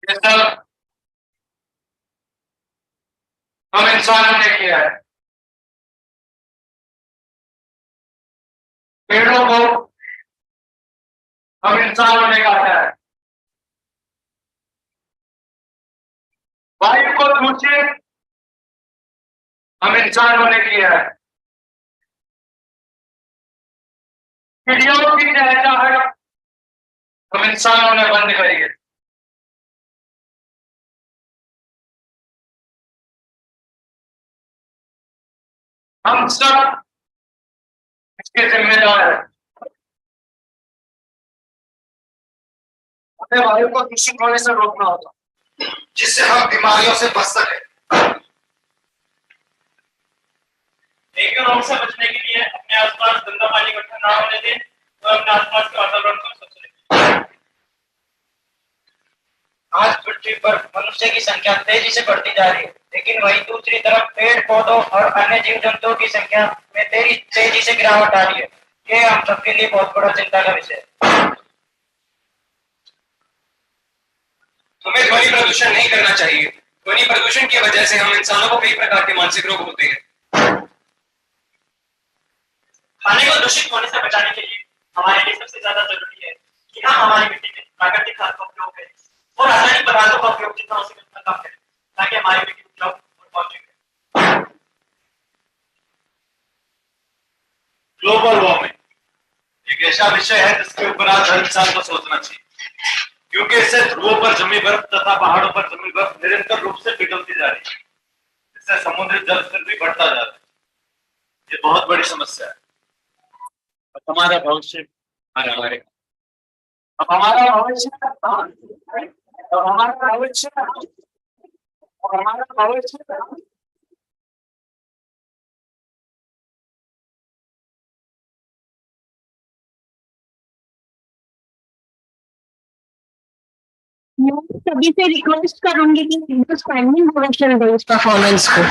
ये सब हम इंसानों ने किया है। पेड़ों को हम इंसानों ने काटा है। वायु को दूषित हम इंसानों ने किया है। चिड़ियों की चहचहाहट हम इंसानों ने बंद करी है। हम सब इसके जिम्मेदार हैं। हमें वायु को दूषित होने से रोकना होगा, जिससे हम बीमारियों से बच सकें। डेंगू रोग से बचने के लिए अपने आसपास गंदा पानी इकट्ठा ना होने दें और अपने आसपास के वातावरण को स्वच्छ रखें। आज पृथ्वी पर मनुष्य की संख्या तेजी से बढ़ती जा रही है, लेकिन वहीं दूसरी तरफ पेड़ पौधों और अन्य जीव जंतुओं की संख्या में तेजी से गिरावट आ रही है। ये हम सबके लिए बहुत बड़ा चिंता का विषय है। हमें ध्वनि प्रदूषण नहीं करना चाहिए। ध्वनि प्रदूषण की वजह से हम इंसानों को कई प्रकार के मानसिक रोग होते हैं। खाने को दूषित होने से बचाने के लिए हमारे लिए सबसे ज्यादा जरूरी है कि हम हमारी मिट्टी में प्राकृतिक खाद का उपयोग करें और रासायनिक पदार्थों का उपयोग जितना हो सके उतना कम करें, ताकि हमारी मिट्टी उपजाऊ और पौष्टिक रहे। ग्लोबल वार्मिंग एक ऐसा विषय है जिसके ऊपर आज हर इंसान को सोचना चाहिए, क्योंकि इससे ध्रुवों पर जमी बर्फ तथा पहाड़ों पर जमी बर्फ निरंतर रूप से पिघलती जा रही है, जिससे समुद्री जल स्तर भी बढ़ता जा रहा है। ये बहुत बड़ी समस्या है। हमारा भविष्य हमारे अब हमारा भविष्य अब हमारा भविष्य और हमारा भविष्य मैं सभी से रिक्वेस्ट करूंगी कि स्टैंडिंग ओवेशन दो इस परफॉर्मेंस को।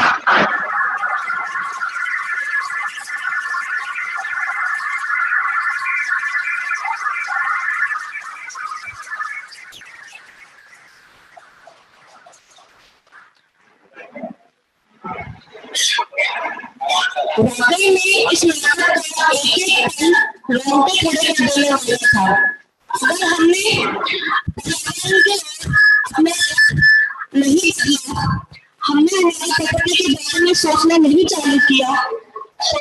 वाकई में इस नाटक का एक रोंगटे खड़े कर देने वाला था। अगर हमने अपने नहीं किया, हमने हमारी प्रकृति के बारे में सोचना नहीं चालू किया, तो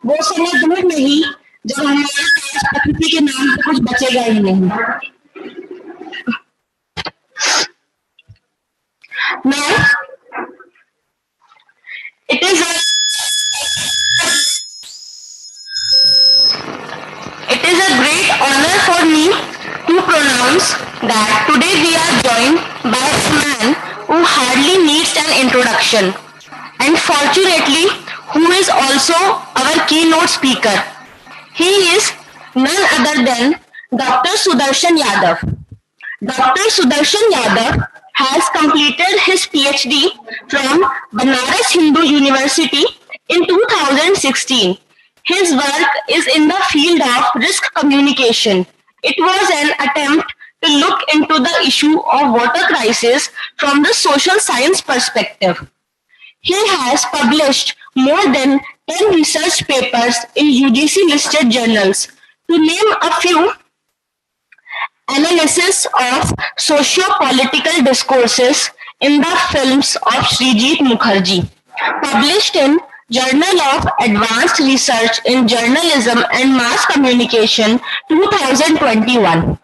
वो समय दूर नहीं जब हमारे पास प्रकृति के नाम पर कुछ बचेगा ही नहीं। Now, it is a great honor for me to pronounce that today we are joined by a man who hardly needs an introduction, and fortunately who is also our keynote speaker. He is none other than Dr. Sudarshan Yadav. Dr. Sudarshan Yadav has completed his PhD from Banaras Hindu University in 2016. His work is in the field of risk communication. It was an attempt to look into the issue of water crisis from the social science perspective. He has published more than 10 research papers in UGC listed journals. To name a few: analysis of socio-political discourses in the films of Srijit Mukherjee, published in Journal of Advanced Research in Journalism and Mass Communication 2021.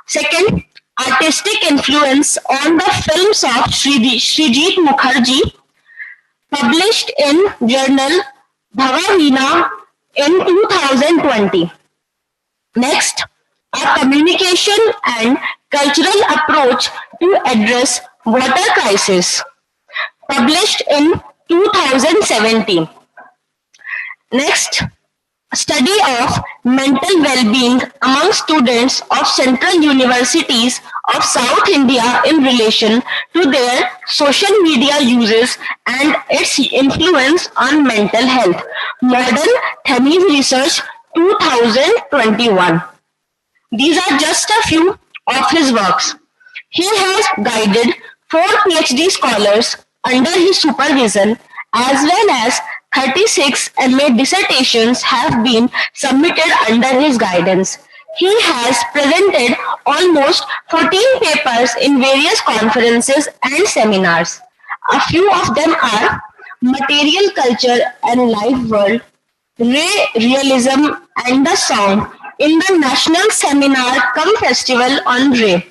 Second, artistic influence on the films of Srijit Mukherjee, published in Journal Bhavavina in 2020. Next, a communication and cultural approach to address water crisis, published in 2017. Next, study of mental well-being among students of central universities of South India in relation to their social media uses and its influence on mental health, Modern Themis Research 2021. These are just a few of his works. He has guided 4 PhD scholars under his supervision, as well as 36 MA dissertations have been submitted under his guidance. He has presented almost 14 papers in various conferences and seminars. A few of them are Material Culture and Life World, Ray Realism and the Sound in the National Seminar cum Festival on Ray,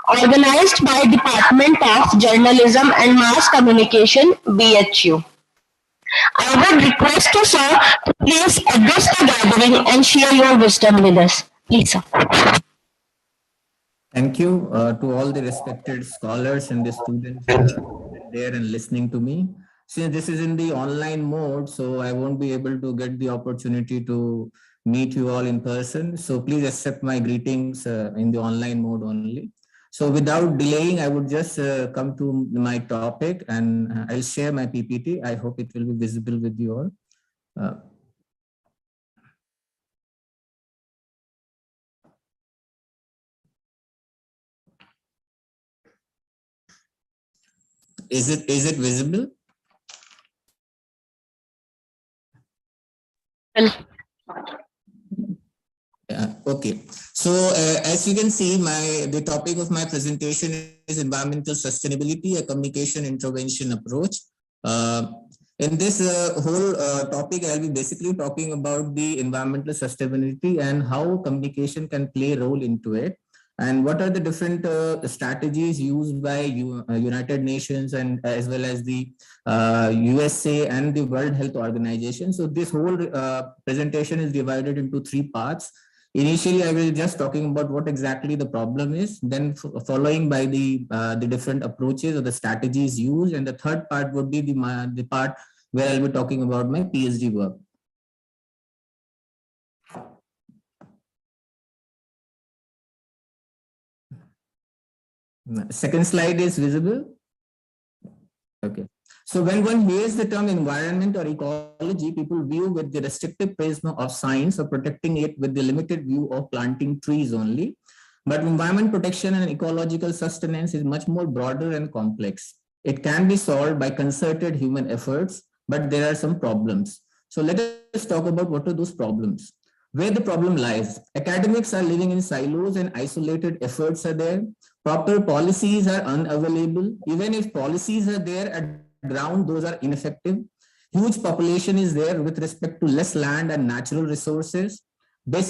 organized by Department of Journalism and Mass Communication, BHU. I would request you, sir, to please address the gathering and share your wisdom with us. Please, sir. Thank you to all the respected scholars and the students there and listening to me. Since this is in the online mode, so I won't be able to get the opportunity to meet you all in person. So please accept my greetings in the online mode only. So without delaying, I would just come to my topic, and I'll share my PPT. I hope it will be visible with you all. Is it visible? Yeah, okay. So as you can see, the topic of my presentation is environmental sustainability, a communication intervention approach. In this whole topic, I'll be basically talking about the environmental sustainability and how communication can play a role into it, and what are the different strategies used by United Nations and as well as the USA and the World Health Organization. So this whole presentation is divided into 3 parts. Initially, I will just talking about what exactly the problem is, then following by the different approaches or the strategies used, and the third part would be the part where I'll be talking about my PhD work. Second slide is visible. Okay. So when one hears the term environment or ecology, people view with the restrictive prism of science or protecting it with the limited view of planting trees only. But environment protection and ecological sustenance is much more broader and complex. It can be solved by concerted human efforts, but there are some problems. So let us talk about what are those problems. Where the problem lies. Academics are living in silos and isolated efforts are there. Proper policies are unavailable. Even if policies are there at ground, those are ineffective. Huge population is there with respect to less land and natural resources,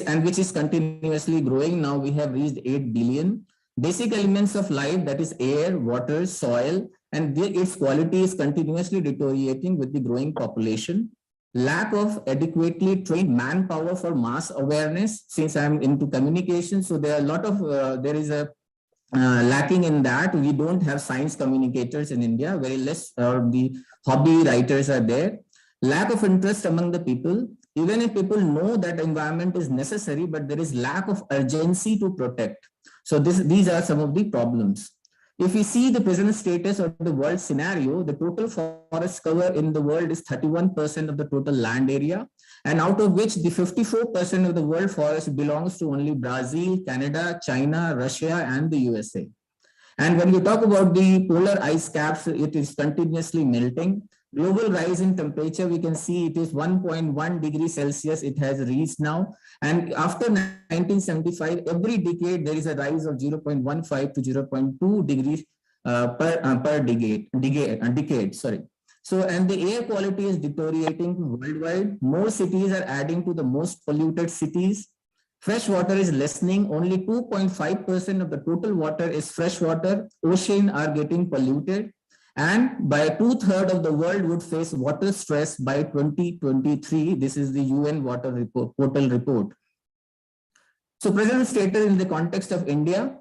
and which is continuously growing. Now we have reached 8 billion. Basic elements of life, that is air, water, soil, and its quality is continuously deteriorating with the growing population. Lack of adequately trained manpower for mass awareness. Since I'm into communication, so there are a lot of there is a lacking in that. We don't have science communicators in India, very less, or the hobby writers are there. Lack of interest among the people. Even if people know that environment is necessary, but there is lack of urgency to protect. So these are some of the problems. If we see the present status of the world scenario, the total forest cover in the world is 31% of the total land area, and out of which the 54% of the world forest belongs to only Brazil, Canada, China, Russia, and the USA. And when we talk about the polar ice caps, it is continuously melting. Global rise in temperature, we can see it is 1.1 degrees Celsius it has reached now. And after 1975, every decade, there is a rise of 0.15 to 0.2 degrees per decade. Sorry. So, and the air quality is deteriorating worldwide. More cities are adding to the most polluted cities. Fresh water is lessening. Only 2.5% of the total water is fresh water. Oceans are getting polluted. And by 2/3 of the world would face water stress by 2023. This is the UN Water Portal report. So present status in the context of India,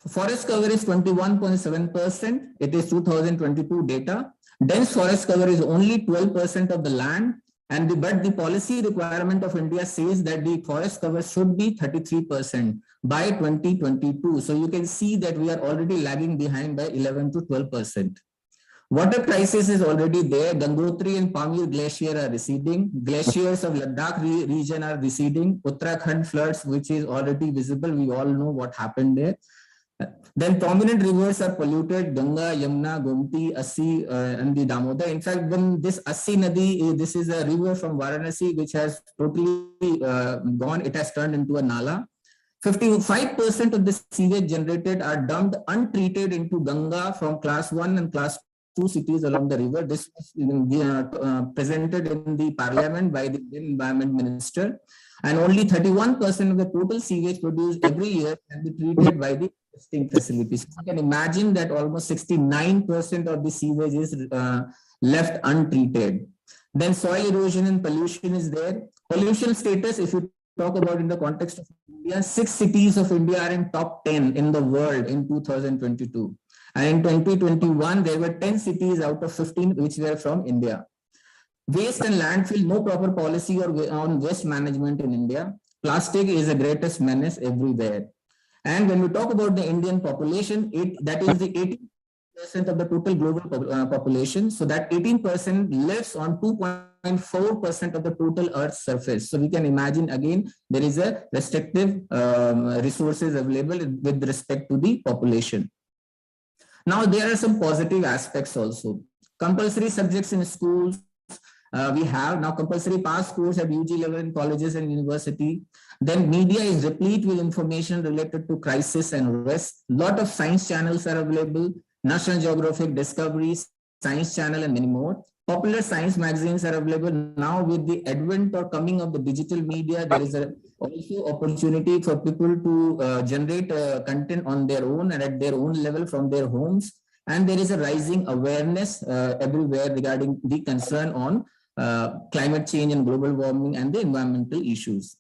forest cover is 21.7%. It is 2022 data. Dense forest cover is only 12% of the land. But the policy requirement of India says that the forest cover should be 33% by 2022. So you can see that we are already lagging behind by 11 to 12%. Water crisis is already there. Gangotri and Pamir Glacier are receding. Glaciers of Ladakh region are receding. Uttarakhand floods, which is already visible. We all know what happened there. Then prominent rivers are polluted: Ganga, Yamuna, Gomti, Assi, and the Damodar. In fact, when this Assi Nadi, this is a river from Varanasi which has totally gone, it has turned into a nala. 55% of the sewage generated are dumped untreated into Ganga from class 1 and class 2 cities along the river. This was presented in the parliament by the environment minister. And only 31% of the total sewage produced every year can be treated by the existing facilities. You can imagine that almost 69% of the sewage is left untreated. Then soil erosion and pollution is there. Pollution status, if you talk about in the context of India, 6 cities of India are in top 10 in the world in 2022. And in 2021, there were 10 cities out of 15 which were from India. Waste and landfill, no proper policy on waste management in India. Plastic is the greatest menace everywhere. And when we talk about the Indian population, that is the 18% of the total global population. So that 18% lives on 2.4% of the total Earth's surface. So we can imagine again, there is a restrictive resources available with respect to the population. Now, there are some positive aspects also. Compulsory subjects in schools. We have now compulsory pass course at UG level in colleges and university. Then media is replete with information related to crisis and risk. Lot of science channels are available. National Geographic, Discovery, Science Channel, and many more. Popular science magazines are available. Now with the advent or coming of the digital media, there is also opportunity for people to generate content on their own and at their own level from their homes. And there is a rising awareness everywhere regarding the concern on climate change and global warming and the environmental issues.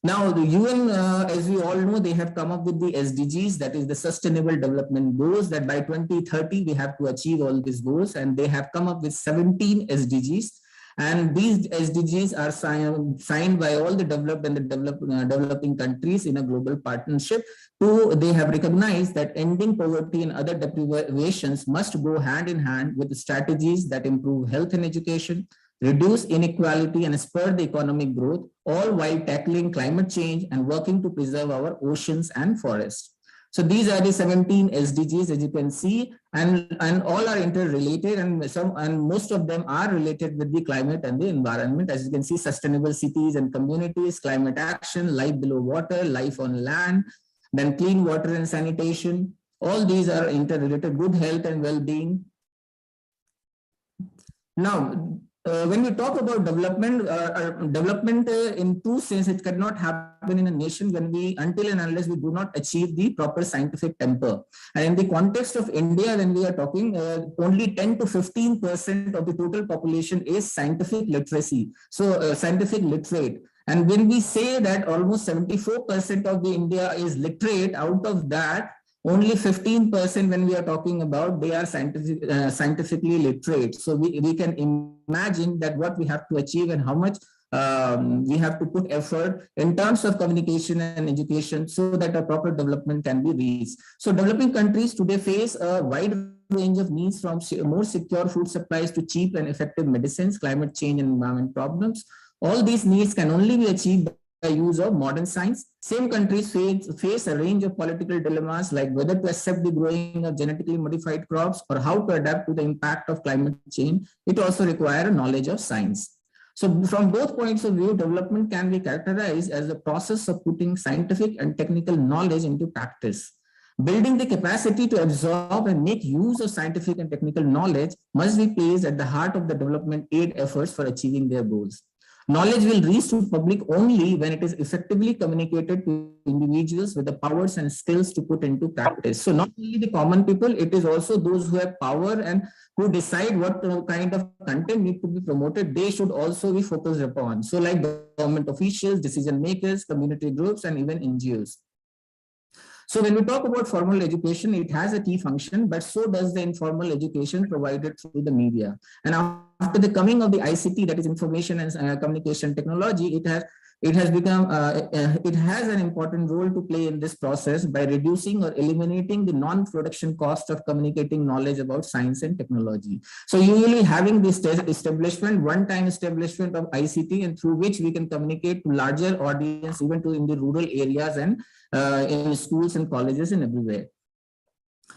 Now, the UN, as we all know, they have come up with the SDGs, that is the Sustainable Development Goals, that by 2030 we have to achieve all these goals, and they have come up with 17 SDGs. And these SDGs are signed by all the developed and the developing countries in a global partnership. They have recognized that ending poverty and other deprivations must go hand in hand with strategies that improve health and education, reduce inequality and spur the economic growth, all while tackling climate change and working to preserve our oceans and forests. So these are the 17 SDGs, as you can see, and all are interrelated, and most of them are related with the climate and the environment. As you can see, sustainable cities and communities, climate action, life below water, life on land, then clean water and sanitation. All these are interrelated, good health and well-being. Now, when we talk about development, in true sense, it cannot happen in a nation until and unless we do not achieve the proper scientific temper. And in the context of India, when we are talking, only 10 to 15% of the total population is scientific literacy. So scientific literate. And when we say that almost 74% of the India is literate, out of that, only 15% when we are talking about, they are scientifically literate. So we can imagine that what we have to achieve and how much we have to put effort in terms of communication and education so that a proper development can be reached. So developing countries today face a wide range of needs, from more secure food supplies to cheap and effective medicines, climate change and environment problems. All these needs can only be achieved by use of modern science. Same countries face a range of political dilemmas, like whether to accept the growing of genetically modified crops or how to adapt to the impact of climate change. It also requires a knowledge of science. So from both points of view, development can be characterized as the process of putting scientific and technical knowledge into practice. Building the capacity to absorb and make use of scientific and technical knowledge must be placed at the heart of the development aid efforts for achieving their goals. Knowledge will reach to public only when it is effectively communicated to individuals with the powers and skills to put into practice. So not only the common people, it is also those who have power and who decide what kind of content need to be promoted. They should also be focused upon. So like government officials, decision makers, community groups, and even NGOs. So when we talk about formal education, it has a key function, but so does the informal education provided through the media. And after the coming of the ICT, that is information and communication technology, it has It has become, it has an important role to play in this process by reducing or eliminating the non-production cost of communicating knowledge about science and technology. So usually having this establishment, one-time establishment of ICT, and through which we can communicate to larger audience, even to in the rural areas and in schools and colleges and everywhere.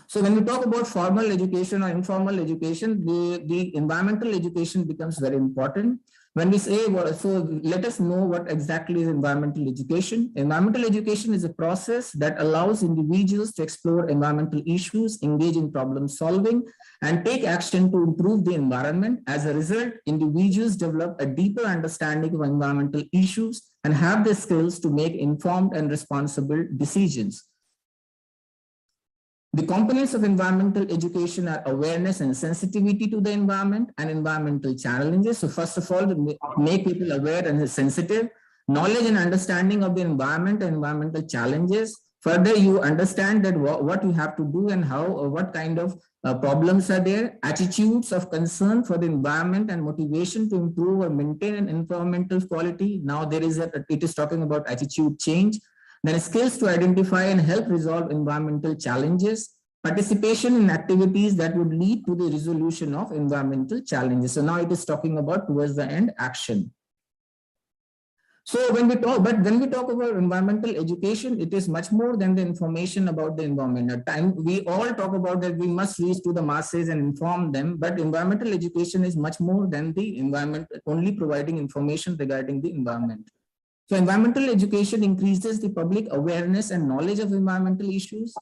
So when we talk about formal education or informal education, the environmental education becomes very important. When we say, so let us know what exactly is environmental education. Environmental education is a process that allows individuals to explore environmental issues, engage in problem solving, and take action to improve the environment. As a result, individuals develop a deeper understanding of environmental issues and have the skills to make informed and responsible decisions. The components of environmental education are awareness and sensitivity to the environment and environmental challenges. So first of all, make people aware and sensitive, knowledge and understanding of the environment and environmental challenges. Further, you understand that what you have to do and how, or what kind of problems are there, attitudes of concern for the environment and motivation to improve or maintain an environmental quality. Now there is it is talking about attitude change. Then skills to identify and help resolve environmental challenges, participation in activities that would lead to the resolution of environmental challenges. So now it is talking about towards the end action. So when we talk about environmental education, it is much more than the information about the environment. At time we all talk about that we must reach to the masses and inform them, but environmental education is much more than the environment, only providing information regarding the environment. So environmental education increases the public awareness and knowledge of environmental issues,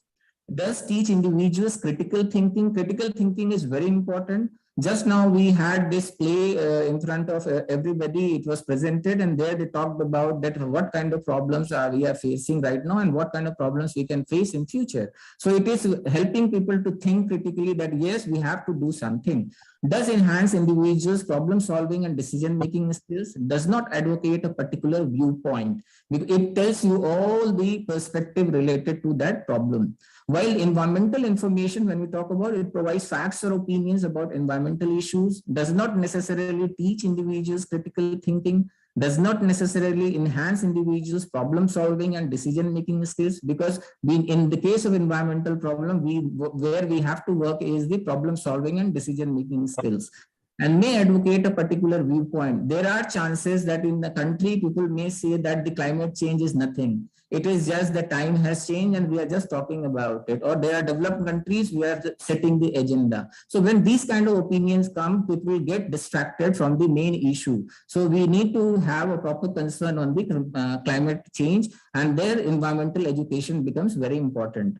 does teach individuals critical thinking. Critical thinking is very important. Just now we had this play in front of everybody. It was presented, and there they talked about that what kind of problems we are facing right now and what kind of problems we can face in future. So it is helping people to think critically that yes, we have to do something. Does enhance individuals' problem solving and decision making skills, does not advocate a particular viewpoint. It tells you all the perspective related to that problem. While environmental information, when we talk about it, provides facts or opinions about environmental issues, does not necessarily teach individuals critical thinking, does not necessarily enhance individuals' problem solving and decision making skills, because in the case of environmental problem, where we have to work is the problem solving and decision making skills, and may advocate a particular viewpoint. There are chances that in the country, people may say that the climate change is nothing. It is just the time has changed and we are just talking about it. Or there are developed countries, we are setting the agenda. So when these kind of opinions come, people get distracted from the main issue. So we need to have a proper concern on the climate change, and their environmental education becomes very important.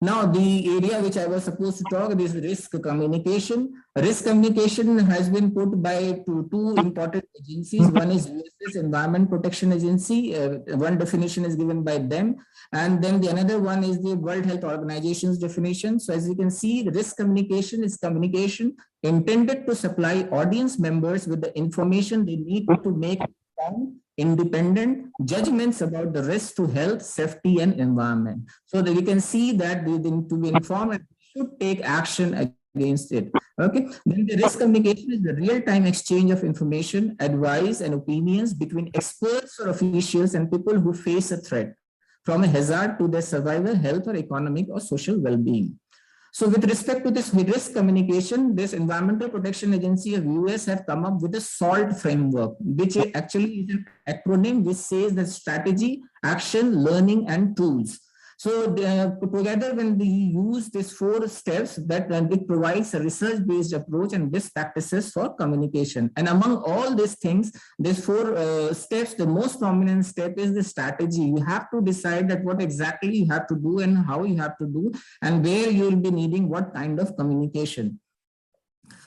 Now, the area which I was supposed to talk is risk communication. Risk communication has been put by two important agencies. One is US's Environment Protection Agency. One definition is given by them. And then the another one is the World Health Organization's definition. So as you can see, the risk communication is communication intended to supply audience members with the information they need to make independent judgments about the risk to health, safety, and environment. So that we can see that to be informed and should take action against it. Okay. Then the risk communication is the real-time exchange of information, advice, and opinions between experts or officials and people who face a threat, from a hazard to their survival, health, or economic or social well-being. So with respect to this risk communication, this Environmental Protection Agency of US have come up with a SALT framework, which actually is an acronym which says that strategy, action, learning, and tools. So together, when we use these 4 steps, that it provides a research-based approach and best practices for communication. And among all these things, these 4 steps, the most prominent step is the strategy. You have to decide that what exactly you have to do and how you have to do, and where you will be needing what kind of communication.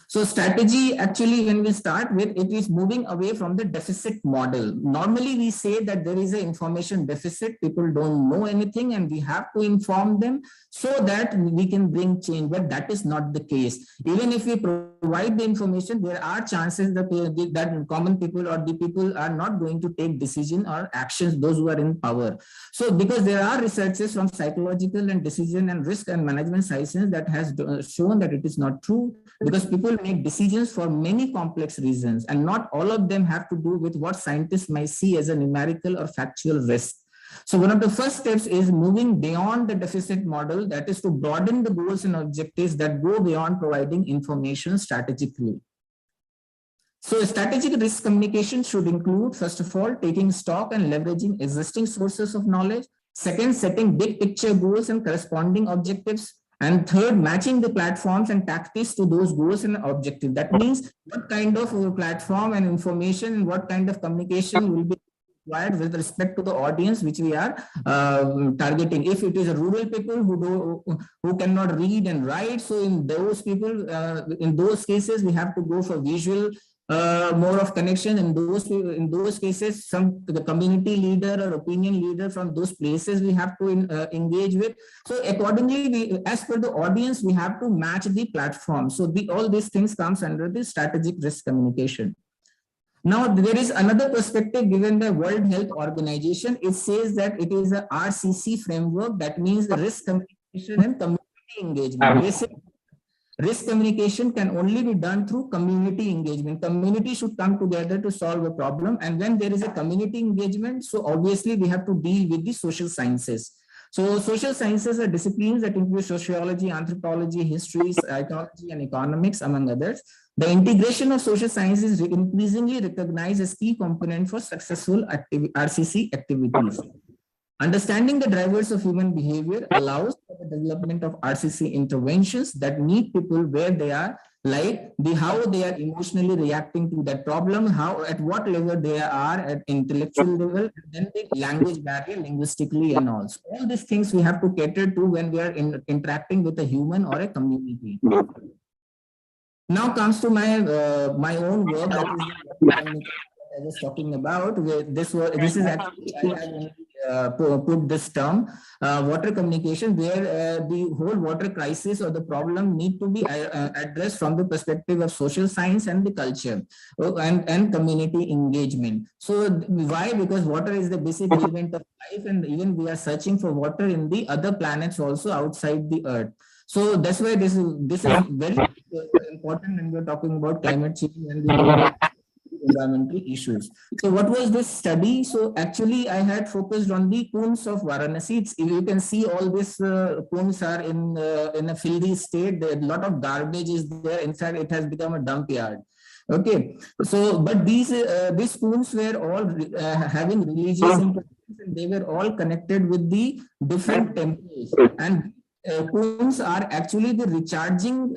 So strategy, actually, when we start with, it is moving away from the deficit model. Normally, we say that there is an information deficit. People don't know anything and we have to inform them so that we can bring change. But that is not the case. Even if we provide the information, there are chances that common people or the people are not going to take decision or actions, those who are in power. So because there are researches from psychological and decision and risk and management sciences that has shown that it is not true, because people make decisions for many complex reasons, and not all of them have to do with what scientists might see as a numerical or factual risk. So one of the first steps is moving beyond the deficit model, that is to broaden the goals and objectives that go beyond providing information strategically. So strategic risk communication should include, first of all, taking stock and leveraging existing sources of knowledge. Second, setting big picture goals and corresponding objectives. And third, matching the platforms and tactics to those goals and objectives. That means what kind of platform and information and what kind of communication will be required with respect to the audience which we are targeting. If it is a rural people who cannot read and write, so in those people, in those cases, we have to go for visual more of connection. In those cases, the community leader or opinion leader from those places we have to engage with. So accordingly, as per the audience, we have to match the platform. So all these things comes under the strategic risk communication. Now, there is another perspective given by World Health Organization. It says that it is a RCC framework. That means the risk communication and community engagement. Basically, risk communication can only be done through community engagement. Community should come together to solve a problem. And when there is a community engagement, so obviously we have to deal with the social sciences. So social sciences are disciplines that include sociology, anthropology, history, psychology, and economics, among others. The integration of social sciences is increasingly recognized as key component for successful RCC activities. Understanding the drivers of human behavior allows for the development of RCC interventions that meet people where they are, like how they are emotionally reacting to that problem, at what level they are at intellectual level, and then the language barrier linguistically and all. So all these things we have to cater to when we are interacting with a human or a community. Now comes to my own work, that is I was talking about. This is actually I have put this term water communication, where the whole water crisis or the problem need to be addressed from the perspective of social science and the culture and community engagement. So why? Because water is the basic element of life, and even we are searching for water in the other planets also outside the earth. So that's why this is very important when we're talking about climate change and environmental issues. So what was this study? So actually I had focused on the ponds of Varanasi. You can see all these ponds are in a filthy state. There, a lot of garbage is there. In fact, it has become a dump yard. Okay, so but these ponds were all having religious importance, and they were all connected with the different temples. And ponds are actually the recharging,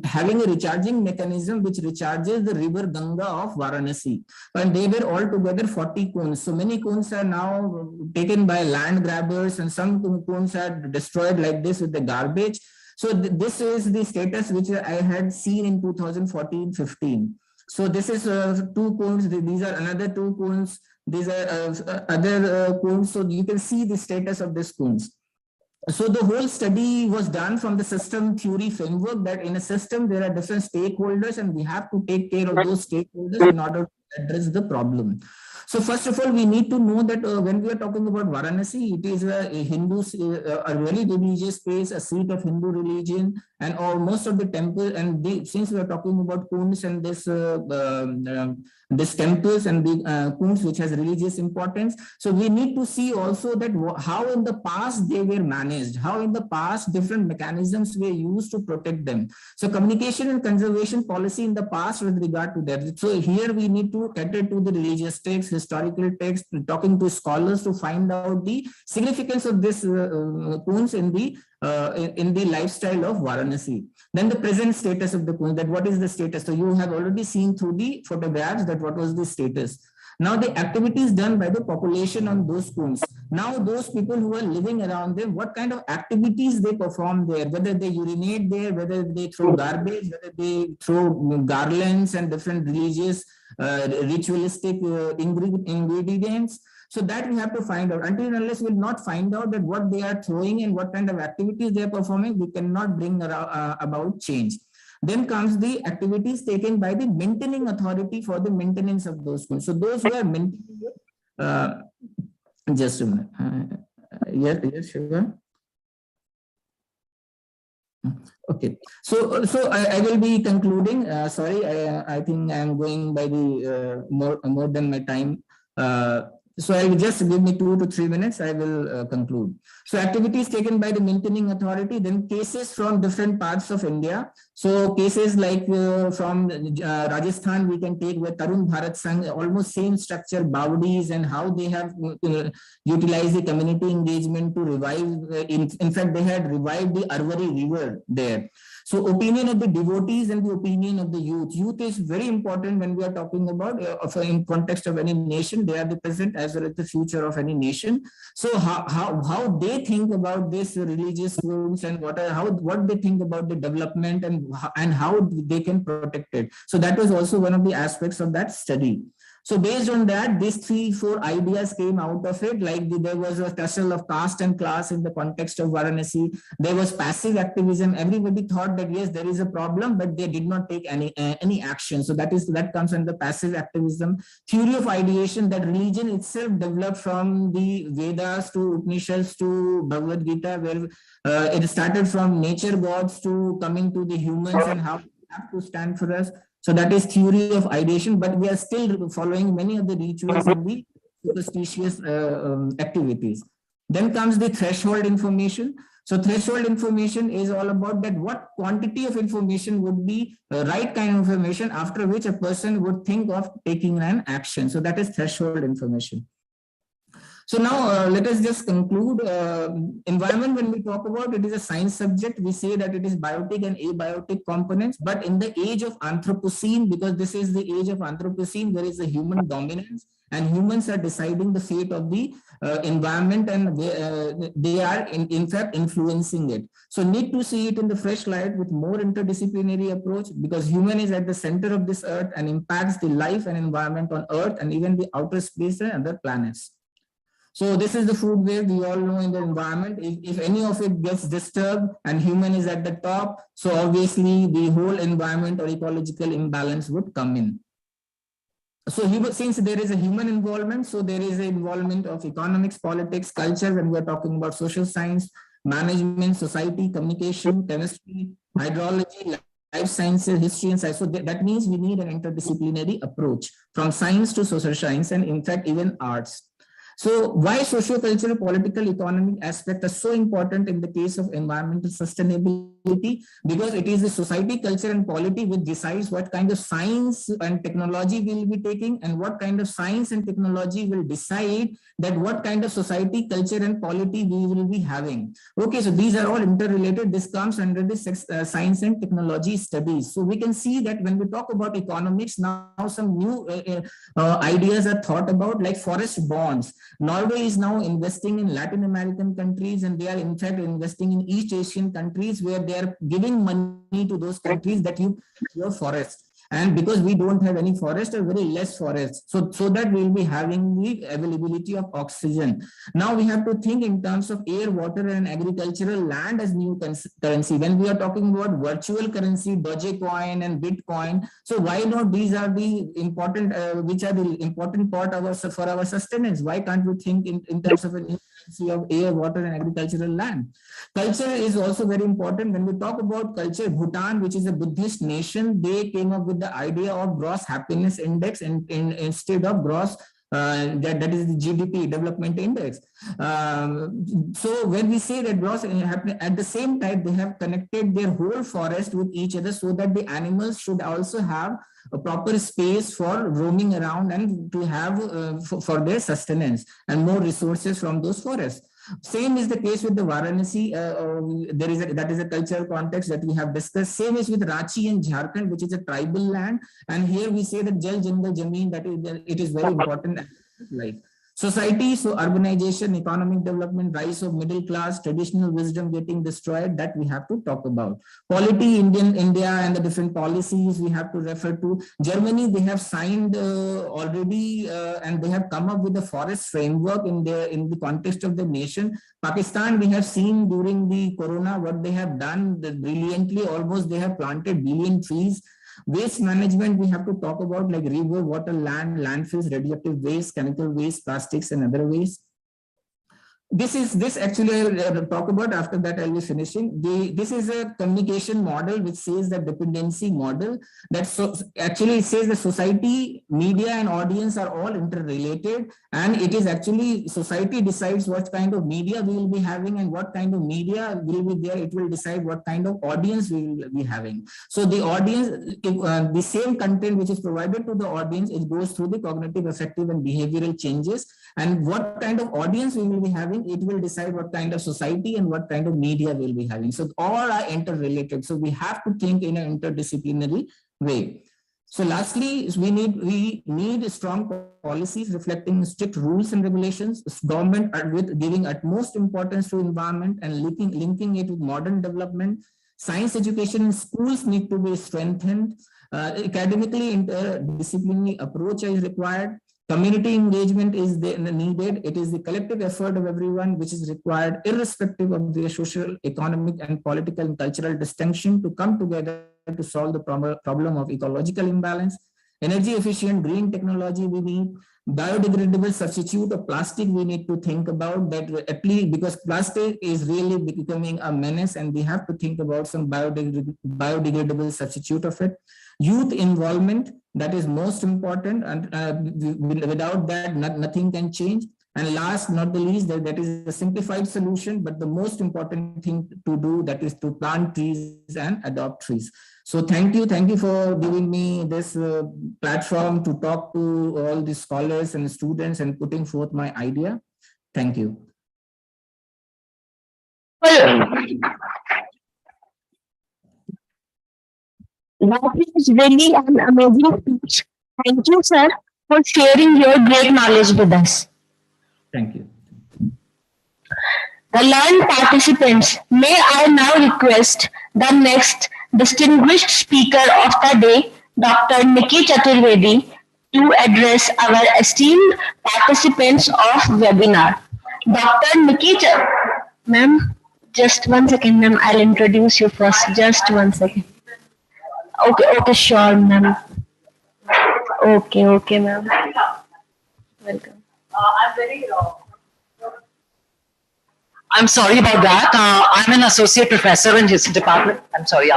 having a recharging mechanism which recharges the river Ganga of Varanasi. And they were altogether 40 cones. So many cones are now taken by land grabbers, and some cones are destroyed like this with the garbage. So this is the status which I had seen in 2014-15. So this is 2 cones. These are another 2 cones. These are other cones. So you can see the status of these cones. So the whole study was done from the system theory framework, that in a system there are different stakeholders, and we have to take care of those stakeholders in order to address the problem. So first of all, we need to know that when we are talking about Varanasi, it is a Hindu, a very religious place, a seat of Hindu religion, and most of the temple. And since we are talking about kunds and this temples and the kunds which has religious importance, so we need to see also that how in the past they were managed, how in the past different mechanisms were used to protect them. So communication and conservation policy in the past with regard to that. So here we need to cater to the religious texts, historical texts, talking to scholars to find out the significance of this kunds in the lifestyle of Varanasi. Then the present status of the kunds, that what is the status? So you have already seen through the photographs that what was the status. Now the activities done by the population on those kunds. Now those people who are living around them, what kind of activities they perform there, whether they urinate there, whether they throw garbage, whether they throw garlands and different religious ritualistic ingredients. So that we have to find out. Until and unless we will not find out that what they are throwing and what kind of activities they are performing, we cannot bring about change. Then comes the activities taken by the maintaining authority for the maintenance of those schools. So those who are maintaining just a minute. Yes, Shiva. Okay, so I will be concluding. Sorry, I think I am going by the more than my time. So I will just give me 2 to 3 minutes. I will conclude. So activities taken by the maintaining authority, then cases from different parts of India. So cases like from Rajasthan, we can take where Tarun Bharat Sangh, almost same structure, Bawdis, and how they have utilized the community engagement to revive. In fact, they had revived the Arwari River there. So opinion of the devotees and the opinion of the youth. Youth is very important when we are talking about in context of any nation. They are the present as well as the future of any nation. So how they think about this religious groups and what they think about the development and how they can protect it. So that was also one of the aspects of that study. So based on that, these 3-4 ideas came out of it. Like there was a tussle of caste and class in the context of Varanasi. There was passive activism. Everybody thought that yes, there is a problem, but they did not take any action. So that comes under passive activism. Theory of ideation, that religion itself developed from the Vedas to Upanishads to Bhagavad Gita, where it started from nature gods to coming to the humans and how they have to stand for us. So that is theory of ideation, but we are still following many of the rituals and the superstitious activities. Then comes the threshold information. So threshold information is all about that what quantity of information would be the right kind of information after which a person would think of taking an action. So that is threshold information. So now let us just conclude. Environment, when we talk about it, is a science subject. We say that it is biotic and abiotic components, but in the age of Anthropocene, because this is the age of Anthropocene, there is a human dominance and humans are deciding the fate of the environment, and they are in fact influencing it. So need to see it in the fresh light with more interdisciplinary approach, because human is at the center of this earth and impacts the life and environment on earth and even the outer space and other planets. So this is the food wave we all know in the environment. If any of it gets disturbed and human is at the top, so obviously the whole environment or ecological imbalance would come in. So since there is a human involvement, so there is an involvement of economics, politics, culture, when we are talking about social science, management, society, communication, chemistry, hydrology, life sciences, history, and science. So that means we need an interdisciplinary approach from science to social science and in fact even arts. So why socio-cultural, political, economic aspects are so important in the case of environmental sustainability? Because it is the society, culture, and polity which decides what kind of science and technology we will be taking, and what kind of science and technology will decide that what kind of society, culture, and polity we will be having. Okay, so these are all interrelated. This comes under the science and technology studies. So we can see that when we talk about economics, now some new ideas are thought about, like forest bonds. Norway is now investing in Latin American countries, and they are in fact investing in East Asian countries, where they are giving money to those countries that you your forest. And because we don't have any forest or very less forest, so that we'll be having the availability of oxygen. Now we have to think in terms of air, water, and agricultural land as new currency. When we are talking about virtual currency, Dogecoin and Bitcoin, so why not these are the important, which are the important part of for our sustenance? Why can't we think in terms of a new currency of air, water, and agricultural land? Culture is also very important. When we talk about culture, Bhutan, which is a Buddhist nation, they came up with the idea of gross happiness index instead of gross that is the GDP development index. So when we say that gross happiness, at the same time they have connected their whole forest with each other, so that the animals should also have a proper space for roaming around and to have for their sustenance and more resources from those forests. Same is the case with the Varanasi. That is a cultural context that we have discussed. Same is with Ranchi in Jharkhand, which is a tribal land. And here we say that Jal Jangal Jameen, that it is very important. Like society, so urbanization, economic development, rise of middle class, traditional wisdom getting destroyed, that we have to talk about. Polity, India and the different policies we have to refer to. Germany, they have signed already and they have come up with a forest framework in the context of the nation. Pakistan, we have seen during the corona what they have done brilliantly. Almost they have planted billion trees. Waste management, we have to talk about, like river, water, land, landfills, radioactive waste, chemical waste, plastics, and other waste. This actually I will talk about. After that I'll be finishing. This is a communication model which says the dependency model, that actually it says the society, media and audience are all interrelated, and it is actually society decides what kind of media we will be having, and what kind of media will be there. It will decide what kind of audience we will be having. So the audience, the same content which is provided to the audience, it goes through the cognitive, affective and behavioral changes, and what kind of audience we will be having, it will decide what kind of society and what kind of media we'll be having. So all are interrelated. So we have to think in an interdisciplinary way. So lastly, we need strong policies reflecting strict rules and regulations. Government are with giving utmost importance to environment and linking it with modern development. Science education in schools need to be strengthened. Academically, interdisciplinary approach is required. Community engagement is needed. It is the collective effort of everyone which is required, irrespective of their social, economic, and political and cultural distinction, to come together to solve the problem of ecological imbalance. Energy efficient green technology we need. Biodegradable substitute of plastic we need to think about that, at least because plastic is really becoming a menace, and we have to think about some biodegradable substitute of it. Youth involvement, that is most important, and without that nothing can change. And last not the least, that is a simplified solution, but the most important thing to do, that is to plant trees and adopt trees. So thank you for giving me this platform to talk to all the scholars and students and putting forth my idea. Thank you. Well, that is really an amazing speech. Thank you, sir, for sharing your great knowledge with us. Thank you. The learned participants, may I now request the next distinguished speaker of the day, Dr. Nikki Chaturvedi, to address our esteemed participants of webinar. Dr. Nikki ma'am, just 1 second, ma'am. I'll introduce you first. Just 1 second. Okay, sure, ma'am. Okay, ma'am. Welcome. I'm sorry about that. I'm an associate professor in his department. I'm sorry,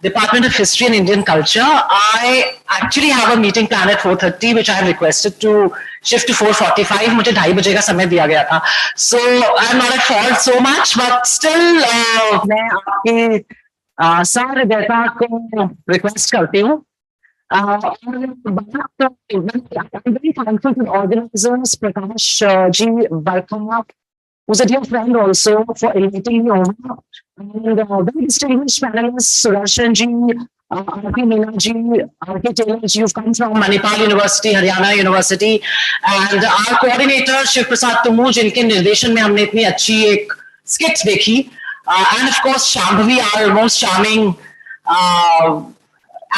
Department of History and Indian Culture. I actually have a meeting planned at 4:30, which I have requested to shift to 4:45. मुझे 2:30 बजे का समय दिया गया था. So I'm not at fault so much, but still मैं आपकी सारे डेटा को रिक्वेस्ट करती हूँ. I'm very thankful to the organizers, Prakash Ji Barkha, who's a dear friend also, for inviting me over. And very distinguished panelists, Sudarshan Ji, R.P. Meena Ji, R.K. Taylor Ji, you've come from Manipal University, Haryana University, and our coordinator, Shiv Prasad Tumu, जिनके निर्देशन में हमने इतनी अच्छी एक skit देखी, and of course Shambhavi, our most charming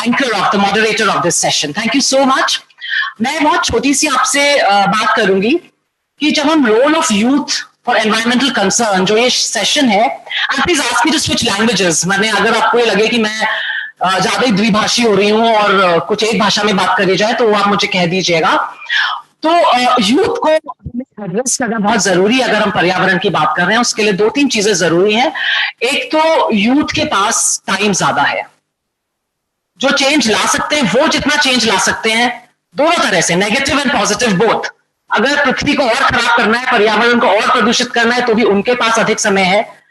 anchor of the moderator of this session. Thank you so much. मैं बहुत छोटी सी आपसे बात करूंगी कि जब हम role of youth for environmental concern, जो ये सेशन है, and please ask me to switch languages. मैंने अगर आपको ये लगे कि मैं ज्यादा ही द्विभाषी हो रही हूँ और कुछ एक भाषा में बात करी जाए तो वो आप मुझे कह दीजिएगा. तो यूथ को एड्रेस करना बहुत जरूरी है. अगर हम पर्यावरण की बात कर रहे हैं उसके लिए 2-3 चीजें जरूरी हैं. एक तो यूथ के पास टाइम ज्यादा है, जो चेंज ला सकते हैं वो जितना चेंज ला सकते हैं, दोनों तरह से, नेगेटिव एंड पॉजिटिव बोथ. अगर पृथ्वी को और खराब करना है, पर्यावरण को और प्रदूषित करना है, तो भी उनके पास अधिक समय है.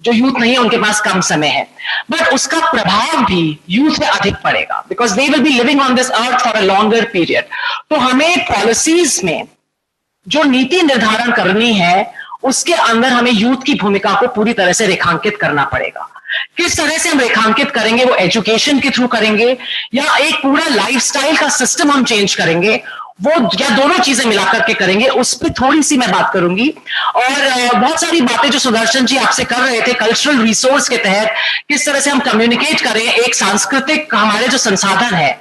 जो यूथ नहीं है उनके पास कम समय है, बट उसका प्रभाव भी यूथ पे अधिक पड़ेगा, because they will be living on this earth for a longer period. तो हमें पॉलिसीज में जो नीति निर्धारण करनी है उसके अंदर हमें यूथ की भूमिका को पूरी तरह से रेखांकित करना पड़ेगा. किस तरह से हम रेखांकित करेंगे, वो एजुकेशन के थ्रू करेंगे या एक पूरा लाइफस्टाइल का सिस्टम हम चेंज करेंगे, वो या दोनों चीजें मिलाकर के करेंगे, उस पर थोड़ी सी मैं बात करूंगी. और बहुत सारी बातें जो सुदर्शन जी आपसे कर रहे थे कल्चरल रिसोर्स के तहत, किस तरह से हम कम्युनिकेट करें, एक सांस्कृतिक हमारे जो संसाधन है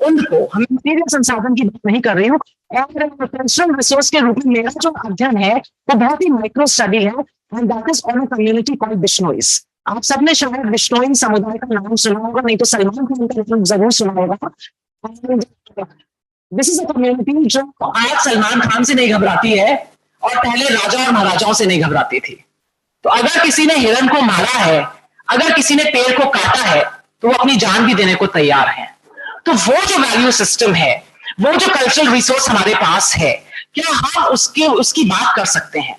उनको, हम मटेरियल संसाधन की बात नहीं कर रही हूँ. और कल्चरल रिसोर्स के रूप में मेरा जो अध्ययन है वो बहुत ही माइक्रो स्टडी है, and that is on a community called Bishnois. आप सबने शायद बिश्नोई समुदाय का नाम सुना होगा, नहीं तो सलमान खान का नाम जरूर सुना होगा. दिस इज अ कम्युनिटी जो आज सलमान खान से नहीं घबराती है, और पहले राजा और महाराजाओं से नहीं घबराती थी। तो अगर किसी ने हिरण को मारा है, अगर किसी ने पेड़ को काटा है, तो वो अपनी जान भी देने को तैयार है। तो वो जो वैल्यू सिस्टम है, वो जो कल्चरल रिसोर्स हमारे पास है, क्या हम उसकी बात कर सकते हैं?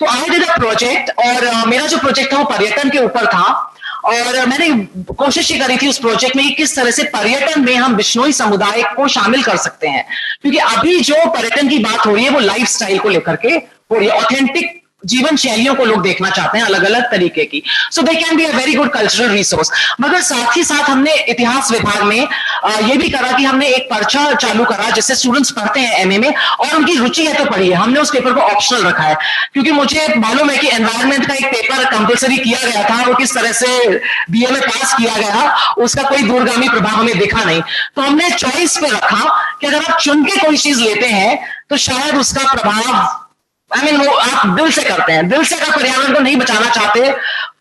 तो आई डिड अ प्रोजेक्ट, और मेरा जो प्रोजेक्ट था वो पर्यटन के ऊपर था, और मैंने कोशिश ये करी थी उस प्रोजेक्ट में कि किस तरह से पर्यटन में हम बिश्नोई समुदाय को शामिल कर सकते हैं, क्योंकि अभी जो पर्यटन की बात हो रही है वो लाइफस्टाइल को लेकर के हो रही है, ऑथेंटिक जीवन शैलियों को लोग देखना चाहते हैं अलग अलग तरीके की। So they can be a very good cultural resource. मगर साथ ही साथ हमने इतिहास विभाग में ये भी करा कि हमने एक पर्चा चालू करा जिससे स्टूडेंट्स पढ़ते हैं एमए में, और उनकी रुचि है तो पढ़िए। हमने उस पेपर को ऑप्शनल रखा है, क्योंकि मुझे मालूम है कि एनवायरमेंट का एक पेपर कंपलसरी किया गया था, वो किस तरह से बीए में पास किया गया उसका कोई दूरगामी प्रभाव हमें दिखा नहीं। तो हमने चॉइस पे रखा कि अगर आप चुन के कोई चीज लेते हैं तो शायद उसका प्रभाव वो आप दिल से करते हैं, दिल से अगर पर्यावरण को नहीं बचाना चाहते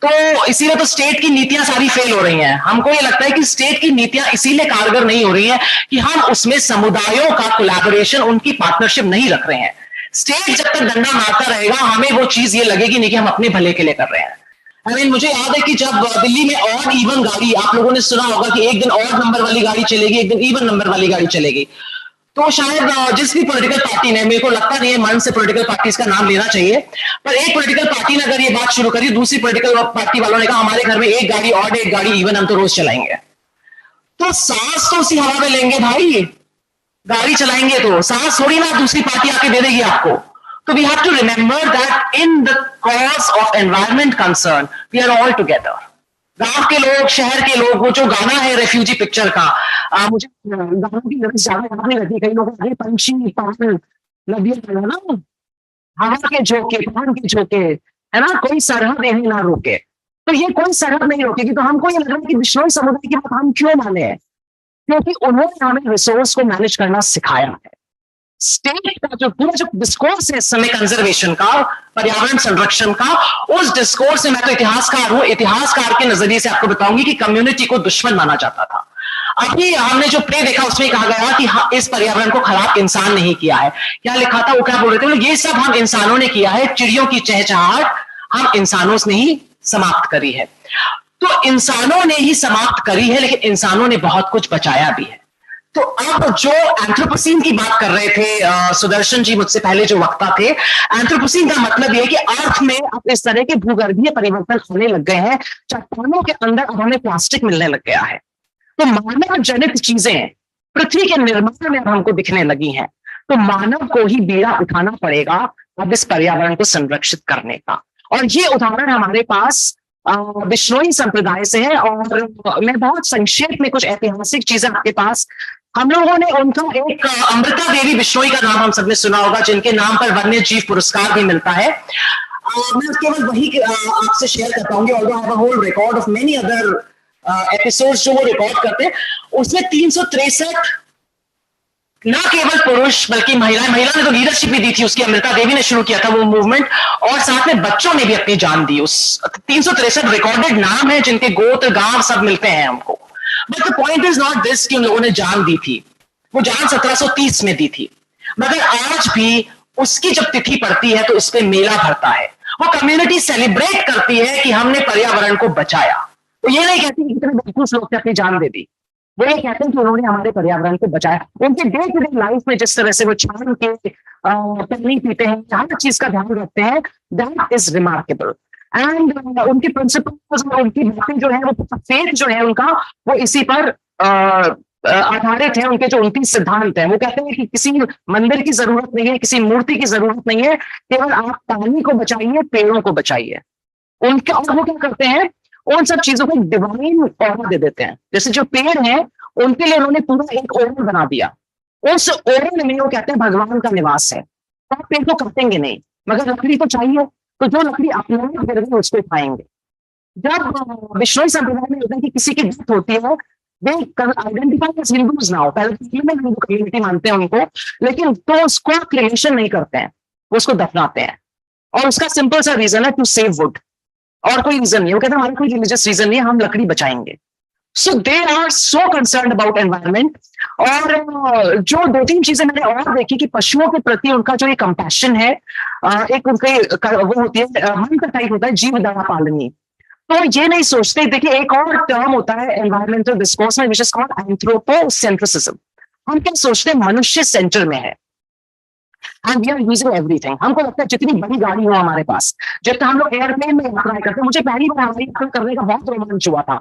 तो इसीलिए तो स्टेट की नीतियां सारी फेल हो रही हैं। हमको ये लगता है कि स्टेट की नीतियां इसीलिए कारगर नहीं हो रही हैं कि हम उसमें समुदायों का कोलैबोरेशन, उनकी पार्टनरशिप नहीं रख रहे हैं। स्टेट जब तक डंडा मारता रहेगा हमें वो चीज ये लगेगी नहीं कि हम अपने भले के लिए कर रहे हैं। मुझे याद है कि जब दिल्ली में ऑड इवन गाड़ी, आप लोगों ने सुना होगा कि एक दिन ऑड नंबर वाली गाड़ी चलेगी, एक दिन इवन नंबर वाली गाड़ी चलेगी। तो शायद जिस भी पॉलिटिकल पार्टी ने, मेरे को लगता नहीं है मन से पॉलिटिकल पार्टीज का नाम लेना चाहिए, पर एक पॉलिटिकल पार्टी ने अगर ये बात शुरू करी, दूसरी पॉलिटिकल पार्टी वालों ने कहा हमारे घर में एक गाड़ी ऑड, एक गाड़ी इवन, हम तो रोज चलाएंगे। तो सांस तो उसी हवा में लेंगे भाई, गाड़ी चलाएंगे तो सांस थोड़ी ना दूसरी पार्टी आके दे देगी आपको। तो we have to remember that in the cause of environment concern we are all together. गांव के लोग, शहर के लोग, वो जो गाना है रेफ्यूजी पिक्चर का, मुझे गानों की लिरिक्स ज्यादा याद नहीं रहती। कई लोग पंछी, पागल, नदियां ना, हवा के झोंके, पहाड़ के झोंके, है ना, कोई सरहद यही ना रोके। तो ये कोई सरहद नहीं रोकेगी। तो हमको ये लग रहा है कि बिश्नोई समुदाय की बात हम क्यों माने हैं? क्योंकि उन्होंने हमें रिसोर्स को मैनेज करना सिखाया है। स्टेट का जो पूरा जो डिस्कोर्स है इस समय कंजर्वेशन का, पर्यावरण संरक्षण का, उस डिस्कोर्स से, मैं तो इतिहासकार हूं, इतिहासकार के नजरिए से आपको बताऊंगी कि कम्युनिटी को दुश्मन माना जाता था। अभी हमने जो प्ले देखा उसमें कहा गया कि हाँ, इस पर्यावरण को खराब इंसान नहीं किया है। क्या लिखा था, वो क्या बोल रहे थे, ये सब हम इंसानों ने किया है, चिड़ियों की चहचहाट हम इंसानों ने ही समाप्त करी है। तो इंसानों ने ही समाप्त करी है, लेकिन इंसानों ने बहुत कुछ बचाया भी है। तो अब जो एंथ्रोपोसीन की बात कर रहे थे सुदर्शन जी मुझसे पहले जो वक्ता थे, एंथ्रोपोसीन का मतलब यह कि अर्थ में अब इस तरह के भूगर्भीय परिवर्तन होने लग गए हैं, चट्टानों के अंदर अब हमें प्लास्टिक मिलने लग गया है। तो मानव जनित चीजें पृथ्वी के निर्माण में अब हमको दिखने लगी हैं। तो मानव को ही बीड़ा उठाना पड़ेगा अब इस पर्यावरण को संरक्षित करने का। और ये उदाहरण हमारे पास बिश्नोई संप्रदाय से है, और मैं बहुत संक्षेप में कुछ ऐतिहासिक चीजें आपके पास, हम लोगों ने उनका एक अमृता देवी बिश्नोई का नाम हम सबने सुना होगा, जिनके नाम पर वन्य जीव पुरस्कार भी मिलता है। मैं केवल वही आपसे शेयर कर पाऊंगी, although I have a whole record of many other episodes जो वो रिकॉर्ड करते हैं। उसमें 363 ना केवल पुरुष बल्कि महिला ने तो लीडरशिप भी दी थी, उसकी अमृता देवी ने शुरू किया था वो मूवमेंट, और साथ में बच्चों ने भी अपनी जान दी। उस 363 रिकॉर्डेड नाम है जिनके गोत्र गांव सब मिलते हैं हमको। But the point is not this कि उन लोगों ने जान दी थी, वो जान 1730 में दी थी, मगर आज भी उसकी जब तिथि पड़ती है तो उस पर मेला भरता है। वो कम्युनिटी सेलिब्रेट करती है कि हमने पर्यावरण को बचाया। तो ये नहीं कहती कि कितने बेवकूफ लोग ने अपनी जान दे दी, वो ये कहते हैं कि उन्होंने हमारे पर्यावरण को बचाया। उनके डे टू डे लाइफ में जिस तरह से वो छान के पानी पीते हैं, हर चीज का ध्यान रखते हैं, दैट इज रिमार्केबल। एंड उनके प्रिंसिपल्स और उनकी बातें जो है, वो फेथ जो है उनका, वो इसी पर आधारित है। उनके जो 29 सिद्धांत हैं, वो कहते हैं कि किसी मंदिर की जरूरत नहीं है, किसी मूर्ति की जरूरत नहीं है, केवल आप पानी को बचाइए, पेड़ों को बचाइए। उनके और वो क्या करते हैं, उन सब चीजों को डिवाइन ऑर्डर दे देते हैं। जैसे जो पेड़ है उनके लिए उन्होंने पूरा एक ओरल बना दिया, उस ओरल में वो कहते हैं भगवान का निवास है। तो आप पेड़ को काटेंगे नहीं, मगर लकड़ी तो चाहिए, तो जो लकड़ी अपनाएंगे फिर भी उसको खाएंगे। जब बिश्नोई संप्रदाय में होता है कि किसी की डेथ होती है, वे आइडेंटिफाई एज हिंदूज नाउ, पहले में हिंदू कम्युनिटी मानते हैं उनको, लेकिन तो उसको क्रिएशन नहीं करते हैं, वो उसको दफनाते हैं। और उसका सिंपल सा रीजन है टू सेव वुड, और कोई रीजन नहीं है। वो कहते हैं हमारा कोई रिलीजियस रीजन नहीं है, हम लकड़ी बचाएंगे। So they are so concerned about environment. और जो 2-3 चीजें मैंने और देखी कि पशुओं के प्रति उनका जो ये कंपैशन है, एक उनके वो होती है, मन का टाइप होता है जीव दया पालनी। तो ये नहीं सोचते। देखिए एक और टर्म होता है एनवायरमेंटल डिस्कोर्स में, विच इज कॉल्ड एंथ्रोपोसेंट्रिसिज्म। हम क्या सोचते हैं, मनुष्य सेंटर में है and we are using everything. हमको लगता है जितनी बड़ी गाड़ी हो हमारे पास, जितना हम लोग एयरप्लेन में यात्रा करते हैं, मुझे पहली बार हवाई यात्रा करने का बहुत रोमांच हुआ था,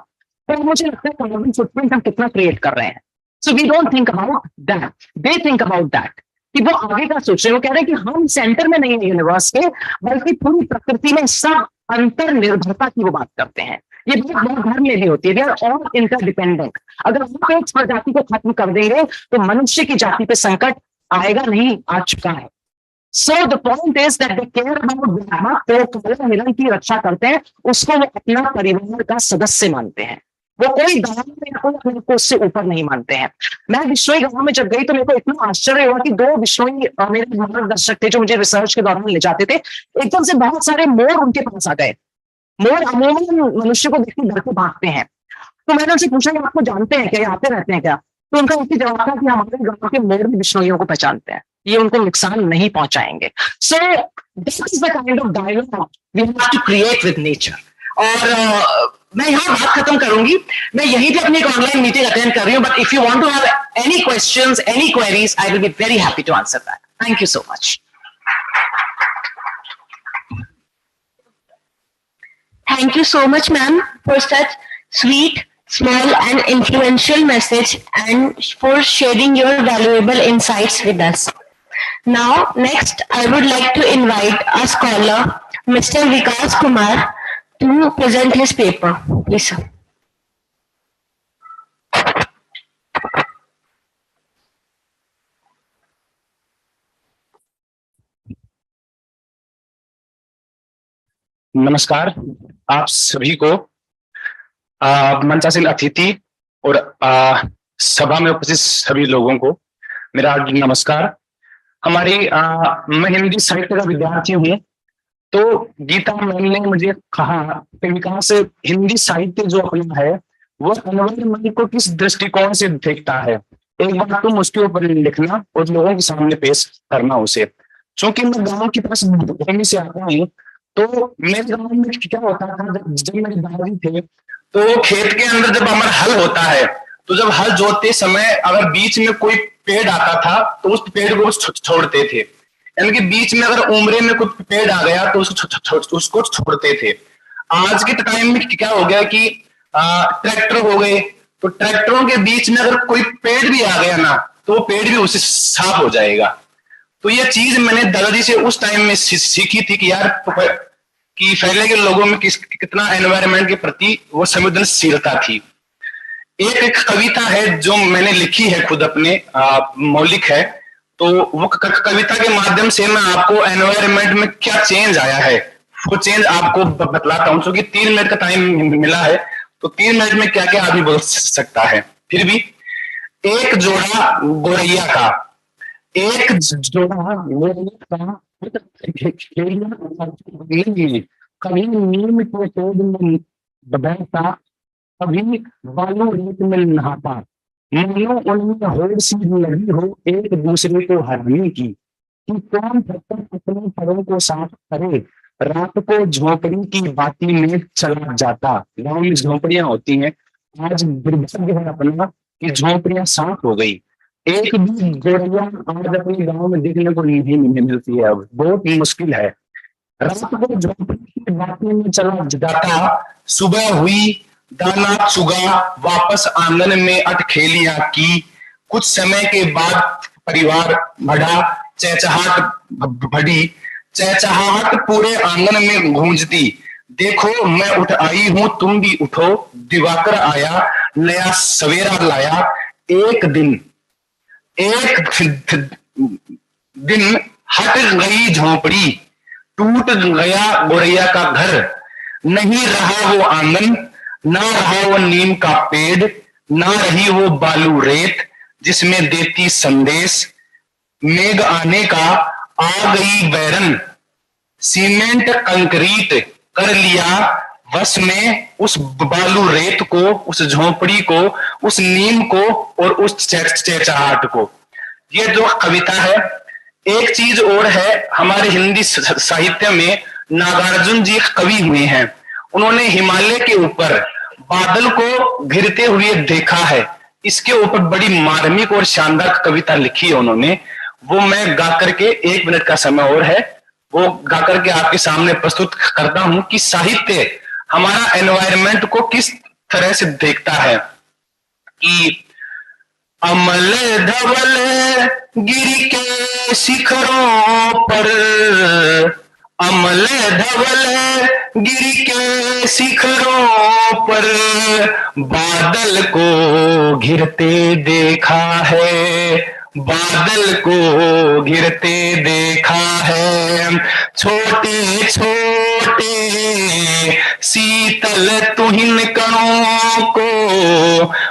तो मुझे लगता है कार्बन फुटप्रिंट हम कितना क्रिएट कर रहे हैं। So we don't think about that, they think about that, कि वो आगे का सोच रहे हैं। वो कह रहे हैं कि हम सेंटर में नहीं है यूनिवर्स के, बल्कि पूरी प्रकृति में सब अंतर निर्भरता की वो बात करते हैं। ये बहुत घर में भी होती है, वी आर ऑल इंटरडिपेंडेंट। अगर आप एक प्रजाति को खत्म कर देंगे तो मनुष्य की जाति पे संकट आएगा नहीं, आ चुका है। So the point is that they care about, तो हिरण की रक्षा करते हैं, उसको वो अपना परिवार का सदस्य मानते हैं। वो कोई गांव में या कोई अपने को उससे ऊपर नहीं मानते हैं। मैं बिश्नोई गांव में जब गई तो मेरे को इतना आश्चर्य हुआ कि 2 बिश्नोई मेरे मार्गदर्शक थे जो मुझे रिसर्च के दौरान ले जाते थे, एकदम से बहुत सारे मोर उनके पास आ गए। मोर अमूमन मनुष्य को देखते घर को भागते हैं। तो मैंने उनसे पूछा कि आपको जानते हैं क्या, ये आते रहते हैं क्या? तो उनका एक ही जवाब था कि हमारे गांव के मोर भी बिश्नोइयों को पहचानते हैं, ये उनको नुकसान नहीं पहुंचाएंगे। So this is the kind of dialogue we have to create with nature. और मैं यहाँ बात खत्म करूंगी। मैं यहीं पे अपनी एक ऑनलाइन मीटिंग अटेंड कर रही हूँ, but if you want to have any questions, any queries, I will be very happy to answer that. Thank you so much. Thank you so much, ma'am, for such sweet, small, and influential message and for sharing your valuable insights with us. Now, next, I would like to invite our scholar, Mr. Vikas Kumar, to present his paper. Please, sir. नमस्कार आप सभी को, मंचासीन अतिथि और सभा में उपस्थित सभी लोगों को मेरा नमस्कार। हमारी मैं हिंदी साहित्य का विद्यार्थी हूँ, तो गीता मैम ने मुझे कहा कि विकास हिंदी साहित्य जो अपना है वो एनवायरमेंट को किस दृष्टिकोण से देखता है, एक बार तुम उसके ऊपर लिखना और लोगों के सामने पेश करना उसे। चूंकि मैं गाँव की पास भूमि से आता हूँ, तो मेरे गांव में क्या होता था, जब मेरे दादाजी थे तो खेत के अंदर जब हमारा हल होता है, तो जब हल जोतते समय अगर बीच में कोई पेड़ आता था तो उस पेड़ को छोड़ते थे, यानी कि बीच में अगर उम्रे में कोई पेड़ आ गया तो उसको छोड़ते थे। आज के टाइम में क्या हो गया कि ट्रैक्टर हो गए, तो ट्रैक्टरों के बीच में अगर कोई पेड़ भी आ गया ना तो वो पेड़ भी उससे साफ हो जाएगा। तो ये चीज मैंने दादाजी से उस टाइम में सीखी थी कि यार कि पहले के लोगों में कितना एनवायरनमेंट के प्रति वो संवेदनशीलता थी। एक कविता है जो मैंने लिखी है खुद अपने, मौलिक है, तो वो कविता के माध्यम से मैं आपको एनवायरनमेंट में क्या चेंज आया है वो चेंज आपको बतलाता हूँ। क्योंकि 3 मिनट का टाइम मिला है, तो 3 मिनट में क्या क्या आदमी बोल सकता है। फिर भी एक जोड़ा गोरैया का, एक जोड़ा गोरैया का कभी नीम के पेड़ में बैठता, कभी बालू रेत में नहाता, मानो उनमें होड़ सी लगी हो एक दूसरे को हराने की, कि कौन पत्थर अपने परों को साफ करे, रात को झोपड़ी की बाती में चला जाता। गांव में झोपड़ियां होती हैं, आज दुर्भाग्य है अपना कि झोपड़ियां साफ हो गई। एक भी गोरैया आज अपने गांव में देखने को नहीं मिलती है, अब बहुत मुश्किल है। रात को झोपड़ी की बाती में चला जाता, सुबह हुई दाना चुगा, वापस आंगन में अटखेलियां की, कुछ समय के बाद परिवार बढ़ा, चहचहाट बढ़ी, चहचहाट पूरे आंगन में गूंजती, देखो मैं उठ आई हूं तुम भी उठो, दिवाकर आया नया सवेरा लाया। एक दिन हट गई झोपड़ी, टूट गया गोरैया का घर, नहीं रहा वो आंगन, ना रहा वो नीम का पेड़, ना रही वो बालू रेत जिसमें देती संदेश, मेघ आने का आ गई बैरन, सीमेंट कंक्रीट कर लिया बस में उस बालू रेत को, उस झोपड़ी को, उस नीम को और उस चहचहाट को। ये जो कविता है एक चीज और है, हमारे हिंदी साहित्य में नागार्जुन जी कवि हुए हैं, उन्होंने हिमालय के ऊपर बादल को घिरते हुए देखा है, इसके ऊपर बड़ी मार्मिक और शानदार कविता लिखी है उन्होंने। वो मैं गा करके 1 मिनट का समय और है, वो गा करके आपके सामने प्रस्तुत करता हूं कि साहित्य हमारा एनवायरनमेंट को किस तरह से देखता है। कि अमल धवल गिरी के शिखरों पर, अमल धवल गिरी के शिखरों पर बादल को घिरते देखा है, बादल को घिरते देखा है। छोटे छोटे शीतल तुहिन कणों को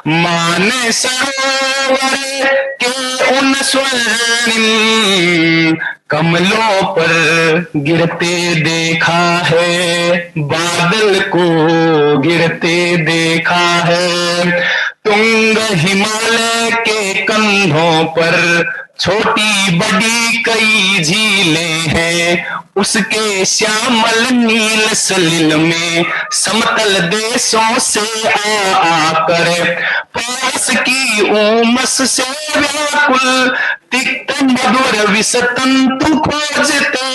मान सरोवर के उन स्वर्णिम कमलों पर गिरते देखा है, बादल को गिरते देखा है। तुंग हिमालय के कंधों पर छोटी बड़ी कई झीलें हैं, उसके श्यामल नील सलिल में समतल देशों से आकर पास की उमस से व्याकुल तिक्त मधुर विसतंतु खोजते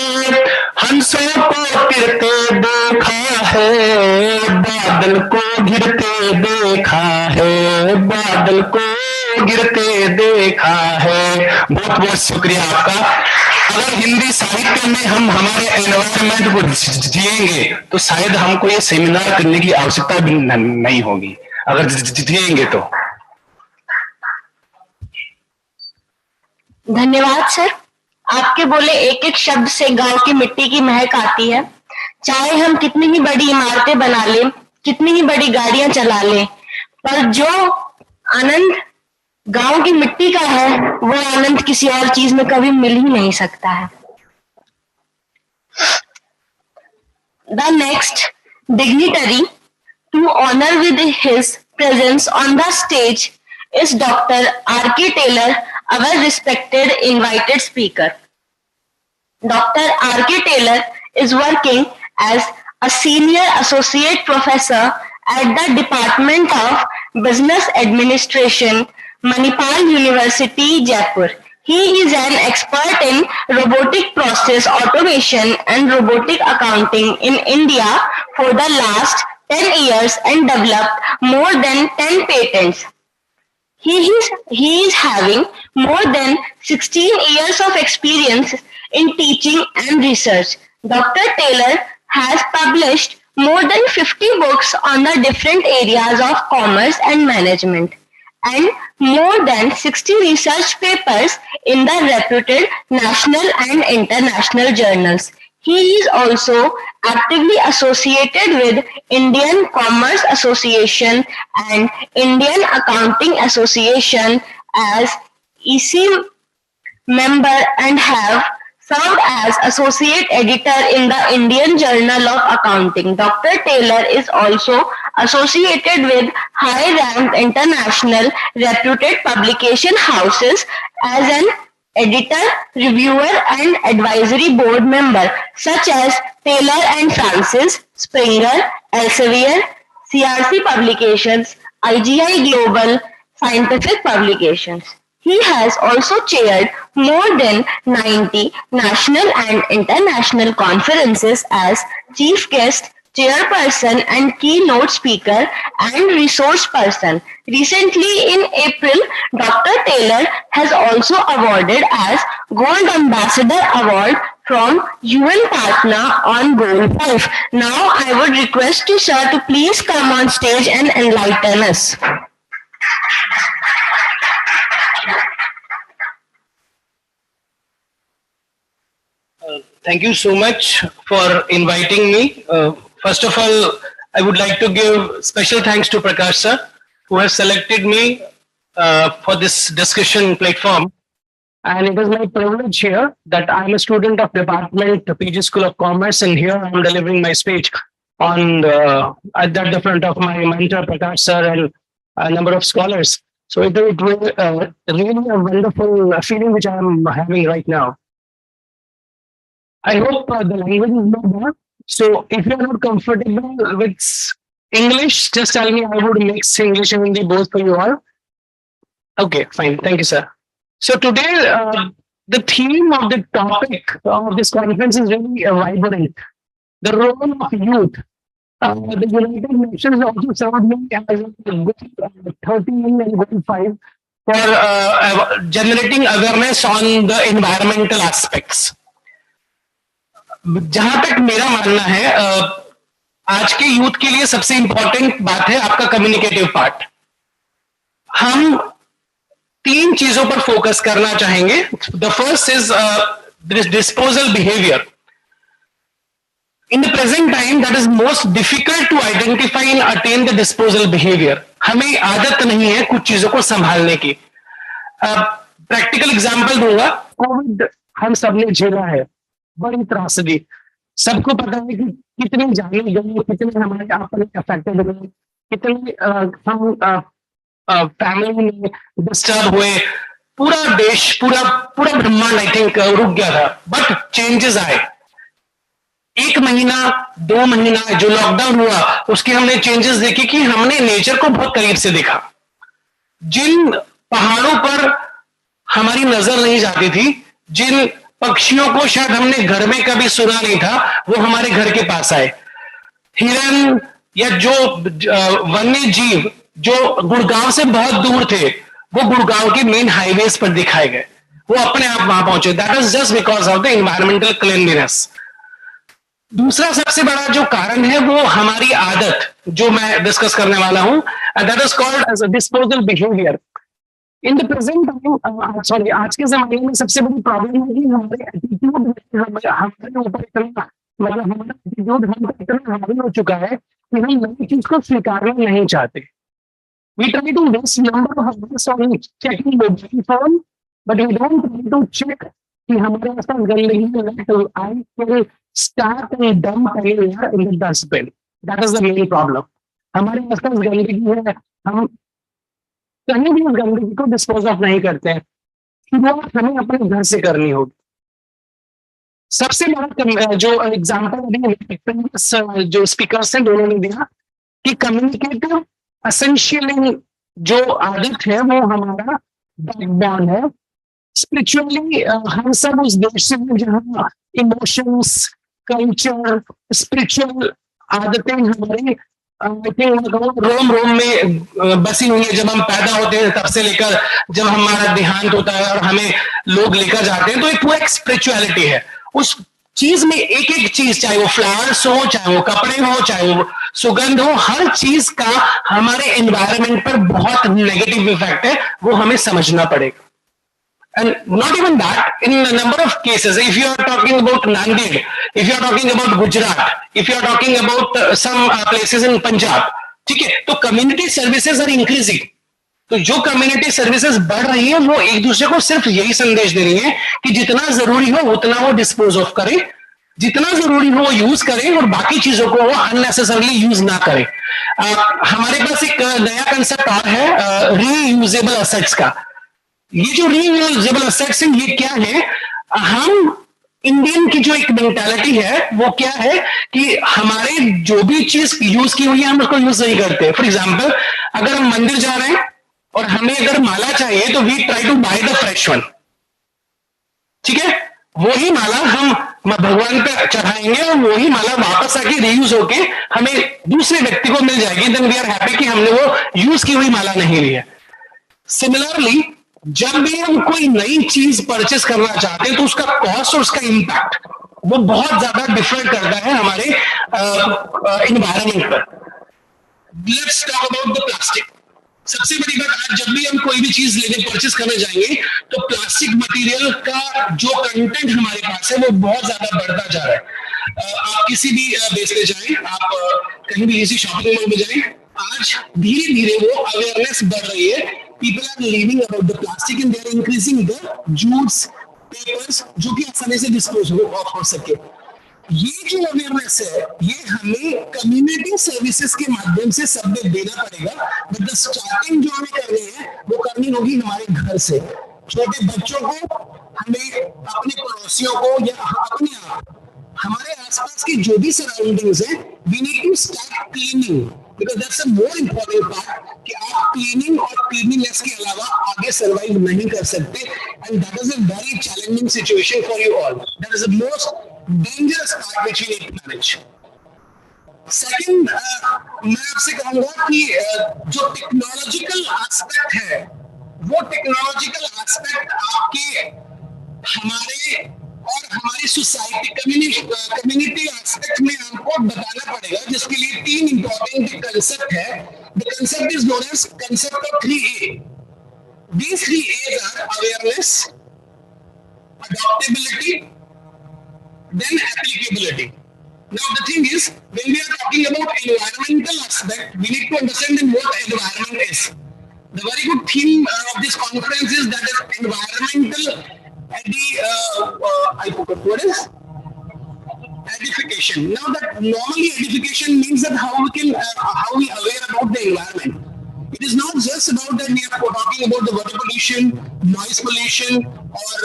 हंसों को गिरते देखा है, बादल को गिरते देखा है, बादल को गिरते देखा है। बहुत बहुत शुक्रिया आपका। अगर हिंदी साहित्य में हम हमारे एनवायरनमेंट को जिएंगे तो शायद हमको ये सेमिनार करने की आवश्यकता भी नहीं होगी, अगर जिएंगे तो। धन्यवाद सर। आपके बोले एक एक शब्द से गांव की मिट्टी की महक आती है। चाहे हम कितनी ही बड़ी इमारतें बना लें, कितनी ही बड़ी गाड़ियां चला लें, पर जो आनंद गांव की मिट्टी का है वो आनंद किसी और चीज में कभी मिल ही नहीं सकता है। The next dignitary to honor with his presence on the stage is Dr. R.K. Taylor, our respected invited speaker. Dr. R.K. Taylor is working as a senior associate professor at the Department of Business Administration, Manipal University, Jaipur. He is an expert in robotic process automation and robotic accounting in India for the last 10 years and developed more than 10 patents. He is having more than 16 years of experience in teaching and research. Dr. Taylor has published more than 50 books on the different areas of commerce and management, and more than 60 research papers in the reputed national and international journals. He is also actively associated with Indian Commerce Association and Indian Accounting Association as EC member and have served as associate editor in the Indian Journal of Accounting. Dr. Taylor is also associated with high-ranked international reputed publication houses as an editor, reviewer, and advisory board member, such as Taylor and Francis, Springer, Elsevier, CRC Publications, IGI Global, Scientific Publications. He has also chaired more than 90 national and international conferences as chief guest, chairperson, and keynote speaker and resource person. Recently, in April, Dr. Taylor has also awarded as Gold Ambassador Award from UN Partner on Goal 5. Now, I would request you, sir, to please come on stage and enlighten us. Thank you so much for inviting me. First of all, I would like to give special thanks to Prakash sir, who has selected me for this discussion platform. And it is my privilege here that I'm a student of Department PG School of Commerce, and here I'm delivering my speech on at the front of my mentor Prakash sir and a number of scholars. So it is really a wonderful feeling which I'm having right now. I hope the language is not bad. So if you are not comfortable with English, just tell me. I would mix English and Hindi both for you all. Okay, fine. Thank you, sir. So today, the theme of the topic of this conference is really vibrant. The role of youth. The United Nations also served me as a 13 and goal 5 for generating awareness on the environmental aspects. जहां तक मेरा मानना है, आज के youth के लिए सबसे इंपॉर्टेंट बात है आपका कम्युनिकेटिव पार्ट. हम 3 चीजों पर फोकस करना चाहेंगे. The first is disposal behaviour. In the present time, that is most difficult to identify and attain the disposal behavior. हमें आदत नहीं है कुछ चीजों को संभालने की. प्रैक्टिकल एग्जांपल दूंगा. कोविड हम सबने झेला है, बड़ी त्रासदी. सबको पता है कि कितने जाने गए, कितने हमारे अपने अफेक्टेड हुए, कितने हम फैमिली में डिस्टर्ब हुए. पूरा देश, पूरा ब्रह्मांड आई थिंक रुक गया था. बट चेंजेस आए. 1 महीना 2 महीना जो लॉकडाउन हुआ, उसके हमने चेंजेस देखे कि हमने नेचर को बहुत करीब से देखा. जिन पहाड़ों पर हमारी नजर नहीं जाती थी, जिन पक्षियों को शायद हमने घर में कभी सुना नहीं था, वो हमारे घर के पास आए. हिरन या जो वन्य जीव जो गुड़गांव से बहुत दूर थे, वो गुड़गांव के मेन हाईवेज पर दिखाए गए. वो अपने आप वहां पहुंचे. That is just because of the environmental cleanliness. दूसरा सबसे बड़ा जो कारण है वो हमारी आदत, जो मैं डिस्कस करने वाला हूं, that is called as a disposal behaviour. In the present time, sorry, आज के जमाने में सबसे बड़ी प्रॉब्लम है कि हमारे एटीट्यूड हमारे ऊपर इतना, मतलब हमारा एटीट्यूड हम पर इतना हावी हो चुका है कि हम नई चीज को स्वीकारना नहीं चाहते. We try to waste number of hours on checking mobile phone, but we don't try to check कि हमारे आसपास गंदगी है तो I can start and dump anywhere in the dustbin. That is the main problem. हमारे आसपास गंदगी है, हम कहीं भी उस गंदगी को डिस्पोज ऑफ नहीं करते हैं. शुरुआत हमें अपने घर से करनी होगी. सबसे बड़ा जो एग्जाम्पल जो स्पीकर्स हैं दोनों ने दिया कि कम्युनिकेटिव एसेंशियली जो आदत है वो हमारा बैकबोन है. स्पिरिचुअली हम सब उस देश से हैं जहाँ इमोशंस, कल्चर, स्पिरिचुअल आदतें हमारी रोम में बसी हुई है. जब हम पैदा होते हैं तब से लेकर जब हमारा देहांत होता है और हमें लोग लेकर जाते हैं, तो एक पूरा एक स्पिरिचुअलिटी है. उस चीज में एक एक चीज, चाहे वो फ्लावर्स हो, चाहे वो कपड़े हो, चाहे वो सुगंध हो, हर चीज का हमारे एनवायरनमेंट पर बहुत नेगेटिव इफेक्ट है. वो हमें समझना पड़ेगा. And not even that, in a number of cases, if you are talking about Nanded, if you are talking about Gujarat, if you are talking about some places in Punjab, ठीक है, तो community services are increasing. तो जो community services बढ़ रही है वो एक दूसरे को सिर्फ यही संदेश दे रही है कि जितना जरूरी हो उतना वो डिस्पोज ऑफ करें, जितना जरूरी हो वो यूज करें और बाकी चीजों को वो अननेसेसरली यूज ना करें. हमारे पास एक नया कंसेप्ट और है रीयूजेबल एसेट्स का. ये जो रीयूजेबल एसेट्स है ये क्या है? हम इंडियन की जो एक मेंटालिटी है वो क्या है कि हमारे जो भी चीज यूज की हुई है हम उसको यूज नहीं करते. फॉर एग्जांपल, अगर हम मंदिर जा रहे हैं और हमें अगर माला चाहिए तो we try to buy the fresh one. ठीक है, वही माला हम भगवान पे चढ़ाएंगे और वही माला वापस आके रीयूज होके हमें दूसरे व्यक्ति को मिल जाएगी. देन वी आर हैप्पी कि हमने वो यूज की हुई माला नहीं ली है. सिमिलरली, जब भी हम कोई नई चीज परचेस करना चाहते हैं तो उसका कॉस्ट और उसका इंपैक्ट वो बहुत ज्यादा डिफर करता है हमारे एनवायरनमेंट पर. Let's talk about the plastic. सबसे बड़ी बात, आज जब भी हम कोई भी चीज लेने परचेस करने जाएंगे तो प्लास्टिक मटेरियल का जो कंटेंट हमारे पास है वो बहुत ज्यादा बढ़ता जा रहा है. आप किसी भी बेस पे जाएं, आप कहीं भी किसी शॉपिंग मॉल में जाएं, आज धीरे धीरे वो अवेयरनेस बढ़ रही है. People are learning about the plastic and they are increasing the jutes, papers, जो कि आसानी से डिस्पोज हो सके. ये जो अवेयरनेस है ये हमें कम्युनिटी सर्विसेज के माध्यम से सब में देना पड़ेगा. बट द स्टार्टिंग जो हमें करनी है वो करनी होगी हमारे घर से. छोटे बच्चों को हमें अपने पड़ोसियों को या अपने आप हमारे आसपास की जो भी सराउंडिंग्स है, we need to start cleaning, because that's a more important part कि आप क्लीनिंग और क्लीनिंगनेस के अलावा आगे सर्वाइव नहीं कर सकते, and that is a very challenging situation for you all. That is the most dangerous part which we need to manage. Second, मैं आपसे कहूंगा कि जो टेक्नोलॉजिकल एस्पेक्ट है, वो टेक्नोलॉजिकल एस्पेक्ट आपके हमारे और हमारी सोसाइटी कम्युनिटी एस्पेक्ट में आपको बताना पड़ेगा, जिसके लिए 3 इंपॉर्टेंट कंसेप्ट है. The concept is known as concept of 3A. These 3 A's are awareness, adaptability, then applicability. Now the thing is, when we are talking about environmental aspect, we need to understand what environment is. The very good theme of this conference is that is environmental I forgot what is edification. Now that normally edification means that how we aware about the environment. It is not just about that we are talking about the water pollution, noise pollution, or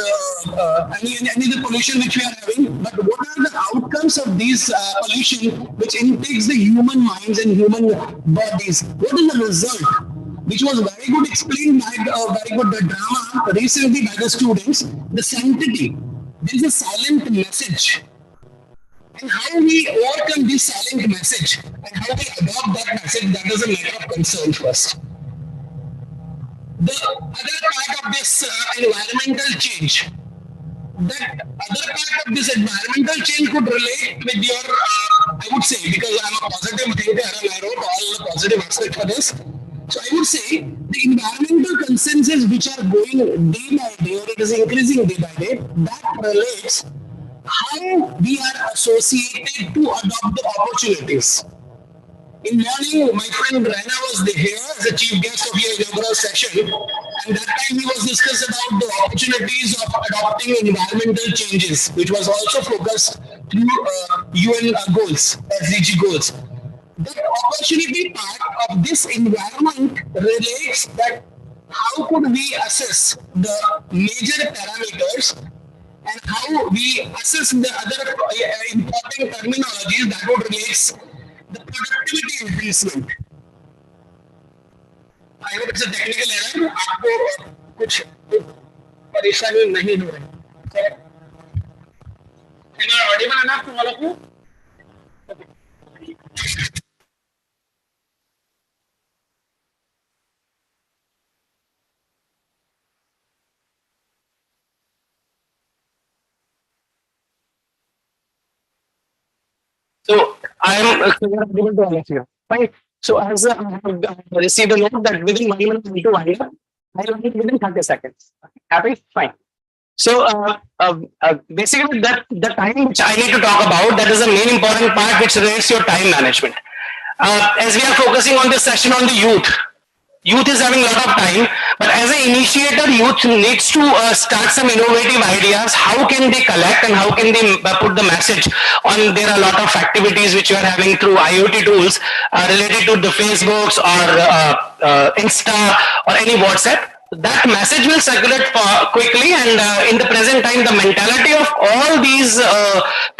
any of the pollution which we are having, but what are the outcomes of these pollution which intakes the human minds and human bodies? What is the result? Which was very good explained by very good drama recently by the students. The sanctity. There is a silent message. And how we overcome this silent message and how we adopt that message, that is a matter of concern first. The other part of this environmental change, that other part of this environmental change could relate with your, I would say, because I'm a positive thinker and I wrote all the positive aspects for this. So I would say the environmental consensus which are going day by day, or it is increasing day by day, that relates how we are associated to adopt the opportunities. In morning, my friend Raina was here as a chief guest of your inaugural session, and that time he was discussed about the opportunities of adopting environmental changes, which was also focused through UN goals, SDG goals. The opportunity part of this environment relates that how could we assess the major parameters and how we assess the other important terminologies that would relate the productivity increasement. I hope it's a technical error. आपको कुछ परेशानी नहीं हो रही. Am I audible enough to all of you? So I am able to all of you. Fine. So as I have received a note that within 1 minute I need to wind up, I will need within 30 seconds. Happy? Fine. So basically that the time which I need to talk about, that is the main important part which relates to your time management. As we are focusing on this session on the youth, youth is having a lot of time, but as an initiator, youth needs to start some innovative ideas. How can they collect and how can they put the message on? There are a lot of activities which you are having through IoT tools related to the Facebooks or Insta or any WhatsApp. That message will circulate quickly, and in the present time, the mentality of all these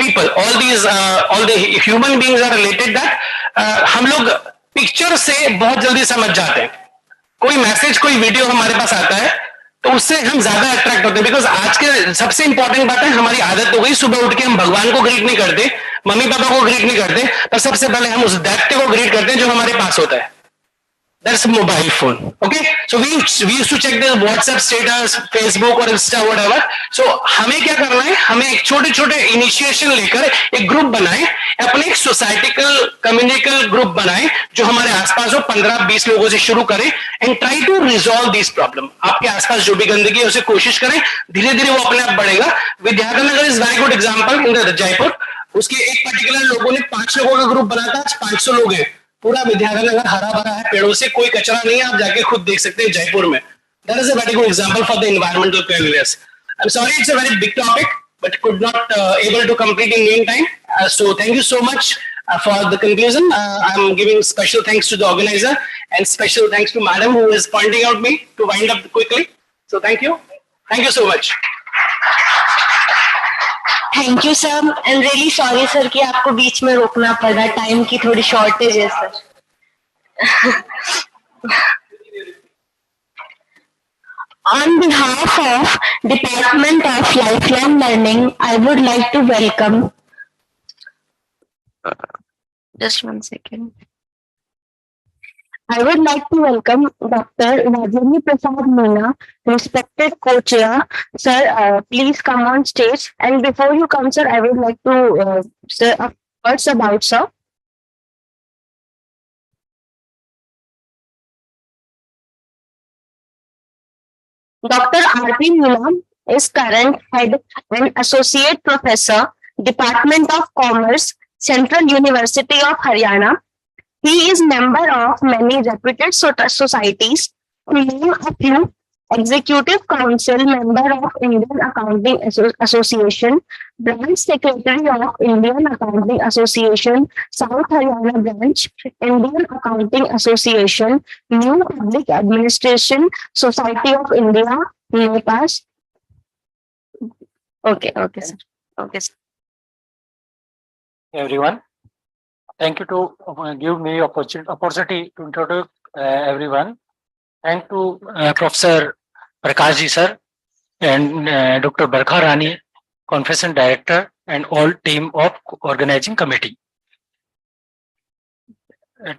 people, all the human beings are related that हम लोग picture से बहुत जल्दी समझ जाते हैं. कोई message, कोई वीडियो हमारे पास आता है तो उससे हम ज्यादा अट्रैक्ट होते हैं, बिकॉज आज के सबसे इंपॉर्टेंट बात है, हमारी आदत हो गई सुबह उठ के हम भगवान को ग्रीट नहीं करते, मम्मी पापा को ग्रीट नहीं करते, पर सबसे पहले हम उस दैत्य को ग्रीट करते हैं जो हमारे पास होता है. That's a mobile phone. Okay, so we used to check the WhatsApp status, Facebook or Insta, whatever. So हमें क्या करना है, हमें एक छोटे-छोटे इनिशिएशन लेकर एक ग्रुप बनाएं, अपने एक सोसाइटिकल कम्युनिकल ग्रुप बनाएं जो हमारे आसपास हो, 15-20 लोगों से शुरू करें and try to resolve this problem. आपके आसपास जो भी गंदगी है उसे कोशिश करें, धीरे-धीरे वो अपने आप बढ़ेगा. Vidyadhar is very good example in the Jaipur. उसके एक पर्टिकुलर लोगों ने 5 लोगों का ग्रुप बनाया था, आज 500 लोग हैं. पूरा विद्याधर हरा भरा है, पेड़ों से कोई कचरा नहीं है, आप जाके खुद देख सकते हैं जयपुर में. That is a very good example for the environmental cleanliness. I'm sorry, it's a very big topic, but could not able to complete in meantime. So thank you so much for the conclusion. I'm giving special thanks to the organizer and special thanks to Madam who is pointing out me to wind up quickly. So thank you so much. Thank you sir, and really sorry sir कि आपको बीच में रोकना पड़ा, time की थोड़ी shortage है sir. On behalf of Department of Lifelong Learning, I would like to welcome. Just 1 second. I would like to welcome Dr. Rajendra Prasad Meena, respected co-chair. Sir, please come on stage. And before you come, sir, I would like to say words about sir. Dr. R.P. Meena is current head and associate professor, Department of Commerce, Central University of Haryana. He is member of many reputed societies, to name a few: Executive Council, member of Indian Accounting Association, branch secretary of Indian Accounting Association, South Haryana branch, Indian Accounting Association, New Public Administration Society of India, Nepal. Okay, sir. Okay, sir. Everyone, thank you to give me opportunity to introduce everyone. Thank to Professor Prakash ji sir and Dr. Barkha Rani, Conference Director, and all team of organizing committee.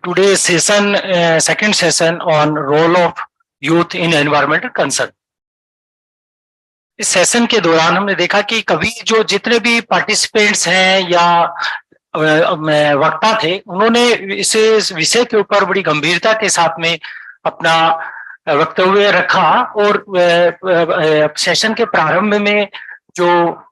Today's session, second session on role of youth in environmental concern. इस session के दौरान हमने देखा कि कभी जो जितने भी पार्टिसिपेंट्स हैं या वक्ता थे, उन्होंने इस विषय के ऊपर बड़ी गंभीरता के साथ में अपना वक्तव्य रखा और सेशन के प्रारंभ में जो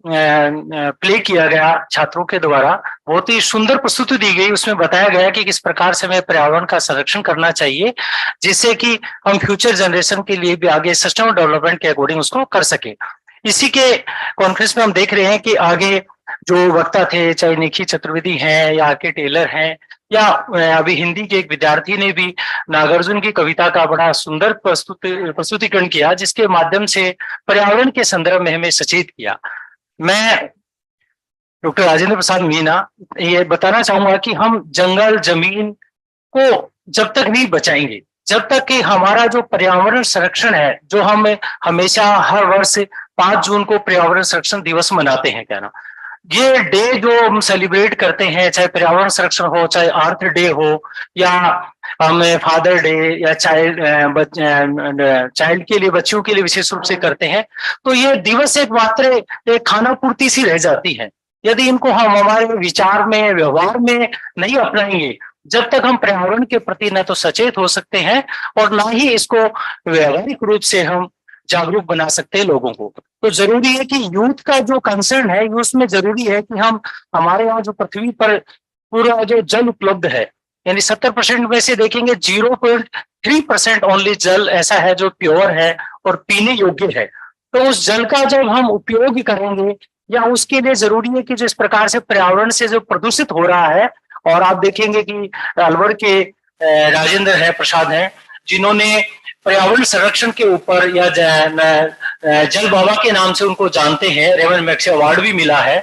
प्ले किया गया छात्रों के द्वारा, बहुत ही सुंदर प्रस्तुति दी गई। उसमें बताया गया कि किस प्रकार से हमें पर्यावरण का संरक्षण करना चाहिए, जिससे कि हम फ्यूचर जनरेशन के लिए भी आगे सस्टेनेबल डेवलपमेंट के अकॉर्डिंग उसको कर सके। इसी के कॉन्फ्रेंस में हम देख रहे हैं कि आगे जो वक्ता थे, चाहे निखी चतुर्वेदी हैं या आके टेलर हैं, या अभी हिंदी के एक विद्यार्थी ने भी नागार्जुन की कविता का बड़ा सुंदर प्रस्तुतिकरण किया, जिसके माध्यम से पर्यावरण के संदर्भ में हमें सचेत किया। मैं डॉक्टर राजेंद्र प्रसाद मीना ये बताना चाहूंगा कि हम जंगल जमीन को जब तक नहीं बचाएंगे, जब तक कि हमारा जो पर्यावरण संरक्षण है, जो हम हमेशा हर वर्ष 5 जून को पर्यावरण संरक्षण दिवस मनाते हैं, कहना ये डे जो हम सेलिब्रेट करते हैं, चाहे पर्यावरण संरक्षण हो, चाहे अर्थ डे हो, या हम फादर डे या चाइल्ड के लिए, बच्चों के लिए विशेष रूप से करते हैं, तो ये दिवस एक मात्र एक खाना पूर्ति सी रह जाती है। यदि इनको हम हमारे विचार में, व्यवहार में नहीं अपनाएंगे, जब तक हम पर्यावरण के प्रति न तो सचेत हो सकते हैं और ना ही इसको व्यवहारिक रूप से हम जागरूक बना सकते हैं लोगों को। तो जरूरी है कि यूथ का जो कंसर्न है, उसमें जरूरी है कि हम हमारे यहाँ जो पृथ्वी पर पूरा जो जल उपलब्ध है, यानी 70% में से देखेंगे 0.3% ओनली जल ऐसा है जो प्योर है और पीने योग्य है। तो उस जल का जब हम उपयोग करेंगे, या उसके लिए जरूरी है कि जिस प्रकार से पर्यावरण से जो प्रदूषित हो रहा है, और आप देखेंगे कि अलवर के राजेंद्र है प्रसाद हैं, जिन्होंने पर्यावरण संरक्षण के ऊपर या जल बाबा के नाम से उनको जानते हैं, रेवन मैक्सी अवार्ड भी मिला है।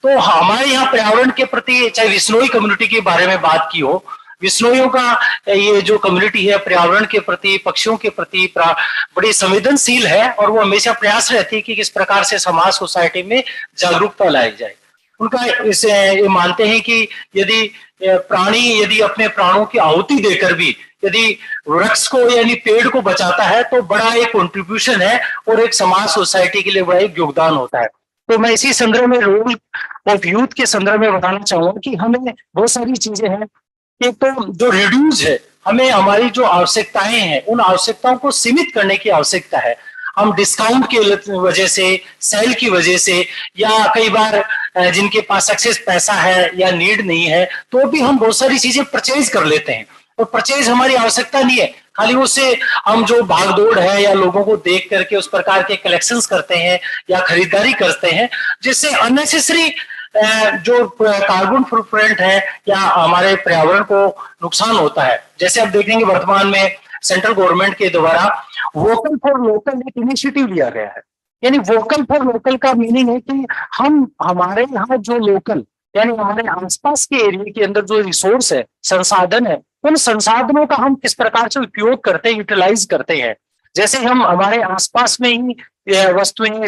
तो हमारे यहाँ पर्यावरण के प्रति, चाहे विश्नोई कम्युनिटी के बारे में बात की हो, विश्नोइयों का ये जो कम्युनिटी है पर्यावरण के प्रति, पक्षियों के प्रति बड़ी संवेदनशील है, और वो हमेशा प्रयास रहती है कि किस प्रकार से समाज सोसाइटी में जागरूकता लाई जाए। उनका इसे ये मानते हैं कि यदि यदि अपने प्राणों की आहुति देकर भी यदि वृक्ष को यानी पेड़ को बचाता है, तो बड़ा एक कंट्रीब्यूशन है और एक समाज सोसाइटी के लिए बड़ा एक योगदान होता है। तो मैं इसी संदर्भ में रोल ऑफ यूथ के संदर्भ में बताना चाहूंगा कि हमें बहुत सारी चीजें हैं। एक तो जो रिड्यूस है, हमें हमारी जो आवश्यकताएं हैं, उन आवश्यकताओं को सीमित करने की आवश्यकता है। हम डिस्काउंट की वजह से, सेल की वजह से, या कई बार जिनके पास एक्सेस पैसा है या नीड नहीं है, तो भी हम बहुत सारी चीजें परचेज कर लेते हैं, और परचेज हमारी आवश्यकता नहीं है, खाली उससे हम जो भागदौड़ है या लोगों को देख करके उस प्रकार के कलेक्शंस करते हैं या खरीदारी करते हैं, जिससे अननेसेसरी जो कार्बन फुटप्रिंट है या हमारे पर्यावरण को नुकसान होता है। जैसे आप देखेंगे वर्तमान में सेंट्रल गवर्नमेंट के द्वारा वोकल फॉर लोकल एक इनिशिएटिव लिया गया है, यानी वोकल फॉर लोकल का मीनिंग है कि हम हमारे यहाँ जो लोकल यानी हमारे आसपास के एरिया के अंदर जो रिसोर्स है, संसाधन है, उन संसाधनों का हम किस प्रकार से उपयोग करते हैं, यूटिलाइज करते हैं। जैसे हम हमारे आसपास में ही वस्तुएं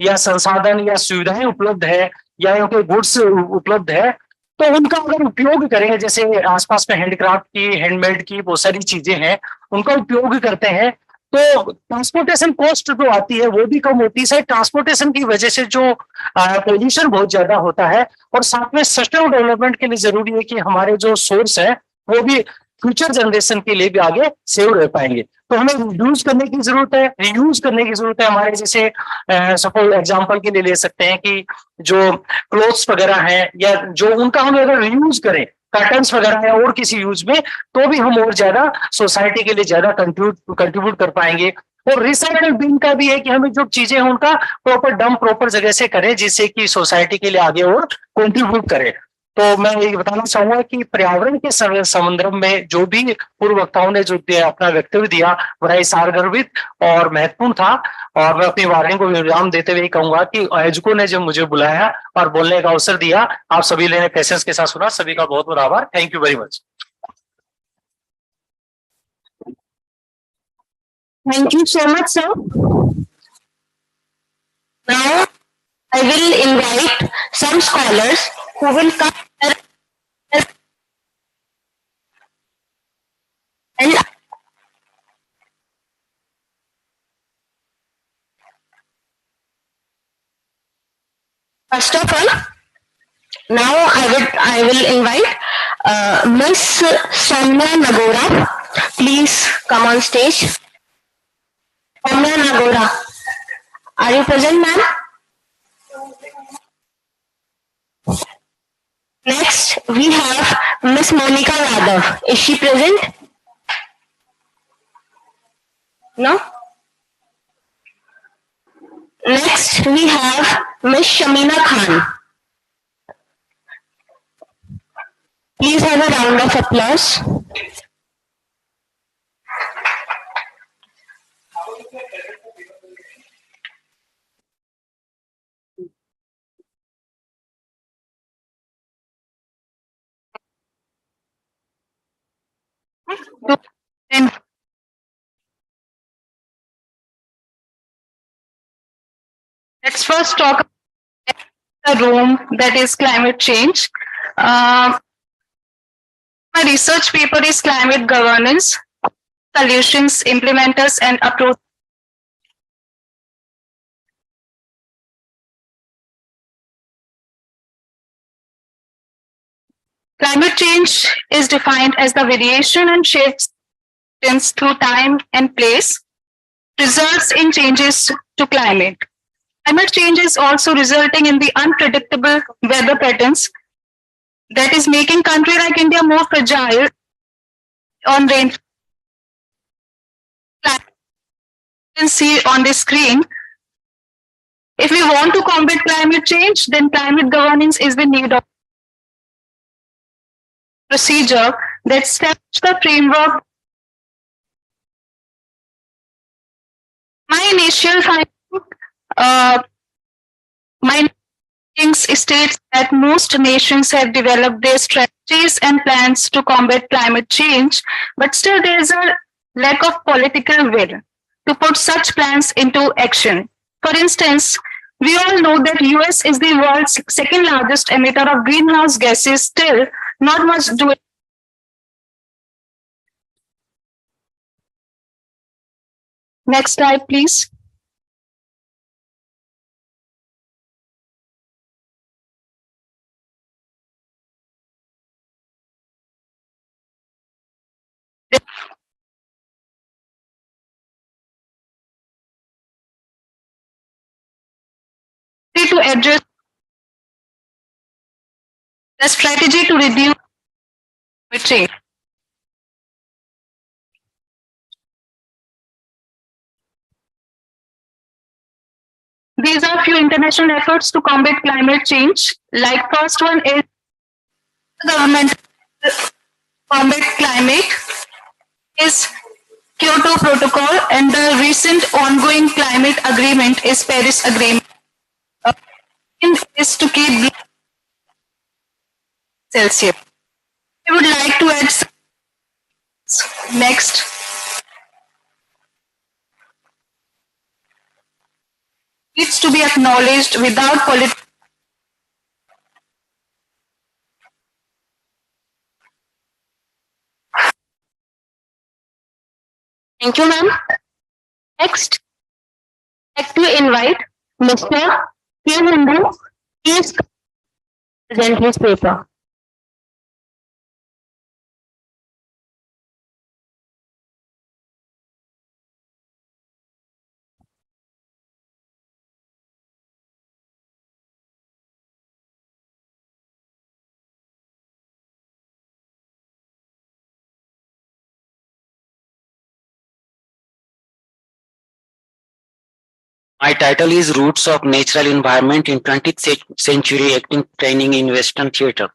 या संसाधन या सुविधाएं उपलब्ध है या उनके गुड्स उपलब्ध है, तो उनका अगर उपयोग करें, जैसे आसपास में हैंडक्राफ्ट की, हैंडमेड की बहुत सारी चीजें हैं, उनका उपयोग करते हैं, तो ट्रांसपोर्टेशन कॉस्ट जो आती है वो भी कम होती है। ट्रांसपोर्टेशन की वजह से जो पोल्यूशन बहुत ज्यादा होता है, और साथ में सस्टेनेबल डेवलपमेंट के लिए जरूरी है कि हमारे जो सोर्स है वो भी फ्यूचर जनरेशन के लिए भी आगे सेव रह पाएंगे। तो हमें रिड्यूस करने की जरूरत है, रियूज करने की जरूरत है। हमारे जैसे सपोज एग्जांपल के लिए ले सकते हैं कि जो क्लोथ्स वगैरह हैं या जो उनका हम अगर रियूज करें, कर्टन्स वगैरह है और किसी यूज में, तो भी हम और ज्यादा सोसाइटी के लिए ज्यादा कंट्रीब्यूट कर पाएंगे। और रिसाइकल बिन का भी है कि हमें जो चीजें हैं उनका प्रॉपर डंप प्रॉपर जगह से करें, जिससे कि सोसाइटी के लिए आगे और कंट्रीब्यूट करें। तो मैं ये बताना चाहूंगा कि पर्यावरण के संदर्भ में जो भी पूर्व वक्ताओं ने जो अपना वक्तव्य दिया, बड़ा ही सारगर्भित और महत्वपूर्ण था। और मैं अपनी वार्निंग को विराम देते हुए कहूंगा कि आयोजकों ने जो मुझे बुलाया और बोलने का अवसर दिया, आप सभी ने पेशेंस के साथ सुना, सभी का बहुत बहुत आभार। Thank you very much. Thank you so much, sir. Now, I will invite some scholars who will come and first of all, now I will invite Miss Soumya Nagora. Please come on stage. Soumya Nagora, are you present, ma'am? Next, we have Miss Monica Yadav. Is she present? No? Next, we have Miss Shamina Khan. Please have a round of applause. Let's first talk about the room that is climate change. My research paper is climate governance, solutions, implementers, and approach. Climate change is defined as the variation and shifts through time and place, results in changes to climate. Climate change is also resulting in the unpredictable weather patterns that is making country like India more fragile on rainfall. You can see on the screen. If we want to combat climate change, then climate governance is the need of procedure that sets the framework. My initial findings states that most nations have developed their strategies and plans to combat climate change, but still there is a lack of political will to put such plans into action. For instance, we all know that US is the world's second largest emitter of greenhouse gases, still not much doing. Next slide, please. To address the strategy to reduce climate change. These are few international efforts to combat climate change. Like first one is the government combat climate is Kyoto Protocol and the recent ongoing climate agreement is Paris Agreement. Is to keep Celsius. I would like to add next. Needs to be acknowledged without political. Thank you, ma'am. Next, I'd like to invite Mr. K. Hindu. Please present his paper. My title is Roots of Natural Environment in 20th Century Acting Training in Western Theatre.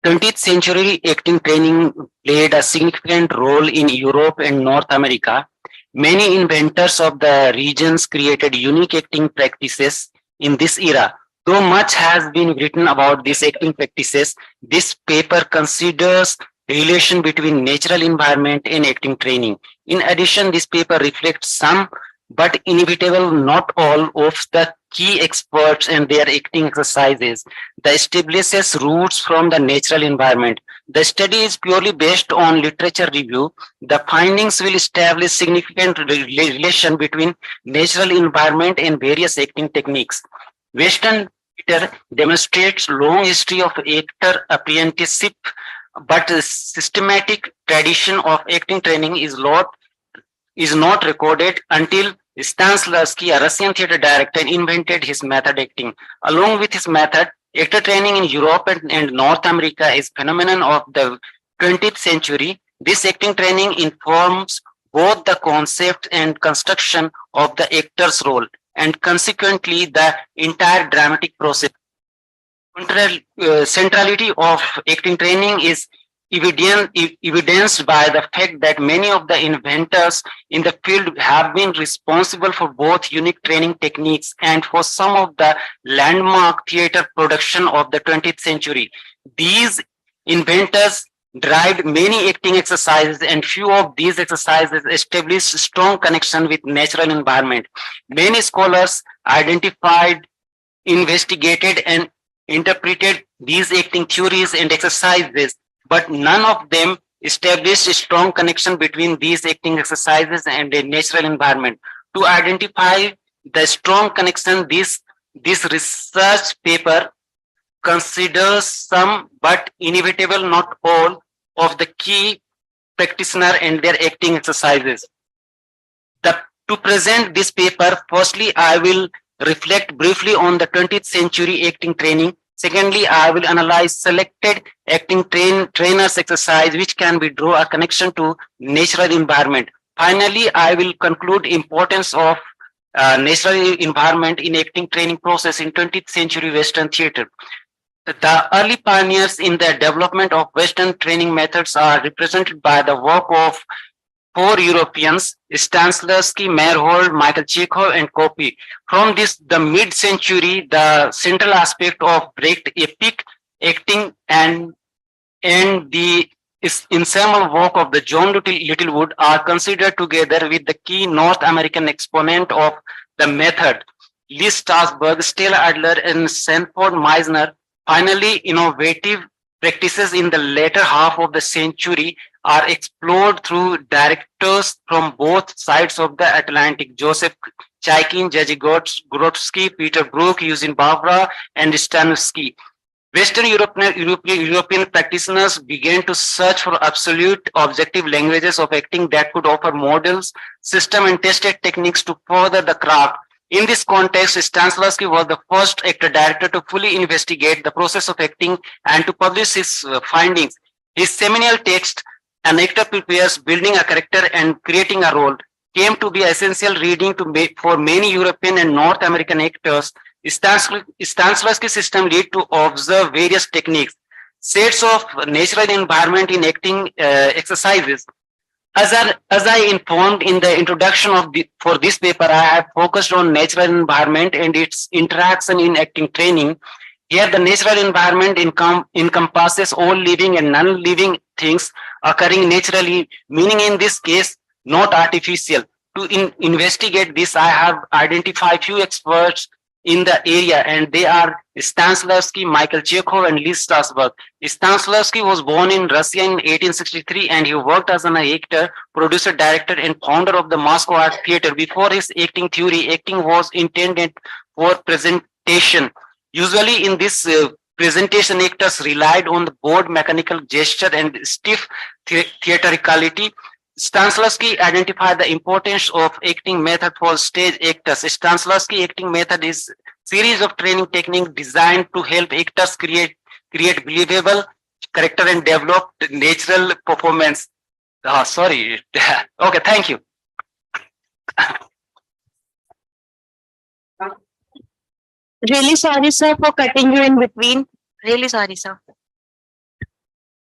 20th century acting training played a significant role in Europe and North America. Many inventors of the regions created unique acting practices in this era. Though much has been written about these acting practices, this paper considers relation between natural environment and acting training. In addition, this paper reflects some but inevitable not all of the key experts and their acting exercises. The establishes roots from the natural environment. The study is purely based on literature review. The findings will establish significant relation between natural environment and various acting techniques. Western theatre demonstrates long history of actor apprenticeship, but the systematic tradition of acting training is not recorded until Stanislavski, a Russian theater director, invented his method acting. Along with his method, actor training in Europe and North America is a phenomenon of the 20th century. This acting training informs both the concept and construction of the actor's role, and consequently the entire dramatic process. Centrality of acting training is evidenced by the fact that many of the inventors in the field have been responsible for both unique training techniques and for some of the landmark theater production of the 20th century. These inventors derived many acting exercises, and few of these exercises established strong connection with natural environment. Many scholars identified, investigated, and interpreted these acting theories and exercises, but none of them established a strong connection between these acting exercises and a natural environment. To identify the strong connection, this research paper considers some but inevitable not all of the key practitioner and their acting exercises. To present this paper, firstly, I will reflect briefly on the 20th century acting training. Secondly, I will analyze selected acting trainers exercise which can be draw a connection to natural environment. Finally, I will conclude importance of natural environment in acting training process in 20th century Western theatre. The early pioneers in the development of Western training methods are represented by the work of 4 Europeans, Stanislavski, Meyerhold, Michael Chekhov, and Copy. From the mid-century, the central aspect of break epic acting and the ensemble work of the John Littlewood are considered together with the key North American exponent of the method, Lee Strasberg, Stella Adler, and Sanford Meisner. Finally, innovative practices in the later half of the century are explored through directors from both sides of the Atlantic: Joseph Chaikin, Jerzy Grodzki, Peter Brook, Eugene Barbara, and Stanislavski. Western European practitioners began to search for absolute objective languages of acting that could offer models, system, and tested techniques to further the craft. In this context, Stanislavski was the first actor director to fully investigate the process of acting and to publish his findings. His seminal text, An Actor Prepares, Building a Character and Creating a Role, came to be essential reading for many European and North American actors. Stanislavski's system led to observe various techniques, sets of natural environment in acting exercises, As I informed in the introduction for this paper, I have focused on natural environment and its interaction in acting training. Here, the natural environment encompasses all living and non-living things occurring naturally, meaning in this case, not artificial. To investigate this, I have identified few experts in the area, and they are Stanislavski, Michael Chekhov, and Lee Strasberg. Stanislavski was born in Russia in 1863, and he worked as an actor, producer, director, and founder of the Moscow Art Theater. Before his acting theory, acting was intended for presentation. Usually in this presentation, actors relied on the bold mechanical gesture and stiff theatricality. Stanislavski identified the importance of acting method for stage actors. Stanislavski acting method is series of training techniques designed to help actors create believable character and develop natural performance. Sorry. Okay, thank you. Really sorry, sir, for cutting you in between. Really sorry, sir.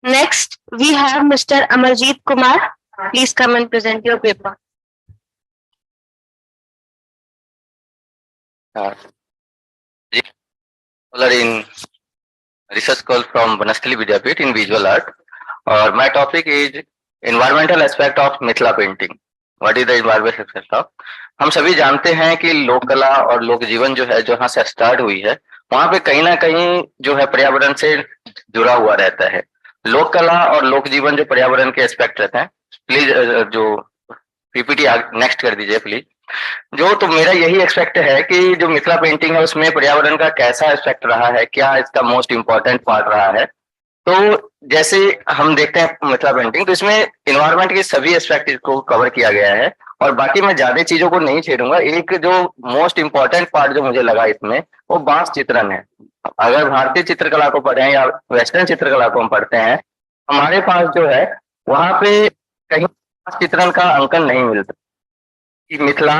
Next, we have Mr. Amarjeet Kumar. Please come and present your paper. In research call from Banastali Vidyapit in visual art, or my topic is environmental aspect of Mithila painting. What is the environmental aspect of? हम सभी जानते हैं कि लोक कला और लोक जीवन जो है, जहाँ से स्टार्ट हुई है, वहाँ पे कहीं ना कहीं जो है पर्यावरण से जुड़ा हुआ रहता है. लोक कला और लोक जीवन जो पर्यावरण के एस्पेक्ट रहते हैं. प्लीज जो पीपीटी नेक्स्ट कर दीजिए प्लीज. तो मेरा यही एक्सपेक्ट है कि जो मिथिला पेंटिंग है उसमें पर्यावरण का कैसा एस्पेक्ट रहा है, क्या इसका मोस्ट इम्पोर्टेंट पार्ट रहा है. तो जैसे हम देखते हैं मिथिला पेंटिंग, तो इसमें इन्वायरमेंट के सभी एस्पेक्ट को कवर किया गया है, और बाकी मैं ज्यादा चीजों को नहीं छेड़ूंगा. एक जो मोस्ट इम्पोर्टेंट पार्ट जो मुझे लगा इसमें, वो बांस चित्रण है. अगर भारतीय चित्रकला को पढ़ें या वेस्टर्न चित्रकला को हम पढ़ते हैं, हमारे पास जो है वहां पे कहीं बांस चित्रण का अंकन नहीं मिलता. मिथिला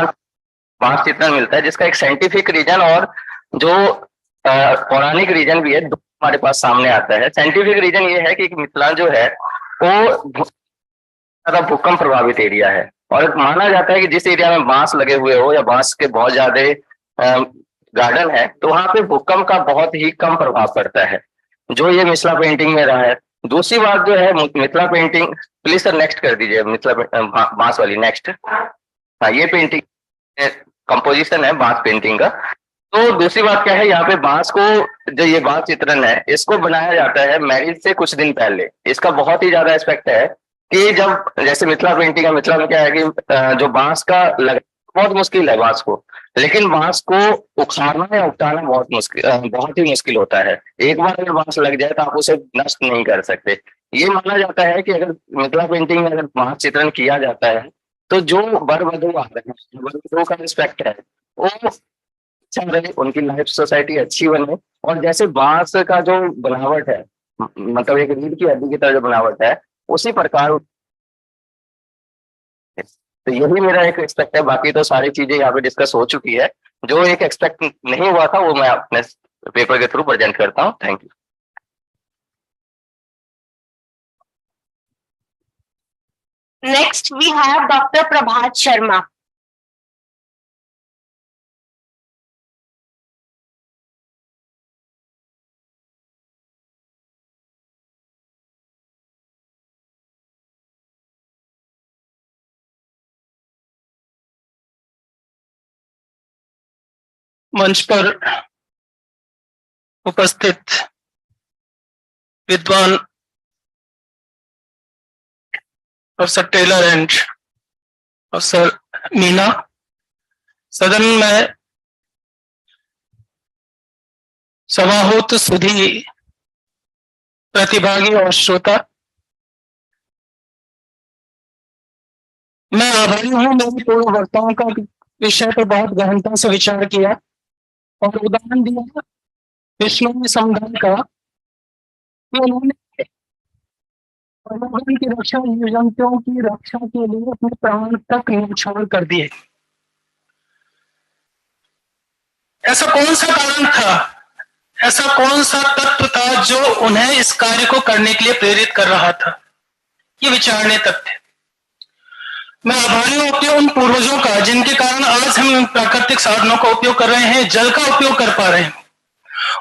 बांस चित्रण मिलता है, जिसका एक साइंटिफिक रीजन और जो पौराणिक रीजन भी है, दो हमारे पास सामने आता है. साइंटिफिक रीजन ये है कि मिथिला जो है वो ज्यादा भूकंप प्रभावित एरिया है, और माना जाता है कि जिस एरिया में बांस लगे हुए हो या बांस के बहुत ज्यादा गार्डन है, तो वहां पे भूकंप का बहुत ही कम प्रभाव पड़ता है, जो ये मिथिला पेंटिंग में रहा है. दूसरी बात जो है Mithila painting, please sir next कर दीजिए, मिथिला बांस वाली नेक्स्ट. हाँ, ये पेंटिंग कंपोजिशन है बांस पेंटिंग का. तो दूसरी बात क्या है, यहाँ पे बांस को, जो ये बांस चित्रण है, इसको बनाया जाता है मैरिज से कुछ दिन पहले. इसका बहुत ही ज्यादा एस्पेक्ट है कि जब जैसे मिथिला पेंटिंग है, मिथिला में क्या है कि जो बांस का लग बहुत मुश्किल है बांस को, लेकिन बांस को उखाड़ना या उठाना बहुत ही मुश्किल होता है. एक बार अगर बांस लग जाए तो आप उसे नष्ट नहीं कर सकते. ये माना जाता है कि अगर मिथिला पेंटिंग में अगर बांस चित्रण किया जाता है, तो जो वर वधू आ रहे हैं, वर वधू का रिस्पेक्ट है, वो अच्छा रहे, उनकी लाइफ सोसाइटी अच्छी बने. और जैसे बांस का जो बनावट है, मतलब एक रीढ़ की हड्डी की तरह जो बनावट है, उसी प्रकार. तो यही मेरा एक एक्सपेक्ट है. बाकी तो सारी चीजें यहाँ पे डिस्कस हो चुकी है. जो एक एक्सपेक्ट नहीं हुआ था वो मैं अपने पेपर के थ्रू प्रेजेंट करता हूँ. Thank you. Next, we have Dr. Prabhat Sharma. मंच पर उपस्थित विद्वान professor Taylor and professor Meena, सदन में सभाहोत सुधी प्रतिभागी और श्रोता, मैं आभारी हूँ. मेरे पूर्व वक्ताओं का विषय पर बहुत गहनता से विचार किया और उदाहरण दिया विश्व समुदाय का, कि उन्होंने पर्यावरण की रक्षा, जीव जंतुओं की रक्षा के लिए अपने प्राण तक न्यौछावर कर दिए. ऐसा कौन सा कारण था, ऐसा कौन सा तत्व था जो उन्हें इस कार्य को करने के लिए प्रेरित कर रहा था? ये विचारने तक थे. मैं आभारी हूं अपने उन पूर्वजों का जिनके कारण आज हम प्राकृतिक साधनों का उपयोग कर रहे हैं, जल का उपयोग कर पा रहे हैं।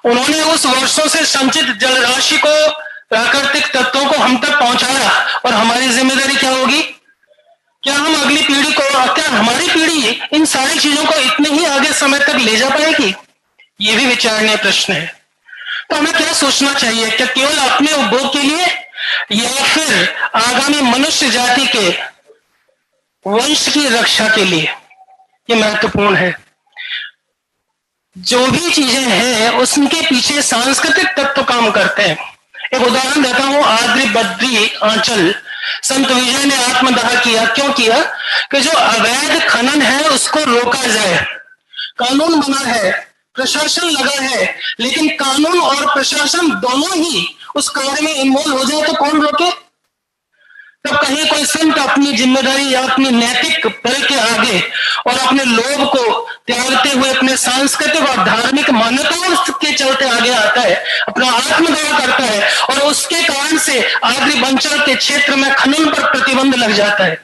उन्होंने उस वर्षों से संचित जल राशि को, प्राकृतिक तत्वों को हम तक पहुंचाया, और हमारी जिम्मेदारी क्या होगी? क्या हम अगली पीढ़ी को, क्या हमारी पीढ़ी इन सारी चीजों को इतने ही आगे समय तक ले जा पाएगी? ये भी विचारणीय प्रश्न है। तो हमें क्या सोचना चाहिए? क्या केवल अपने उपभोग के लिए, या फिर आगामी मनुष्य जाति के वंश की रक्षा के लिए? ये महत्वपूर्ण है। जो भी चीजें हैं उसके पीछे सांस्कृतिक तत्व काम करते हैं। एक उदाहरण देता हूं, आद्री बद्री आंचल संत विजय ने आत्मदाह किया। क्यों किया? कि जो अवैध खनन है उसको रोका जाए। कानून बना है, प्रशासन लगा है, लेकिन कानून और प्रशासन दोनों ही उस कार्य में इन्वॉल्व हो जाए तो कौन रोके? तब कहीं कोई संत अपनी जिम्मेदारी या अपनी नैतिक बल के आगे और अपने लोभ को त्यागते हुए अपने सांस्कृतिक और धार्मिक मान्यताओं के चलते आगे आता है, अपना आत्मदाह करता है, और उसके कारण से आगरी बंचल के क्षेत्र में खनन पर प्रतिबंध लग जाता है।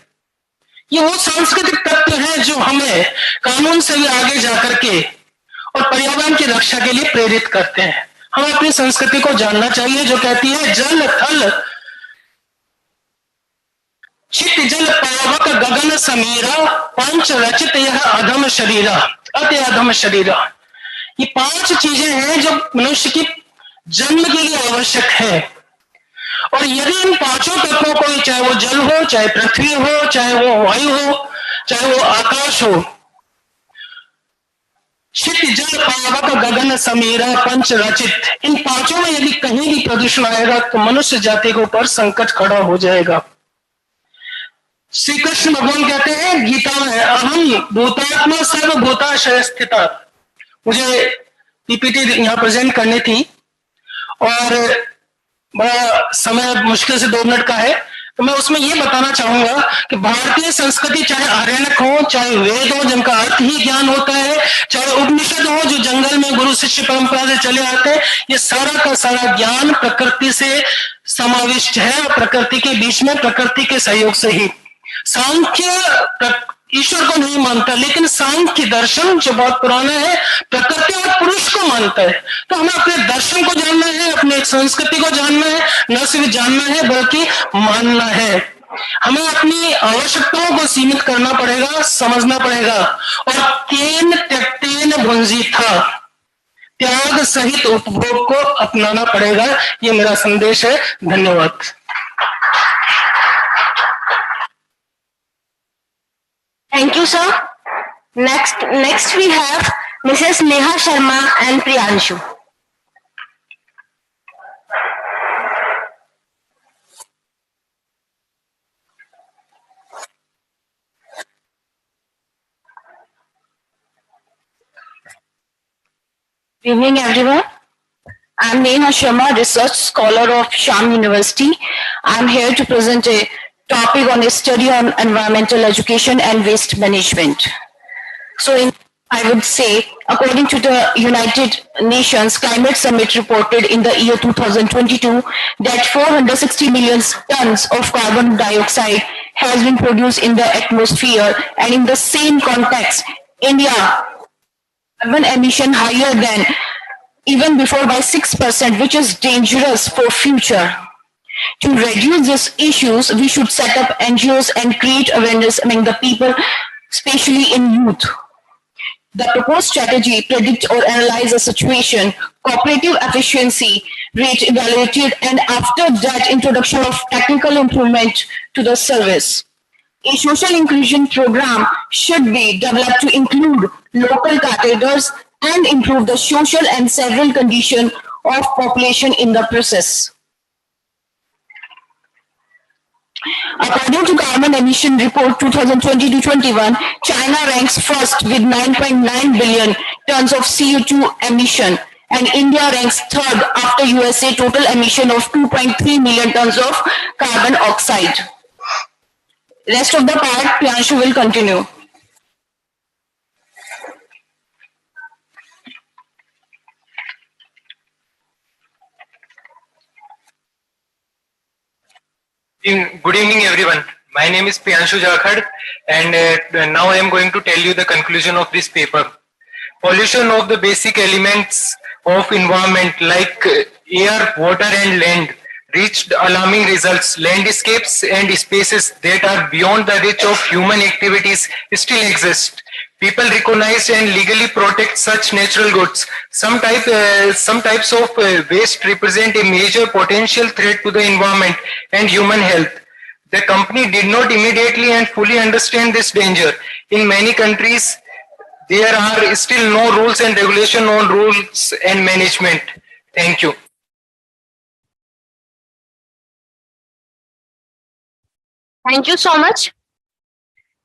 ये वो सांस्कृतिक तत्व है जो हमें कानून से भी आगे जाकर के और पर्यावरण की रक्षा के लिए प्रेरित करते हैं। हमें अपनी संस्कृति को जानना चाहिए जो कहती है जल थल चित जल पावक गगन समीरा पंच रचित यह अधम शरीरा अति अधम शरीरा। ये 5 चीजें हैं जो मनुष्य की जन्म के लिए आवश्यक है, और यदि इन 5 तत्वों को, चाहे वो जल हो, चाहे पृथ्वी हो, चाहे वो वायु हो, चाहे वो आकाश हो, चित जल पावक गगन समीरा पंच रचित, इन 5 में यदि कहीं भी प्रदूषण आएगा तो मनुष्य जाति के ऊपर संकट खड़ा हो जाएगा। श्री कृष्ण भगवान कहते हैं गीता में, अहम भूतात्मा सर्वभूताशय स्थिता। मुझे पीपीटी यहाँ प्रेजेंट करनी थी और बड़ा समय मुश्किल से 2 मिनट का है, तो मैं उसमें ये बताना चाहूंगा कि भारतीय संस्कृति चाहे आर्यनक हो, चाहे वेद हो जिनका अर्थ ही ज्ञान होता है, चाहे उपनिषद हो जो जंगल में गुरु शिष्य परंपरा से चले आते हैं, ये सारा का सारा ज्ञान प्रकृति से समाविष्ट है, प्रकृति के बीच में, प्रकृति के सहयोग से ही। सांख्य ईश्वर को नहीं मानता, लेकिन सांख्य दर्शन जो बहुत पुराना है प्रकृति और पुरुष को मानता है। तो हमें अपने दर्शन को जानना है, अपने संस्कृति को जानना है, न सिर्फ जानना है बल्कि मानना है। हमें अपनी आवश्यकताओं को सीमित करना पड़ेगा, समझना पड़ेगा, और केन त्यक्तेन भुंजी था, त्याग सहित उपभोग को अपनाना पड़ेगा। ये मेरा संदेश है। धन्यवाद। Thank you, sir. Next we have Mrs. Neha Sharma and Priyanshu. Good evening, everyone. I'm Neha Sharma, research scholar of Sham University. I'm here to present a topic on a study on environmental education and waste management. So I would say, according to the United Nations Climate Summit reported in the year 2022, that 460 million tons of carbon dioxide has been produced in the atmosphere, and in the same context, India carbon emission higher than even before by 6%, which is dangerous for future. To reduce these issues, we should set up NGOs and create awareness among the people, especially in youth. The proposed strategy predict or analyze a situation, cooperative efficiency rate evaluated, and after that introduction of technical improvement to the service. A social inclusion program should be developed to include local categories and improve the social and several condition of population in the process. According to Carbon Emission Report 2020-21, China ranks first with 9.9 billion tons of CO2 emission, and India ranks third after USA total emission of 2.3 million tons of carbon oxide. Rest of the part, Priyanshu will continue. Good evening, everyone. My name is Priyanshu Jakhad, and now I am going to tell you the conclusion of this paper. Pollution of the basic elements of environment like air, water and land reached alarming results. Landscapes and spaces that are beyond the reach of human activities still exist. People recognize and legally protect such natural goods. Some types of waste represent a major potential threat to the environment and human health. The company did not immediately and fully understand this danger. In many countries, there are still no rules and regulation on rules and management. Thank you. Thank you so much.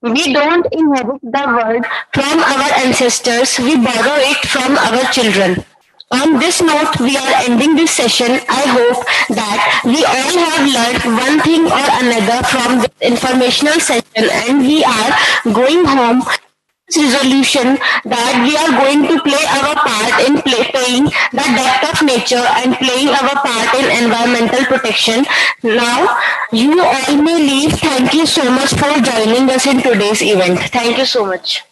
We don't inherit the world from our ancestors, we borrow it from our children. On this note, we are ending this session. I hope that we all have learned one thing or another from this informational session, and we are going home resolution that we are going to play our part in paying the debt of nature and playing our part in environmental protection. Now, you all may leave. Thank you so much for joining us in today's event. Thank you so much.